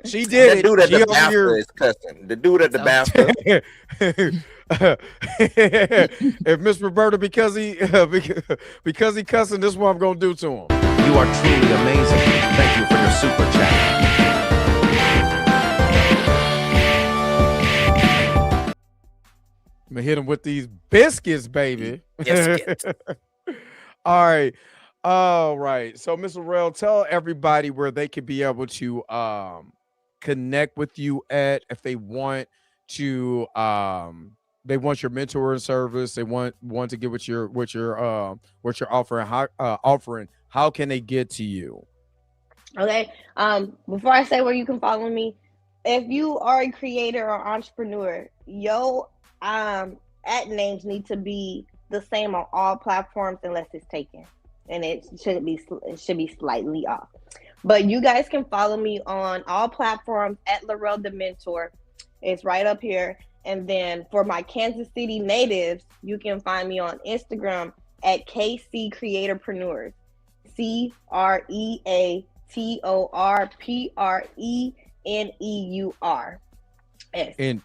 She did. The dude at the BAFTA is cussing. The dude at the BAFTA. If Miss Roberta, because he cussing, this is what I'm gonna do to him. You are truly amazing. Thank you for your super chat. I'm gonna hit him with these biscuits, baby. Biscuits. All right. So, Miss Laurel, tell everybody where they could be able to connect with you at if they want to. They want your mentoring service. They want to get what you're offering. How can they get to you? Okay. Before I say where you can follow me, if you are a creator or entrepreneur, at names need to be the same on all platforms unless it's taken, and it should be slightly off. But you guys can follow me on all platforms at LarelleDaMentor. It's right up here. And then for my Kansas City natives, you can find me on Instagram at KC Creatorpreneurs. CreatorPreneurs. And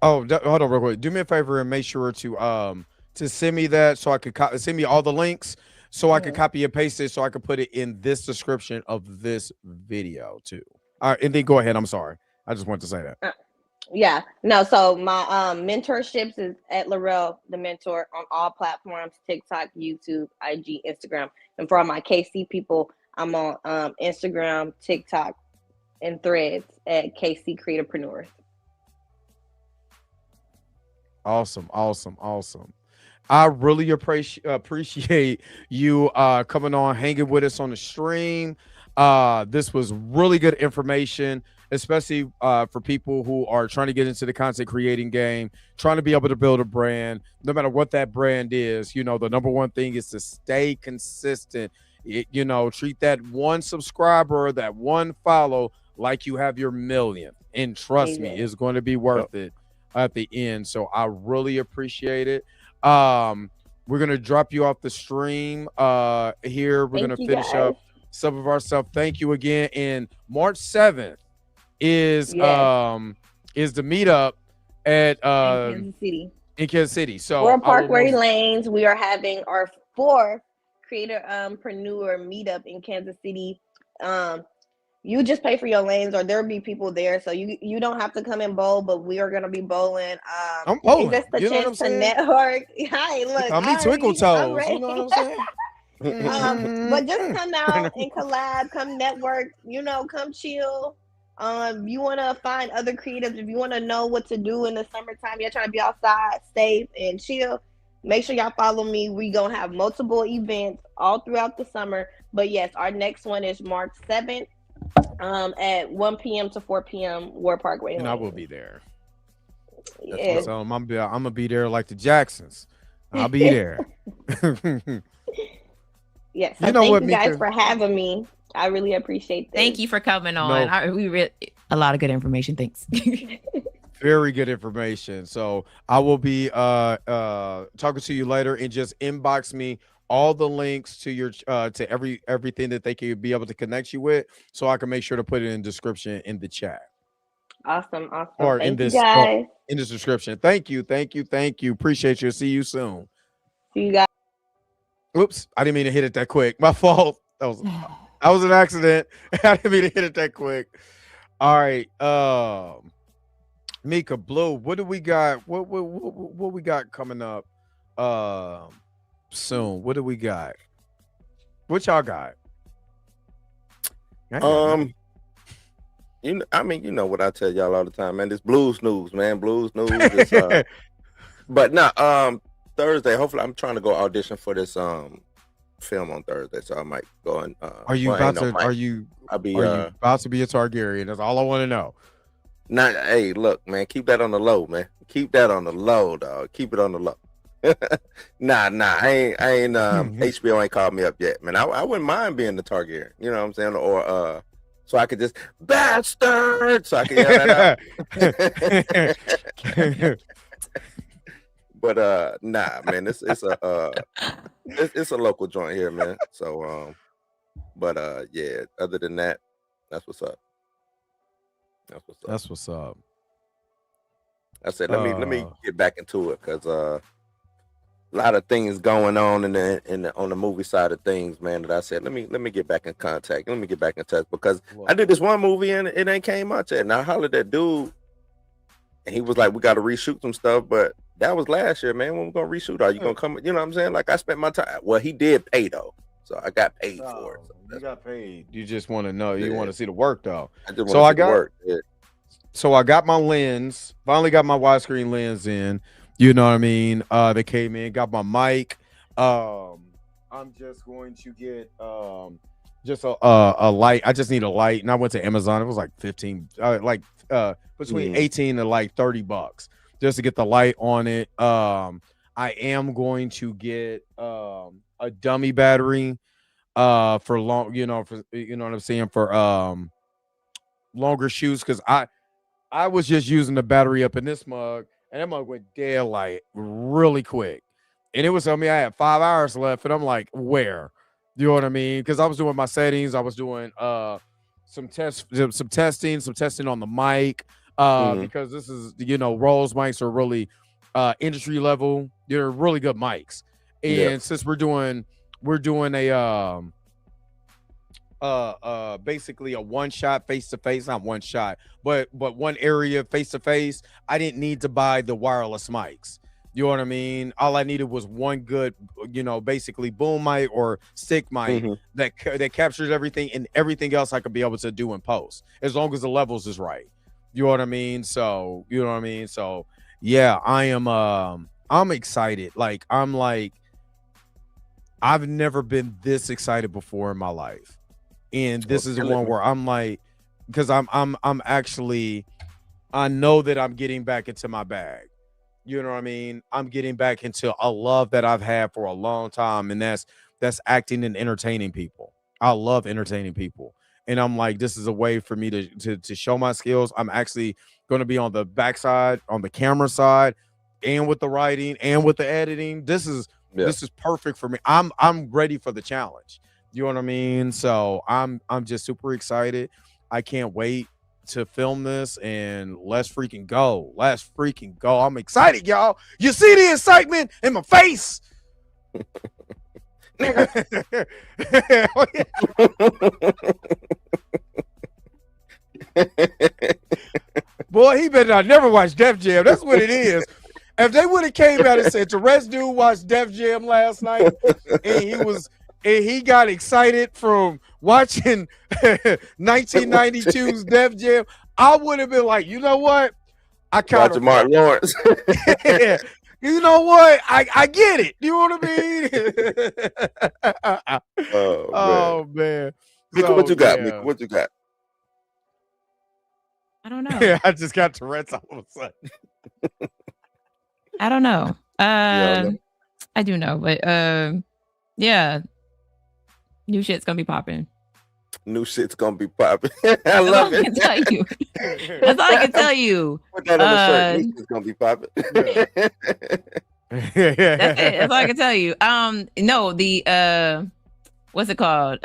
hold on real quick. Do me a favor and make sure to send me that so I could send me all the links so I can copy and paste it so I can put it in this description of this video too. All right, and then go ahead. I'm sorry. I just wanted to say that. So my mentorships is at LarelleDaMentor on all platforms: TikTok, YouTube, IG, Instagram. And for all my KC people, I'm on Instagram, TikTok, and Threads at KC Creatorpreneurs. Awesome. I really appreciate you coming on, hanging with us on the stream. This was really good information, especially for people who are trying to get into the content creating game, trying to be able to build a brand, no matter what that brand is. The number one thing is to stay consistent. Treat that one subscriber, that one follow like you have your million. And trust me, it's going to be worth it at the end. So I really appreciate it. We're going to drop you off the stream here. We're going to finish up some of our stuff. Thank you again. And March 7th is the meetup at in Kansas City. So we're Parkway Lanes. We are having our 4th creatorpreneur meetup in Kansas City. You just pay for your lanes, or there'll be people there, so you don't have to come and bowl, but we are gonna be bowling. I'm bowling. It's just a chance to network. Hi, look, I'm Twinkle Toes. You know what I'm saying? But just come out and collab, come network. Come chill. You want to find other creatives. If you want to know what to do in the summertime, you're trying to be outside, safe and chill. make sure y'all follow me. We gonna have multiple events all throughout the summer. But yes, our next one is March 7th, at 1 p.m. to 4 p.m. War Parkway. And I will be there. Yeah. So I'm gonna be there like the Jacksons. I'll be there. Yes. So thank you guys for having me. I really appreciate this. Thank you for coming on. We really a lot of good information. Thanks. Very good information. So I will be talking to you later, and just inbox me all the links to your to everything that they can be able to connect you with, so I can make sure to put it in description in the chat. Awesome. Or Thank in this you guys. In this description. Thank you. Appreciate you. See you soon. See you guys. Oops, I didn't mean to hit it that quick. My fault. That was an accident. I didn't mean to hit it that quick. All right. Mika Blue, what do we got? What we got coming up soon? What do we got? What y'all got? You know what I tell y'all all the time, man. This blues news, man. Blues news is, but no, Thursday, hopefully I'm trying to go audition for this film on Thursday, so I might go and are you about to be a Targaryen? That's all I want to know. Hey, look, man, keep that on the low, man. Keep that on the low, dog. Keep it on the low. Nah, I ain't HBO ain't called me up yet, man. I wouldn't mind being the Targaryen, you know what I'm saying? Or so I could just bastard, so I can yell that out. But nah, man, it's a local joint here, man. So yeah, other than that, that's what's up. That's what's up. I said let me get back into it, because a lot of things going on on the movie side of things, man, that I said let me get back in contact. Let me get back in touch, because I did this one movie and it ain't came out yet. And I hollered at that dude, and he was like, we got to reshoot some stuff, but that was last year, man. When we gonna reshoot? Are you gonna come? You know what I'm saying? Like, I spent my time. Well, he did pay though, so I got paid for it. So you got paid. You just want to know. You want to see the work though. I just want to see the work. Yeah. So I got my lens. Finally got my widescreen lens in. You know what I mean? They came in. Got my mic. I'm just going to get just a light. I just need a light, and I went to Amazon. It was like 15, between 18 and like $30. Just to get the light on it. I am going to get a dummy battery for long, you know what I'm saying, for longer shoots, because I was just using the battery up in this mug, and that mug went dead light really quick. And it was telling me I had 5 hours left, and I'm like, where? You know what I mean? Because I was doing my settings, I was doing some testing on the mic. Because this is, Rolls mics are really industry level. They're really good mics. And since we're doing a basically a one shot face to face, not one shot, but one area face to face, I didn't need to buy the wireless mics. You know what I mean? All I needed was one good, basically boom mic or stick mic that captures everything, and everything else I could be able to do in post, as long as the levels is right. You know what I mean? So, So, yeah, I'm excited. I've never been this excited before in my life. And this is the one where I'm like, because I'm actually, I know that I'm getting back into my bag. You know what I mean? I'm getting back into a love that I've had for a long time. And that's acting and entertaining people. I love entertaining people. And I'm like, this is a way for me to show my skills. I'm actually going to be on the backside, on the camera side, and with the writing and with the editing. This is perfect for me. I'm ready for the challenge. You know what I mean? So I'm just super excited. I can't wait to film this, and let's freaking go. Let's freaking go. I'm excited, y'all. You see the excitement in my face? Boy, he better not never watch Def Jam. That's what it is. If they would have came out and said, Tourette's dude watched Def Jam last night, and he got excited from watching 1992's Def Jam, I would have been like, you know what? I kind of Martin Lawrence. Yeah. You know what? I get it. You know what I mean? Oh man. Mika, So, what you got? yeah. Mika, what you got? I don't know. Yeah, I just got Tourette's all of a sudden. I don't know. know? I do know, but yeah, new shit's gonna be popping. New shit's gonna be popping. I love it. That's all I can tell you. That's all I can tell you. Put that on the shirt. New shit's gonna be popping. That's it. That's all I can tell you. No, the what's it called?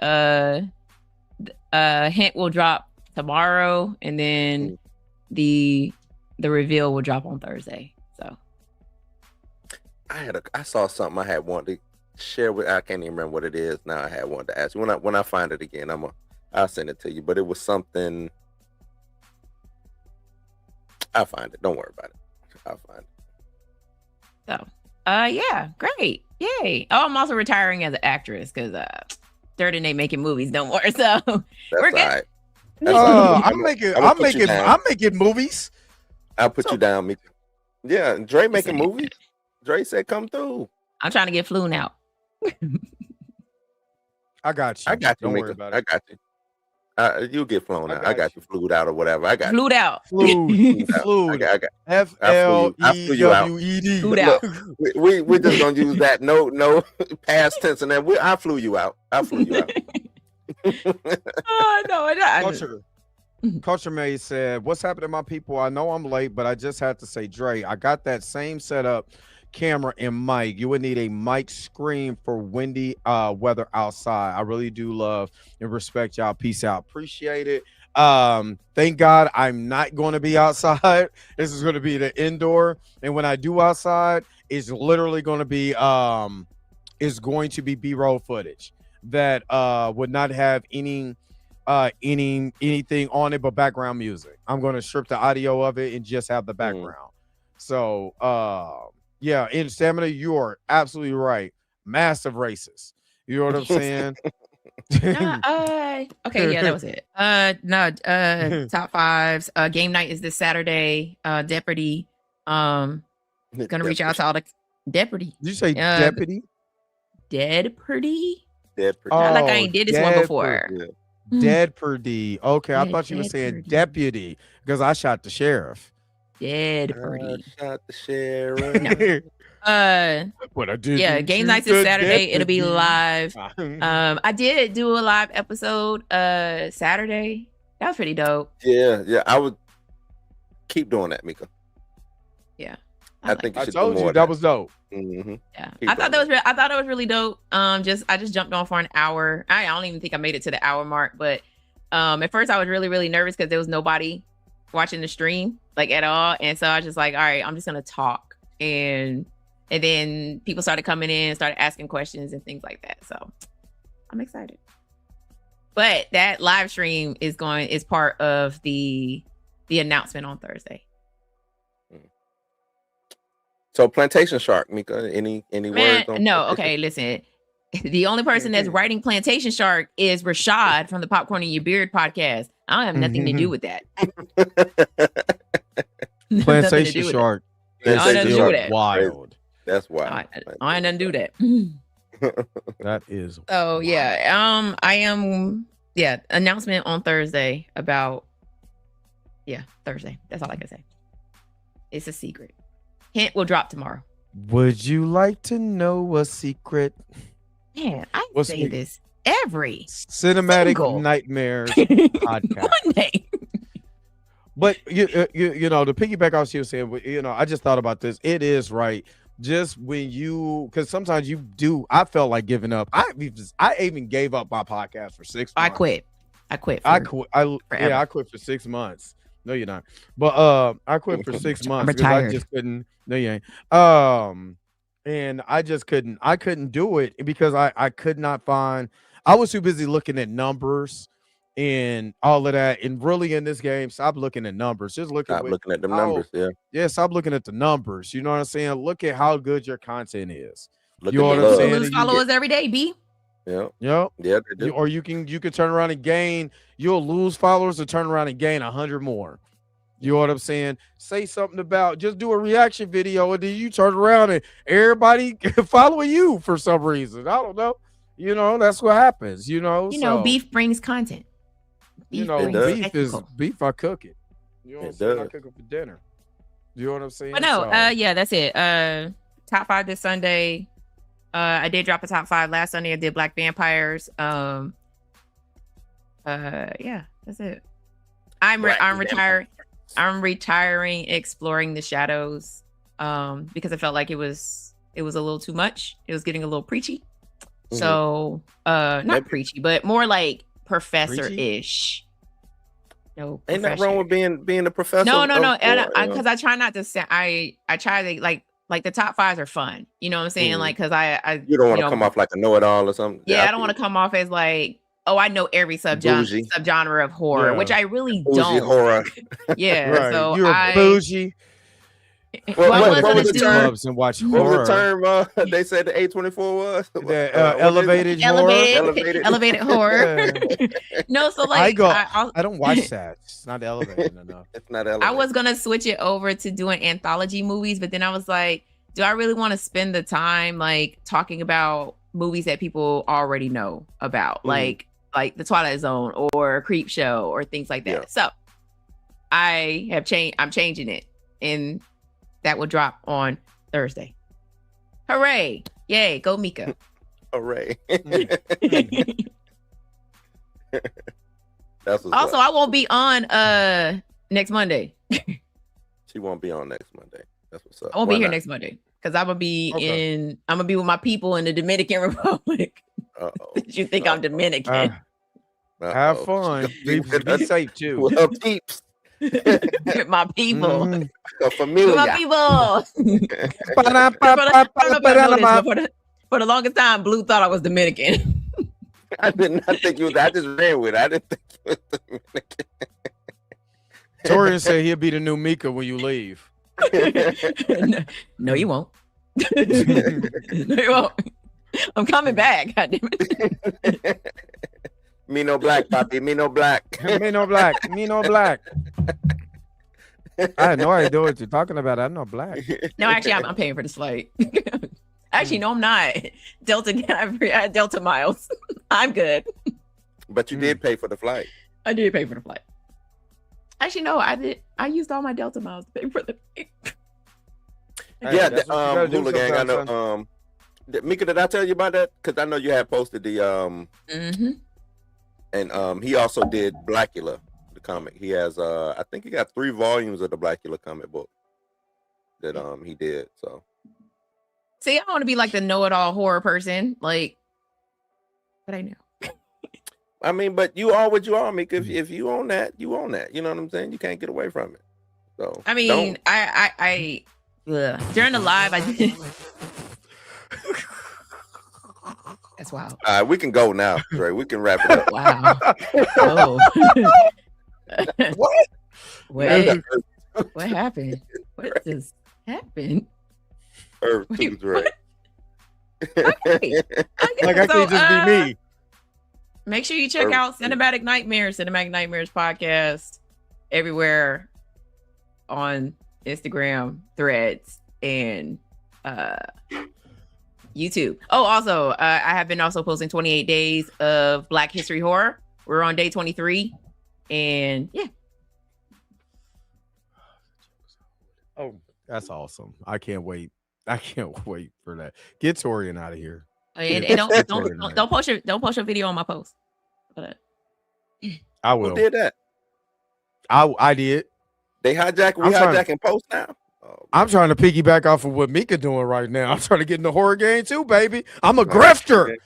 Hint will drop tomorrow, and then the reveal will drop on Thursday. So I saw something I had wanted to share with. I can't even remember what it is now. I had wanted to ask you when I find it again. I'll send it to you. But it was something. I'll find it. Don't worry about it. I'll find it. So, yeah, great, yay! Oh, I'm also retiring as an actress because Durden ain't making movies no more. So we're good. Right. I'm making movies. I'll put you down, Mika. Yeah, Dre making movies. Dre said, "Come through." I'm trying to get flown out. I got you. Don't worry about it. I got you. You'll get flown out. I got you flued out or whatever. I got flued out. Flued. I got FLEWED. Flued out. We're just gonna use that no past tense, and then I flew you out. I flew you out. Oh no, I Culture May said, "What's happening, my people? I know I'm late, but I just had to say, Dre, I got that same setup, camera and mic. You would need a mic screen for windy weather outside. I really do love and respect y'all. Peace out. Appreciate it. Thank God I'm not going to be outside. This is going to be the indoor, and when I do outside, it's literally going to be B-roll footage that would not have anything on it but background music. I'm going to strip the audio of it and just have the background. So yeah, in Stamina, you are absolutely right. Massive racist. You know what I'm saying? Okay, yeah, that was it. Top fives. Game night is this Saturday. Jeopardy. Gonna reach out to all the Jeopardy. Did you say deputy? Jeopardy? Jeopardy. Not like I ain't did this one before. Jeopardy. Okay, I thought you were saying deputy because I shot the sheriff. Jeopardy. Shot the sheriff. No. What I did. Yeah, game nights is Saturday. It'll be live. I did do a live episode Saturday. That was pretty dope. Yeah. I would keep doing that, Mika. Yeah. I think you should told do more you that was dope. Mm-hmm. Yeah, I thought that was really dope. I just jumped on for an hour. I don't even think I made it to the hour mark, but at first I was really, really nervous because there was nobody watching the stream like at all, and so I was just like, all right, I'm just gonna talk, and then people started coming in, started asking questions and things like that. So I'm excited. But that live stream is part of the announcement on Thursday. So Plantation Shark, Mika, any words on no, okay, listen. The only person that's writing Plantation Shark is Rashad from the Popcorn in Your Beard podcast. I don't have nothing to do with that. Plantation Shark is still wild. That's wild. I ain't nothing to do that. That is. Oh yeah. I am. Yeah. Announcement on Thursday about. Yeah, Thursday. That's all I can say. It's a secret. Hint will drop tomorrow. Would you like to know a secret? Man, I say this every Cinematic Nightmares podcast. Monday. But you know, to piggyback off what you were saying, you know, I just thought about this. It is right. Just when because sometimes you do, I felt like giving up. I even gave up my podcast for 6 months. I quit. I quit for 6 months. No, you're not. But I quit for 6 months because I just couldn't. No, you ain't. And I just couldn't. I couldn't do it because I could not find. I was too busy looking at numbers and all of that. And really, in this game, stop looking at numbers. Just looking at the numbers. Yeah. Stop looking at the numbers. You know what I'm saying? Look at how good your content is. You know what I'm saying? Lose followers every day, B. Yeah. Yeah. Or you can turn around and gain. You'll lose followers or turn around and gain 100 more. You know what I'm saying? Say something about, just do a reaction video, and then you turn around and everybody following you for some reason. I don't know. You know, that's what happens. You know, beef brings content. Beef beef. I cook it. You know what I'm saying? I cook it for dinner. You know what I'm saying? But no, yeah, that's it. Top 5 this Sunday. I did drop a top 5 last Sunday. I did Black Vampires. Yeah, that's it. I'm retired. I'm retiring Exploring the Shadows because I felt like it was a little too much. It was getting a little preachy. So not preachy, but more like professor-ish. No, ain't that wrong with being a professor? No. Because I try not to say I try to like the top 5s are fun. You know what I'm saying? Like, because I you don't want to come off like a know-it-all or something. Yeah, I don't want to come off as like, oh, I know every subgenre of horror, which I really don't. Horror. Yeah, right. So You're bougie. What was the term? Clubs and watch what horror. was the term? They said the A24 was elevated horror. No, so like I don't watch that. It's not elevated enough. It's not elevated. I was gonna switch it over to doing anthology movies, but then I was like, do I really want to spend the time like talking about movies that people already know about, like The Twilight Zone or Creep Show or things like that? Yeah. So I have changed. I'm changing it, and that will drop on Thursday. Hooray! Yay! Go Mika! Hooray! That's also up. I won't be on next Monday. She won't be on next Monday. That's what's up. I won't be here next Monday because I'm gonna be I'm gonna be with my people in the Dominican Republic. Did you think I'm Dominican? Have fun. Be safe too. Well, peeps. With my people. Familia. With my people. For the longest time, Blue thought I was Dominican. I did not think you was. I just ran with it. I didn't think you was Dominican. Torian said he'll be the new Mika when you leave. No, you won't. No, you won't. I'm coming back. God damn it. Me no black, papi. Me no black. Me no black. Me no black. I had no idea what you're talking about. I'm not black. No, actually, I'm paying for this flight. Actually, no, I'm not. Delta, I had Delta miles. I'm good. But you did pay for the flight. I did pay for the flight. Actually, no, I did. I used all my Delta miles to pay for the flight. Yeah, Hula Gang. I know. Mika, did I tell you about that? Because I know you had posted the and he also did Blackula, the comic. He has I think he got 3 volumes of the Blackula comic book that he did. So see, I want to be like the know-it-all horror person, like, but I know. I mean, but you are what you are, Mika. If you own that, you own that. You know what I'm saying? You can't get away from it. So I mean, I during the live I did. That's wild. All right, we can go now, Dre. We can wrap it up. Wow. Oh. What? What happened? What just happened? Earth too, Dre. Okay. Like I can't just be me. Make sure you check out Cinematic Nightmares podcast everywhere on Instagram, Threads, and YouTube. Oh, also, I have been also posting 28 days of Black History Horror. We're on day 23, and yeah. Oh, that's awesome! I can't wait. I can't wait for that. Get Torian out of here. And don't post your video on my post. But I will. Who did that? I did. They hijacking post now. I'm trying to piggyback off of what Mika doing right now. I'm trying to get in the horror game too, baby. I'm a grifter.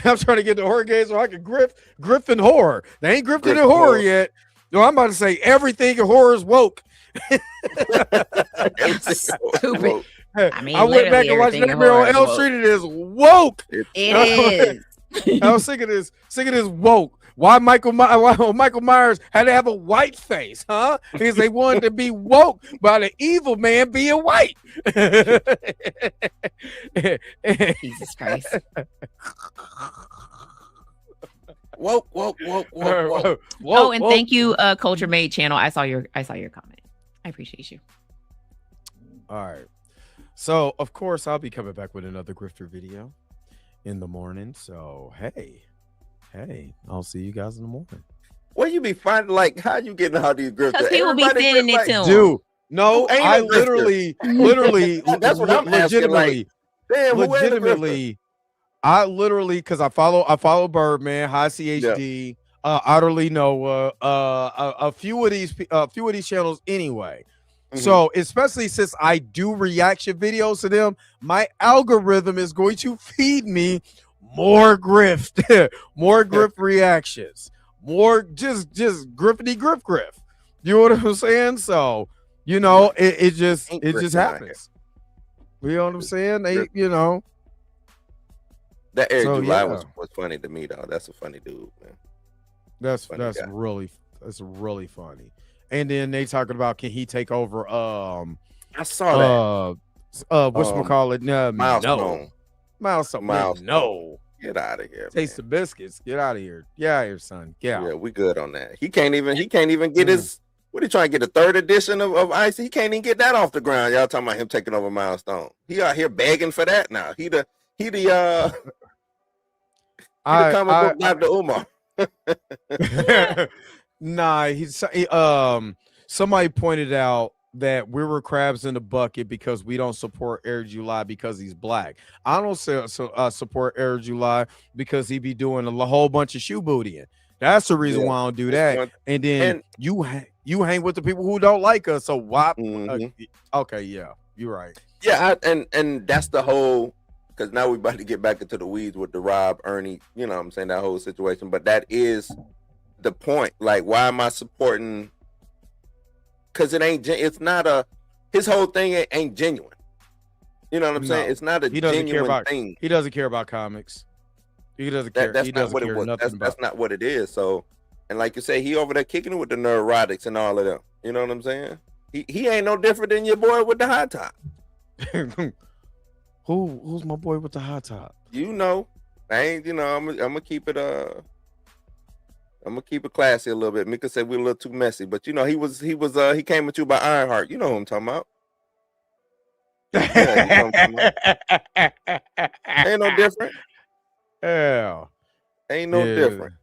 I'm trying to get in the horror game so I can grift in horror. They ain't grifted in horror yet. No, I'm about to say everything in horror is woke. Stupid. I mean, I went back and watched Nightmare on Elm Street. It is woke. It is. I was sick of this woke. Why Michael Myers had to have a white face, huh? Because they wanted to be woke by the evil man being white. Jesus Christ. Whoa. Oh, and thank you, Culture Made Channel. I saw your comment. I appreciate you. All right. So of course I'll be coming back with another grifter video in the morning. So hey, I'll see you guys in the morning. Where you be finding, like, how you getting all these grifters? Because people be sending it to him. Dude, no, I literally, that's what I'm legitimately, asking. Like, damn, legitimately, I literally, because I follow Birdman, High CHD, Utterly Noah, a few of these channels anyway. So especially since I do reaction videos to them, my algorithm is going to feed me more grift, more grift reactions, more just griffity griff. You know what I'm saying? So you know, it just happens. You know what I'm saying? They, you know. That Eric July was funny to me though. That's a funny dude, man. That's really funny. And then they talking about, can he take over? I saw that. Whatchamacallit? Milestone. Milestone. No. Get out of here. Taste the biscuits. Get out of here. Get out of here, son. Yeah, we good on that. He can't even get his. What are you trying to get? The third edition of Ice? He can't even get that off the ground. Y'all talking about him taking over Milestone? He out here begging for that now. He the comic book Dr. Umar. Nah, somebody pointed out that we were crabs in the bucket because we don't support Eric July because he's black. I don't support Eric July because he be doing a whole bunch of shoe bootying. That's the reason why I don't do that. And then you hang with the people who don't like us. So why? Okay, yeah, you're right. Yeah, and that's the whole. Because now we're about to get back into the weeds with the Rob, Ernie, you know what I'm saying, that whole situation. But that is the point. Like, why am I supporting? Because it's not his whole thing ain't genuine. You know what I'm saying? It's not a genuine thing. He doesn't care about comics. He doesn't care. That's not what it was. That's not what it is. So, and like you say, he over there kicking it with the neurotics and all of them. You know what I'm saying? He ain't no different than your boy with the high top. Who's my boy with the high top? You know, I ain't. You know, I'm gonna keep it. I'm gonna keep it classy a little bit. Mika said we're a little too messy, but you know, he came at you by Ironheart. You know who I'm talking about. Yeah, you know what I'm talking about. Ain't no different. Yeah, ain't no different.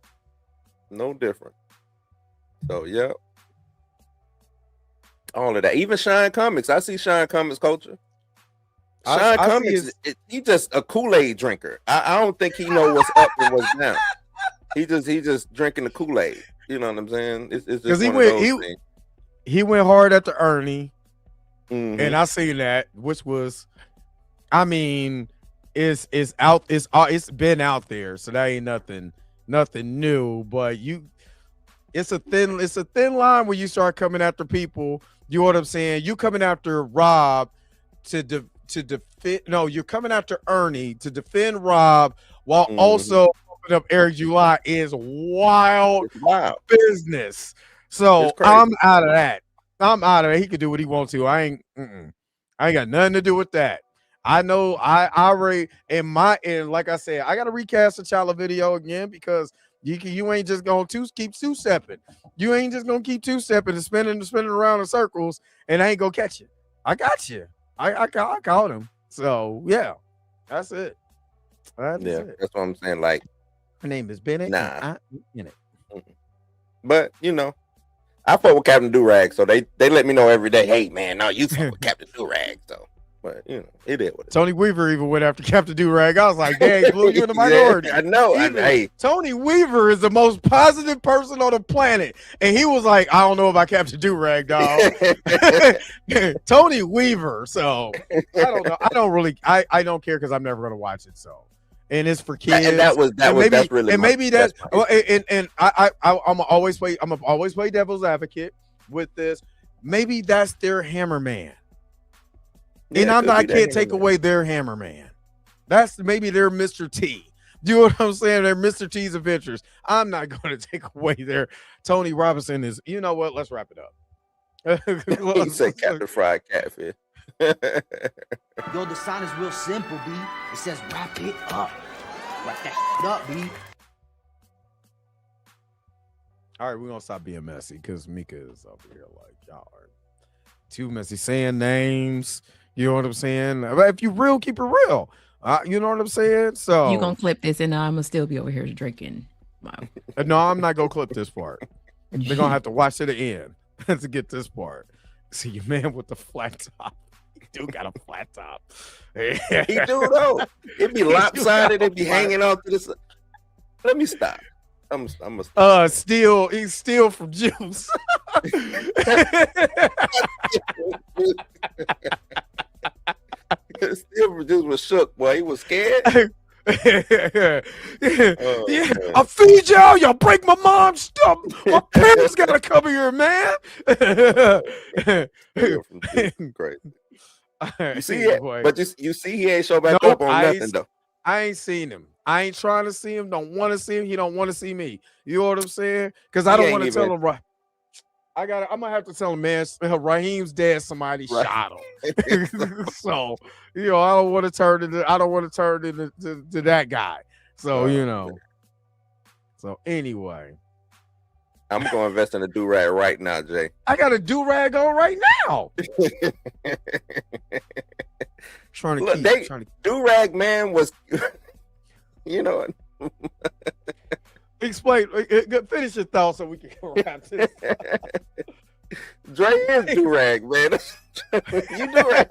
No different. So yeah, all of that. Even Shine Comics. I see Shine Comics culture. Shine Comics, he just a Kool-Aid drinker. I don't think he know what's up and what's down. He just drinking the Kool-Aid. You know what I'm saying? It's just he went hard at the Ernie, and I seen that, which was, I mean, it's been out there, so that ain't nothing new. But it's a thin line where you start coming after people. You know what I'm saying? You coming after Rob to defend. No, you're coming after Ernie to defend Rob while also opening up Eric July is wild business. So I'm out of that. He can do what he wants to. I ain't got nothing to do with that. I know I already like I said, I gotta recast the Chala video again because you ain't just gonna keep two-stepping. You ain't just gonna keep two-stepping and spinning around in circles and I ain't gonna catch it. I got you. I caught him. So yeah, that's it. That's what I'm saying. Like, her name is Bennett. Nah, in it. But you know, I fuck with Captain Durag, so they let me know every day. Hey man, no, you fuck with Captain Durag, so. But you know, it is what it is. Tony Weaver even went after Captain Durag. I was like, dang, Blue, you're in the minority. I know. Hey, Tony Weaver is the most positive person on the planet, and he was like, I don't know about Captain Durag, dog. Tony Weaver. So I don't know. I don't care because I'm never gonna watch it. So, and it's for kids. And that's really. And maybe that's. And I'm always play devil's advocate with this. Maybe that's their Hammerman. And I can't take away their Hammerman. That's maybe their Mr. T. Do you know what I'm saying? They're Mr. T's Adventures. I'm not going to take away their Tony Robinson is. You know what? Let's wrap it up. He said Captain Fried Catfish. Yo, the sign is real simple, B. It says wrap it up. Wrap that up, B. All right, we're gonna stop being messy because Mika is over here like y'all are too messy saying names. You know what I'm saying? But if you real, keep it real. You know what I'm saying? So you gonna clip this, and I'm gonna still be over here drinking. No, I'm not gonna clip this part. They're gonna have to watch to the end to get this part. See your man with the flat top. He do got a flat top. He do though. It be lopsided. It be hanging off to this. Let me stop. I'm He's still from Juice. Still from Juice was shook, boy. He was scared. Yeah, I feed y'all break my mom's stuff. My parents gotta come here, man. Great. You see it, but you see he ain't show back up on nothing though. I ain't seen him. I ain't trying to see him. Don't want to see him. He don't want to see me. You know what I'm saying? Because I don't want to tell him. Right. I'm gonna have to tell him, man. Raheem's dad. Somebody shot him. So I don't want to turn into. To that guy. So So anyway, I'm going to invest in a do-rag right now, Jay. I got a do-rag on right now. Do-rag man was, Explain. Finish your thoughts so we can wrap this. Dre is do-rag, man. You do-rag.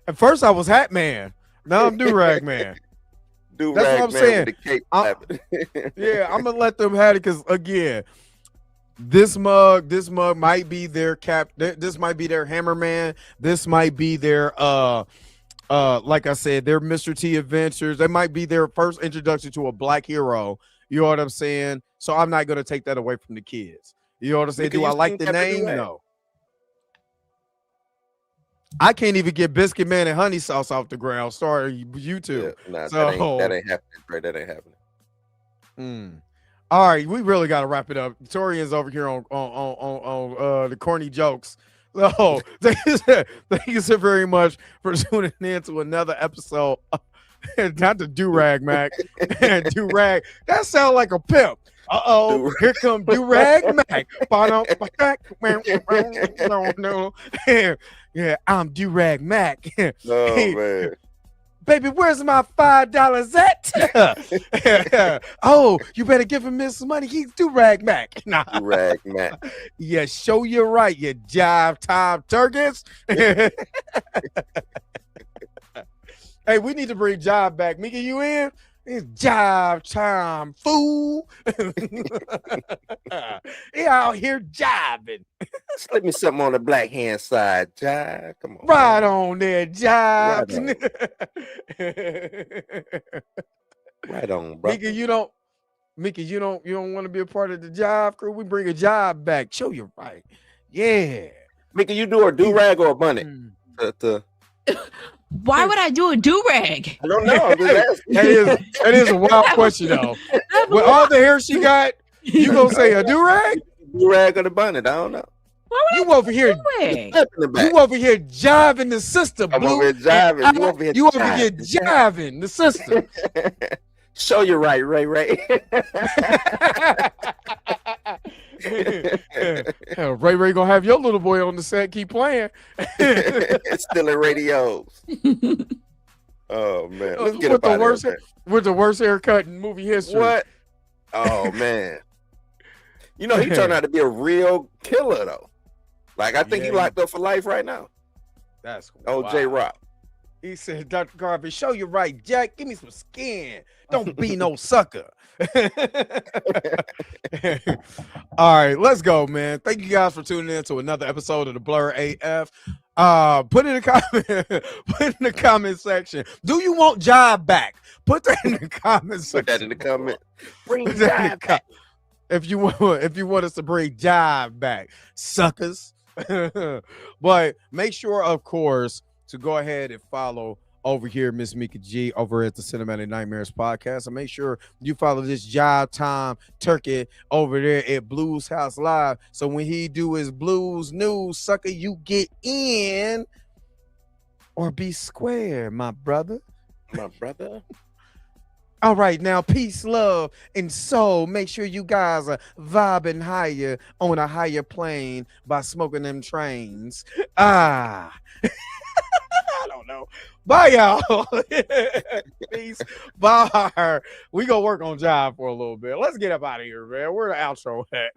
At first I was Hat Man. Now I'm do-rag man. Do-rag. That's what I'm saying. Yeah, I'm gonna let them have it because again, this mug might be their cap. This might be their Hammerman. This might be their like I said, their Mr. T Adventures. That might be their first introduction to a black hero. You know what I'm saying? So I'm not gonna take that away from the kids. You know what I'm saying? Do I like the name? No. I can't even get Biscuit Man and Honey Sauce off the ground. Sorry, YouTube. Yeah, that ain't happening, right? That ain't happening. All right, we really got to wrap it up. Torian's over here on the corny jokes. So thank you so very much for tuning in to another episode. Not the do-rag, Mac. Do-rag. That sounds like a pimp. Uh-oh, here come do-rag Mac. Yeah, I'm do-rag Mac. Oh, man. Baby, where's my $5 at? Oh, you better give him this money. He's do-rag Mac. Nah. Do-rag Mac. Yeah, show you right, you jive time turkeys. Hey, we need to bring Jive back. Mika, you in? It's jive time, fool. He out here jiving. Slip me something on the black hand side, Jive. Come on. Right on there, Jive. Right on, bro. Mika, you don't want to be a part of the Jive crew. We bring a Jive back. Show you right. Yeah. Mika, you do a do-rag or a bunny? Why would I do a do-rag? I don't know. That is a wild question, though. With all the hair she got, you gonna say a do-rag? Do-rag or the bunny? I don't know. You over here jiving the sister, Blue. I'm over here jiving. You over here jiving the sister. Show you right. Ray gonna have your little boy on the set. Keep playing. Still in radios. Oh man, let's get with the worst haircut in movie history. What? Oh man, he turned out to be a real killer though. Like I think he locked up for life right now. That's J Rock. He said, Dr. Garvey, show you right, Jack. Give me some skin. Don't be no sucker. All right, let's go, man. Thank you guys for tuning in to another episode of the Blur AF. Put in the comment section. Do you want Jive back? Put that in the comment section. Put that in the comment. Bring Jive back. If you want us to bring Jive back, suckers. But make sure, of course, to go ahead and follow over here, Miss Mika G, over at the Cinematic Nightmares podcast. And make sure you follow this Jive Time Turkey over there at Blues House Live. So when he do his blues news, sucker, you get in or be square, my brother. My brother. All right, now peace, love, and soul. Make sure you guys are vibing higher on a higher plane by smoking them trains. I don't know. Bye, y'all. Peace. Bye. We gonna work on job for a little bit. Let's get up out of here, man. Where the outro at?